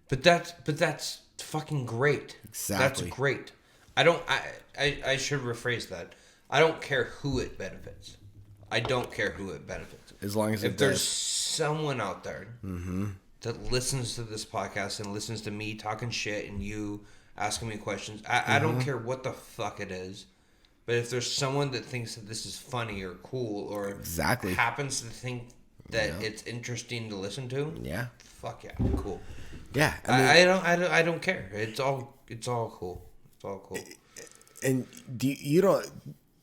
But that's fucking great. Exactly. That's great. I should rephrase that. I don't care who it benefits. I don't care who it benefits. As long as if it there's does. someone out there that listens to this podcast and listens to me talking shit and you asking me questions, I don't care what the fuck it is. But if there's someone that thinks that this is funny or cool or Exactly. happens to think that it's interesting to listen to, Yeah. fuck yeah, cool. Yeah. I mean, I don't care. It's all cool. It's all cool. and do you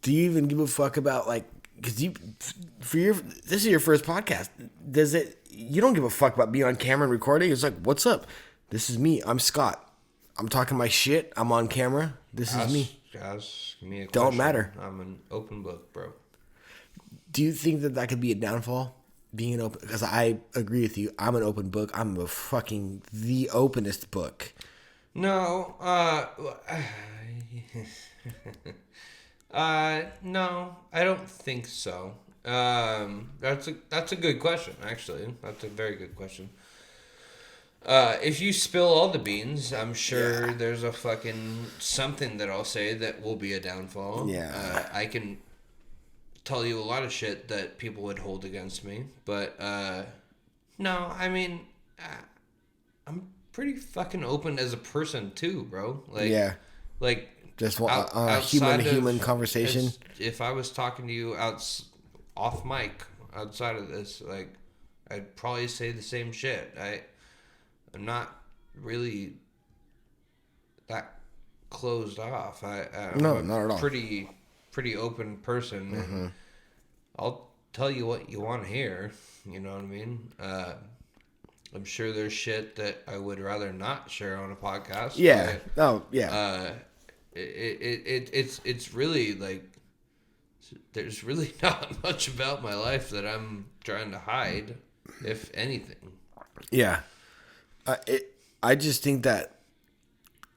even give a fuck about, like, because this is your first podcast. You don't give a fuck about being on camera and recording. It's like, what's up? This is me. I'm Scott. I'm talking my shit. I'm on camera. This is me. Ask me a question. Don't matter. I'm an open book, bro. Do you think that could be a downfall? Being an open, because I agree with you. I'm an open book. I'm a fucking the openest book. No, no, I don't think so. That's a good question, actually. That's a very good question. If you spill all the beans, I'm sure there's a fucking something that I'll say that will be a downfall. Yeah. I can tell you a lot of shit that people would hold against me, but no, I mean, I'm pretty fucking open as a person too, bro. Like, Yeah. like Just on a human conversation. if I was talking to you off mic outside of this, like, I'd probably say the same shit. I'm not really that closed off. I'm No, not at all. Pretty open person. And I'll tell you what you want to hear. You know what I mean? I'm sure there's shit that I would rather not share on a podcast. Yeah. But, Oh, yeah. it's really like there's really not much about my life that I'm trying to hide, if anything. Yeah. I just think that,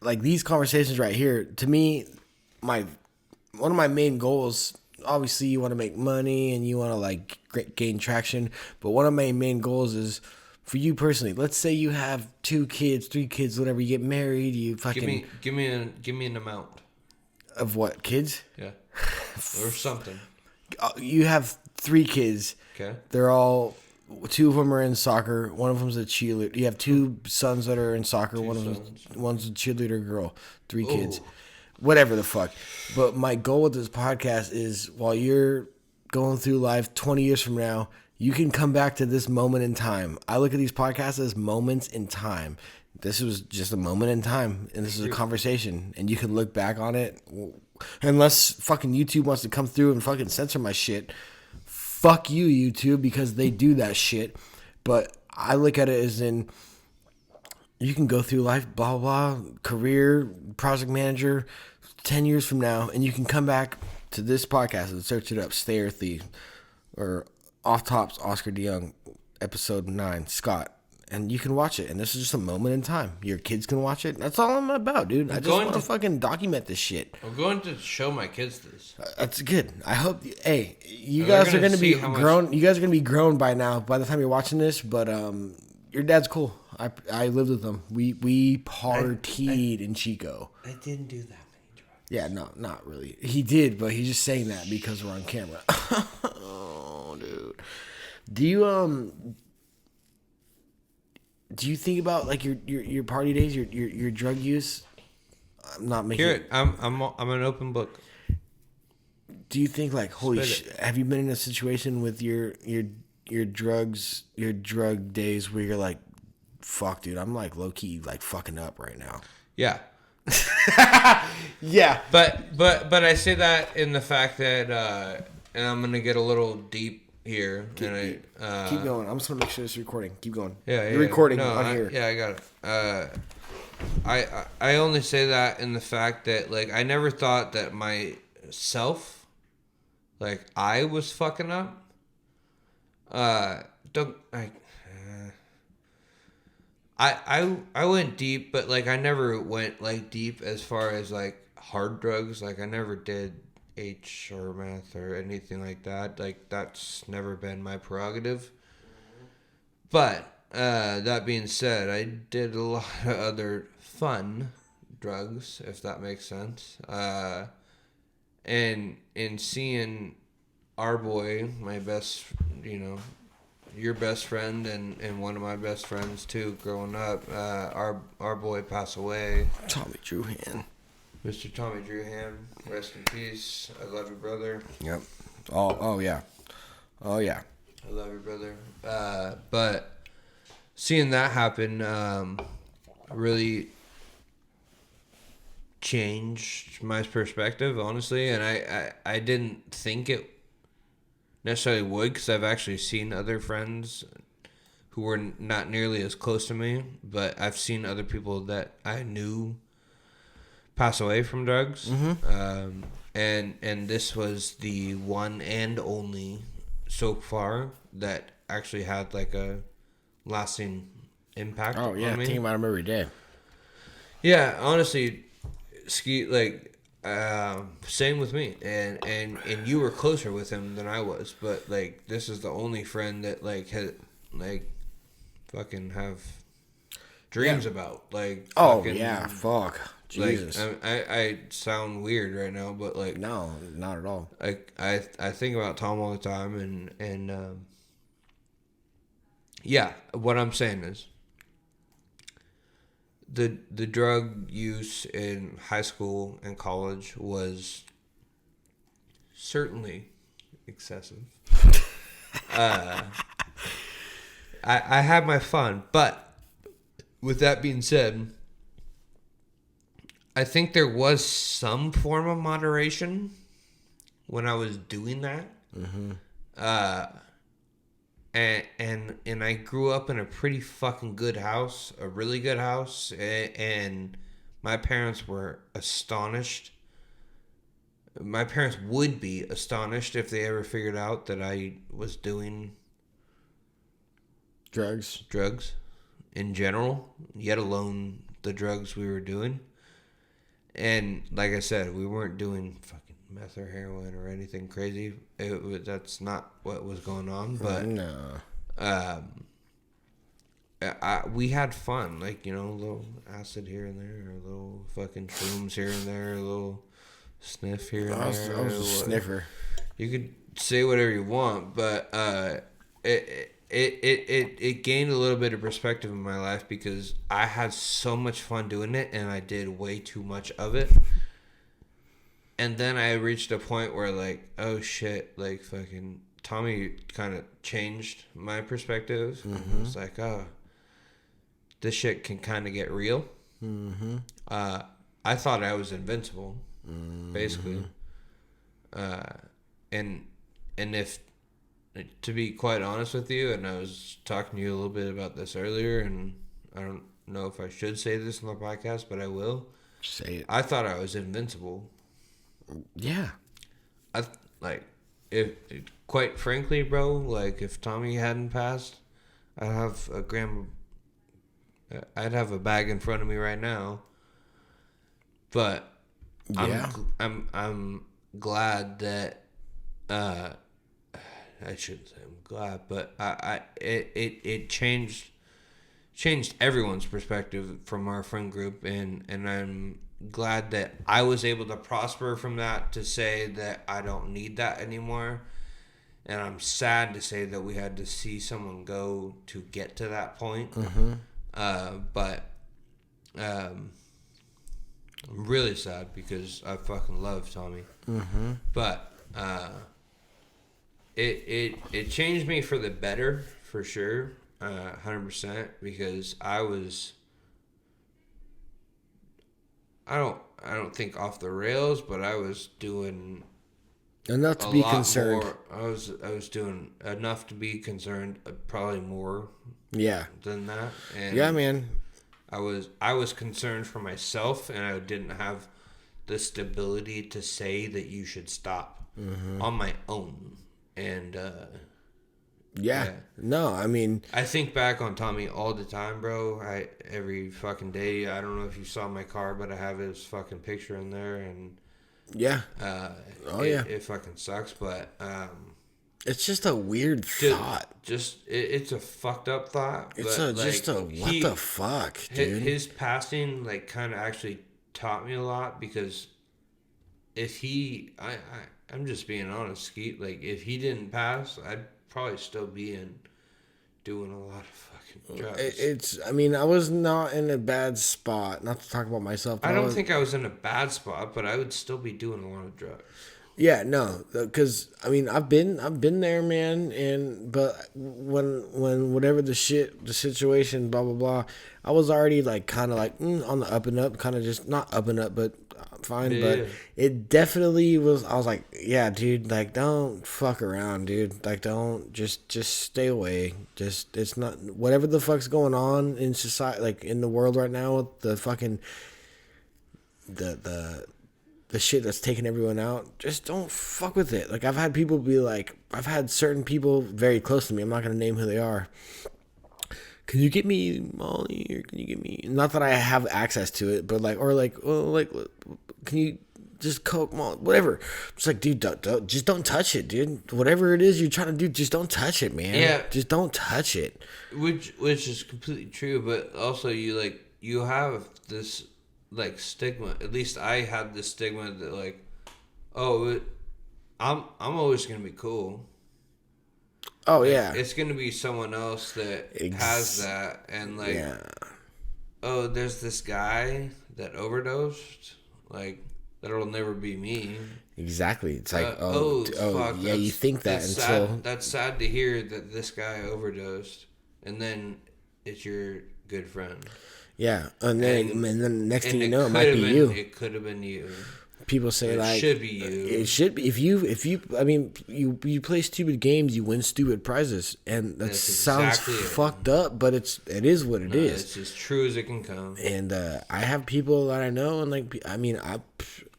like, these conversations right here, to me, one of my main goals, obviously you want to make money and you want to, like, gain traction, but one of my main goals is for you personally. Let's say you have 2 kids, 3 kids, whatever, you get married, you fucking... Give me an amount. Of what, kids? Yeah. Or something. You have 3 kids. Okay. They're all... 2 of them are in soccer. One of them's a cheerleader. You have 2 sons that are in soccer. One's a cheerleader girl. 3 kids. Whatever the fuck. But my goal with this podcast is, while you're going through life 20 years from now, you can come back to this moment in time. I look at these podcasts as moments in time. This was just a moment in time, and this is a conversation, and you can look back on it. Unless fucking YouTube wants to come through and fucking censor my shit. Fuck you, YouTube, because they do that shit. But I look at it as in, you can go through life, blah, blah, blah, career, project manager, 10 years from now, and you can come back to this podcast and search it up, Stay Earthy, or Off Tops, Oscar DeYoung, episode 9, Scott. And you can watch it, and this is just a moment in time. Your kids can watch it. That's all I'm about, dude. I just want to fucking document this shit. I'm going to show my kids this. That's good. I hope. You guys are going to be grown. You guys are going to be grown by now, by the time you're watching this. But Your dad's cool. I lived with him. We partied in Chico. I didn't do that many drugs. Yeah, no, not really. He did, but he's just saying that because we're on camera. Oh, dude. Do you think about like your party days, your drug use? I'm not making. Here, I'm an open book. Do you think like holy Spit shit? Have you been in a situation with your drugs, your drug days where you're like, fuck, dude, I'm like low key like fucking up right now. Yeah. Yeah. But I say that in the fact that and I'm gonna get a little deep here. Keep going. I'm just gonna make sure it's recording. Keep going. Yeah, You're recording no, on here. Yeah, I got it. I only say that in the fact that like I never thought that myself, like I was fucking up. Don't like. I went deep, but like I never went like deep as far as like hard drugs. Like I never did H or meth or anything like that. Like that's never been my prerogative. But that being said, I did a lot of other fun drugs, if that makes sense. And in seeing our boy, my best, your best friend and one of my best friends too, growing up, our boy passed away. Tommy Druhan. Mr. Tommy Druhan, rest in peace. I love you, brother. Yep. Oh yeah. Oh yeah. I love you, brother. But seeing that happen really changed my perspective, honestly. And I didn't think it necessarily would, because I've actually seen other friends who were not nearly as close to me, but I've seen other people that I knew pass away from drugs. Mm-hmm. And this was the one and only so far that actually had like a lasting impact Oh yeah, on me. thinking about him every day. Yeah, honestly, same with me, and you were closer with him than I was, but like this is the only friend that like had like fucking have dreams about, like Oh yeah, fuck. like Jesus. I sound weird right now, but like No, not at all. I think about Tom all the time, and yeah, what I'm saying is the drug use in high school and college was certainly excessive. I had my fun, but with that being said, I think there was some form of moderation when I was doing that. Mm-hmm. And I grew up in a pretty fucking good house, a really good house, and my parents were astonished. My parents would be astonished if they ever figured out that I was doing Drugs. in general, yet alone the drugs we were doing. And like I said, we weren't doing fucking meth or heroin or anything crazy. That's not what was going on. But No. we had fun, like, a little acid here and there, a little fucking shrooms here and there, a little sniff here and there. I was a sniffer. You could say whatever you want, but it gained a little bit of perspective in my life because I had so much fun doing it and I did way too much of it. And then I reached a point where like, oh shit, like fucking Tommy kind of changed my perspective. Mm-hmm. It's like, oh, this shit can kind of get real. Mm-hmm. I thought I was invincible, basically. And if, to be quite honest with you, and I was talking to you a little bit about this earlier, and I don't know if I should say this on the podcast, but I will. Say it. I thought I was invincible. Yeah. Quite frankly, bro, like if Tommy hadn't passed, I'd have a bag in front of me right now. But Yeah. I'm glad that I shouldn't say I'm glad, but it changed changed everyone's perspective from our friend group, and I'm glad that I was able to prosper from that to say that I don't need that anymore. And I'm sad to say that we had to see someone go to get to that point. But I'm really sad because I fucking love Tommy. But it changed me for the better for sure, 100%. Because I don't think off the rails, but I was doing enough to be concerned. More. I was doing enough to be concerned, probably more. Yeah. Than that. And yeah, man. I was concerned for myself, and I didn't have the stability to say that you should stop on my own. And yeah. No, I mean, I think back on Tommy all the time, bro. Every fucking day. I don't know if you saw my car, but I have his fucking picture in there, and yeah. It fucking sucks, but it's just a weird thought. It's a fucked up thought. It's but what the fuck, dude. His passing like kind of actually taught me a lot, because if I'm just being honest, Skeet, like if he didn't pass, I'd probably still be doing a lot of fucking drugs. I mean, I was not in a bad spot. Not to talk about myself. I don't think I was in a bad spot, but I would still be doing a lot of drugs. Yeah, no, because I mean, I've been there, man. But when whatever the situation, blah blah blah, I was already like kind of like on the up and up, kind of just not up and up, but fine. Yeah. But it definitely was. I was like, yeah, dude, like don't fuck around, dude. Like don't just stay away. Just it's not whatever the fuck's going on in society, like in the world right now with the fucking the shit that's taking everyone out, just don't fuck with it. Like, I've had certain people very close to me, I'm not going to name who they are. Can you get me Molly, or can you get me, not that I have access to it, but can you just Coke, Molly, whatever. It's like, dude, just don't touch it, dude. Whatever it is you're trying to do, just don't touch it, man. Yeah. Just don't touch it. Which is completely true, but also you have this like stigma. At least I had this stigma that like, I'm always gonna be cool. Oh yeah, it's gonna be someone else that has that, and like, there's this guy that overdosed, like that'll never be me. Exactly. It's like, fuck, yeah, you think that until that's sad to hear that this guy overdosed, and then it's your good friend. Yeah, and then next thing you know, it might be you. It could have been you. People say it should be you. It should be if you. I mean, you play stupid games, you win stupid prizes, and that sounds fucked up, but it is what it is. It's as true as it can come. And I have people that I know, and like I mean,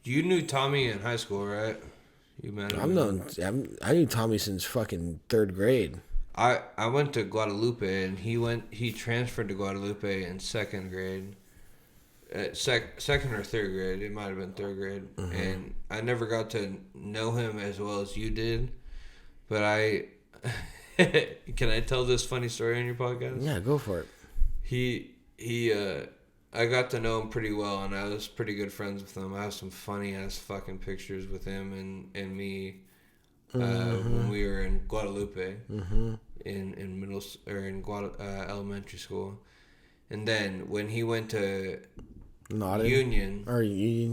you knew Tommy in high school, right? You met him. I knew Tommy since fucking 3rd grade. I went to Guadalupe, and he transferred to Guadalupe in 2nd grade. Second or 3rd grade. It might have been 3rd grade. And I never got to know him as well as you did. But can I tell this funny story on your podcast? Yeah, go for it. I got to know him pretty well, and I was pretty good friends with him. I have some funny ass fucking pictures with him and me when we were in Guadalupe in middle or in elementary school. And then when he went to Union,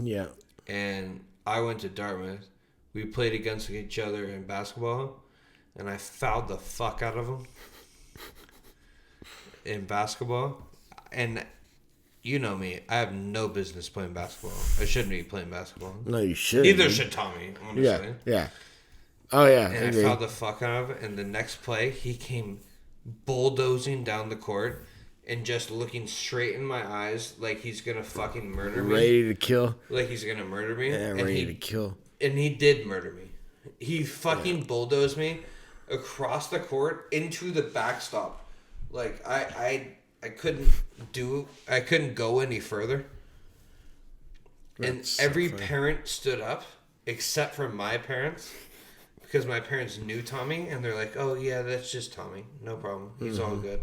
yeah, and I went to Dartmouth, we played against each other in basketball, and I fouled the fuck out of him in basketball. And you know me, I have no business playing basketball. I shouldn't be playing basketball. No, you shouldn't. Neither should Tommy, honestly. Yeah. Oh yeah. And I fouled the fuck out of it, and the next play he came bulldozing down the court and just looking straight in my eyes like he's gonna fucking murder me. Ready to kill. Like he's gonna murder me. Yeah, ready to kill. And he did murder me. He fucking bulldozed me across the court into the backstop. Like I couldn't go any further. And every parent stood up except for my parents, because my parents knew Tommy, and they're like, "Oh yeah, that's just Tommy. No problem. He's all good."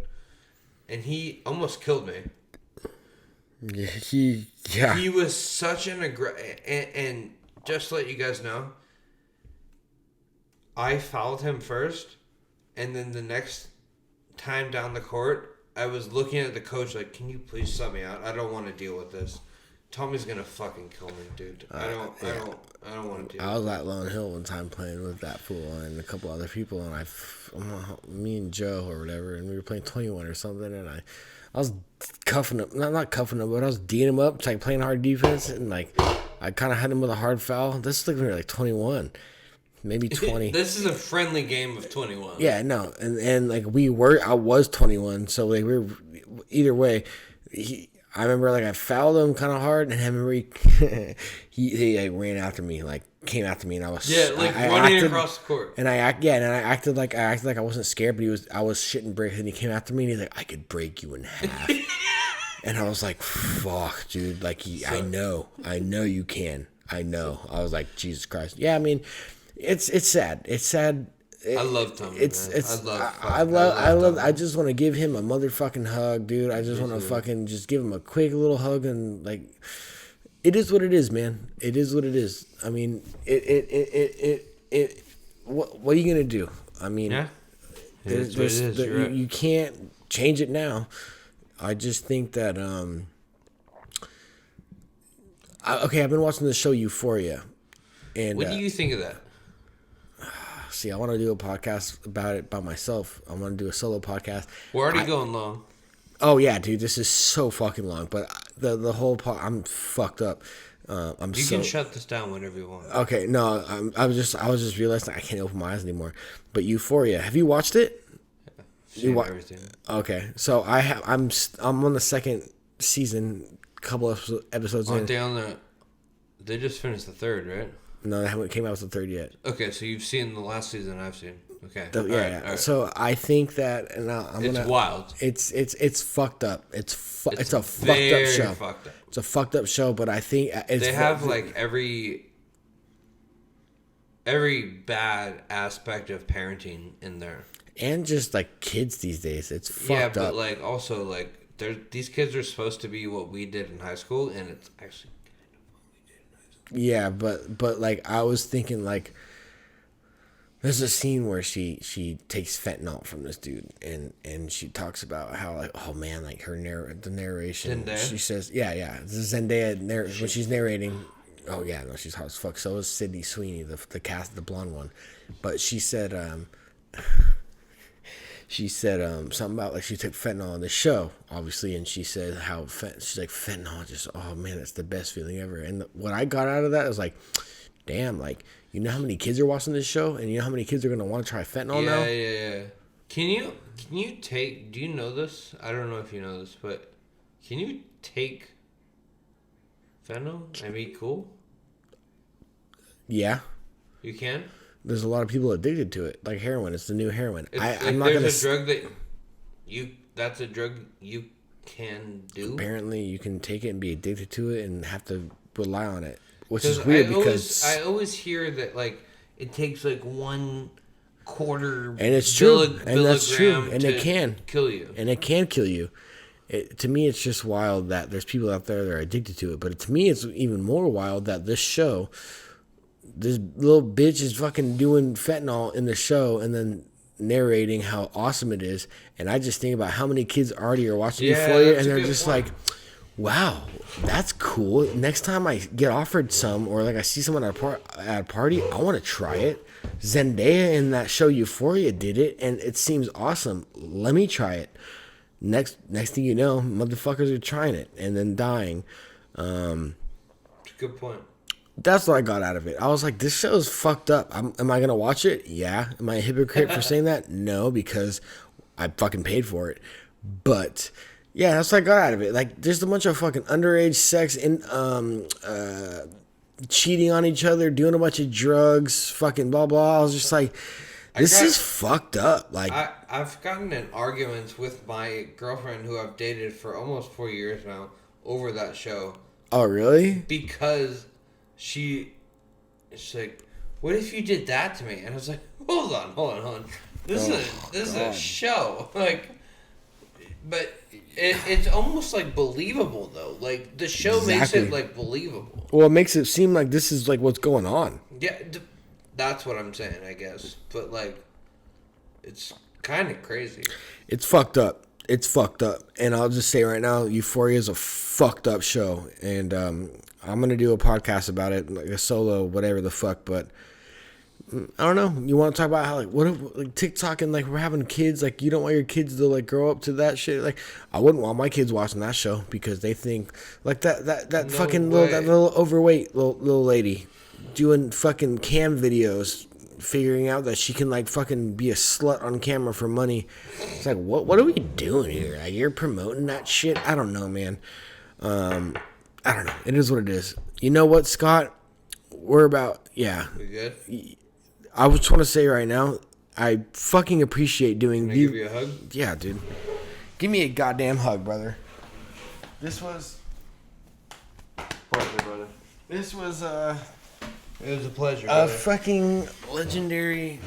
and he almost killed me. Yeah. He was such an and just to let you guys know, I fouled him first, and then the next time down the court, I was looking at the coach like, "Can you please sub me out? I don't want to deal with this. Tommy's gonna fucking kill me, dude. I don't want to deal." I was at Lone Hill one time playing with that fool and a couple other people, and me and Joe or whatever, and we were playing 21 or something, and I was cuffing him, not cuffing him, but I was D'ing him up, like playing hard defense, and like I kind of had him with a hard foul. This is like when we were like 21, maybe 20. This is a friendly game of 21. Yeah, no, and like I was 21, so like we were either way. I remember like I fouled him kind of hard, and I remember he like, ran after me, like came after me, and I was running across the court. And I acted like I wasn't scared, but I was shitting bricks, and he came after me, and he's like, I could break you in half, and I was like, fuck, dude, like I know you can, I know. I was like, Jesus Christ, yeah, I mean, it's sad, I love Tommy. I just want to give him a motherfucking hug, dude. I just want to fucking just give him a quick little hug, and like, it is what it is, man. It is what it is. I mean, what are you gonna do? I mean, yeah, you can't change it now. I just think that I've been watching the show Euphoria, and what do you think of that? See, I want to do a podcast about it by myself. I want to do a solo podcast. We're already going long. Oh yeah, dude, this is so fucking long. But the whole I'm fucked up. You can shut this down whenever you want. Okay, no, I was just realizing I can't open my eyes anymore. But Euphoria, have you watched it? Seen everything. Okay, so I'm on the second season. Couple of episodes Aren't in. They just finished the third, right? No, they haven't came out with the third yet. Okay, so you've seen the last season I've seen. Okay. All right. So I think that, and it's wild. It's fucked up. It's a fucked up show. Fucked up. It's a fucked up show, but I think they have like every bad aspect of parenting in there, and just like kids these days. It's fucked up. Yeah, but like also like these kids are supposed to be what we did in high school, and it's actually. Yeah, but like I was thinking like there's a scene where she takes fentanyl from this dude and she talks about how like, oh man, like the narration, Zendaya? she says yeah Zendaya when she's narrating, oh yeah, no, she's hot as fuck. So is Sydney Sweeney, the cast, the blonde one, but she said something about like she took fentanyl on the show, obviously, and she said how she's like, fentanyl just, oh man, it's the best feeling ever. And what I got out of that was like, damn, like, you know how many kids are watching this show, and you know how many kids are gonna want to try fentanyl now? Yeah. Can you take? Do you know this? I don't know if you know this, but can you take fentanyl and be cool? Yeah, you can. There's a lot of people addicted to it, like heroin. It's the new heroin. I'm not gonna. There's a drug that's a drug you can do. Apparently, you can take it and be addicted to it and have to rely on it, which is weird because I always hear that like it takes like 1/4, and it's true, and that's true, and it can kill you, and it can kill you. To me, it's just wild that there's people out there that are addicted to it. But to me, it's even more wild that this show. This little bitch is fucking doing fentanyl in the show and then narrating how awesome it is. And I just think about how many kids already are watching Euphoria and they're just point. Like, wow, that's cool. Next time I get offered some or like I see someone at a party, I want to try it. Zendaya in that show Euphoria did it and it seems awesome. Let me try it. Next thing you know, motherfuckers are trying it and then dying. Good point. That's what I got out of it. I was like, this show is fucked up. Am I going to watch it? Yeah. Am I a hypocrite for saying that? No, because I fucking paid for it. But, yeah, that's what I got out of it. Like, there's a bunch of fucking underage sex and cheating on each other, doing a bunch of drugs, fucking blah, blah. I was just like, this is fucked up. Like, I've gotten in arguments with my girlfriend who I've dated for almost 4 years now over that show. Oh, really? Because... She's like, what if you did that to me? And I was like, hold on. This is a show. Like, But it's almost like believable though. Like the show makes Exactly. it like believable. Well, it makes it seem like this is like what's going on. Yeah, that's what I'm saying, I guess. But like, it's kind of crazy. It's fucked up. It's fucked up. And I'll just say right now, Euphoria is a fucked up show. And I'm going to do a podcast about it, like a solo, whatever the fuck. But I don't know. You want to talk about how, like, what if, like, TikTok and, like, we're having kids. Like, you don't want your kids to, like, grow up to that shit. Like, I wouldn't want my kids watching that show because they think, like, that No fucking way. that little overweight little lady doing fucking cam videos, figuring out that she can, like, fucking be a slut on camera for money. It's like, what are we doing here? Like, you're promoting that shit? I don't know, man. I don't know. It is what it is. You know what, Scott? We're about, yeah. We good? I just want to say right now, I fucking appreciate doing Can I give you a hug? Yeah, dude. Give me a goddamn hug, brother. This was Pleasure, brother. This was It was a pleasure, a brother. fucking legendary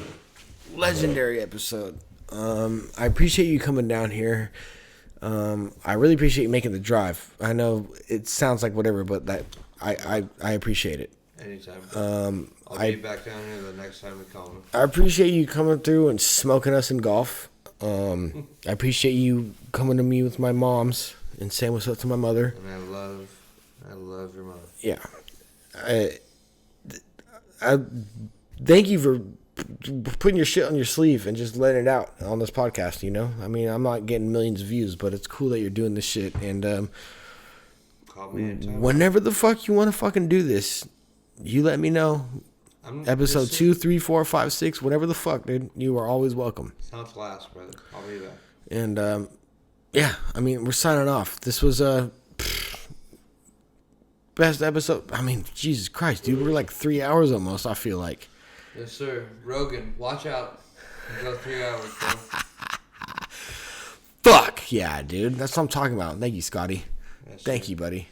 episode. I appreciate you coming down here. I really appreciate you making the drive. I know it sounds like whatever, but that I appreciate it. Anytime. I'll be back down here the next time we call him. I appreciate you coming through and smoking us in golf. I appreciate you coming to me with my mom's and saying what's up to my mother. And I love your mother. Yeah. I thank you for putting your shit on your sleeve and just letting it out on this podcast, you know? I mean, I'm not getting millions of views, but it's cool that you're doing this shit. And Call me anytime. whenever the fuck you want to fucking do this, you let me know. Episode 2, 3, 4, 5, 6, whatever the fuck, dude. You are always welcome. Sounds last, brother. I'll be back. And yeah, I mean, we're signing off. This was best episode. I mean, Jesus Christ, dude, we're like 3 hours almost. I feel like. Yes, sir. Rogan, watch out. You go 3 hours, bro. Fuck yeah, dude. That's what I'm talking about. Thank you, Scotty. Yes, Thank sir. you, buddy.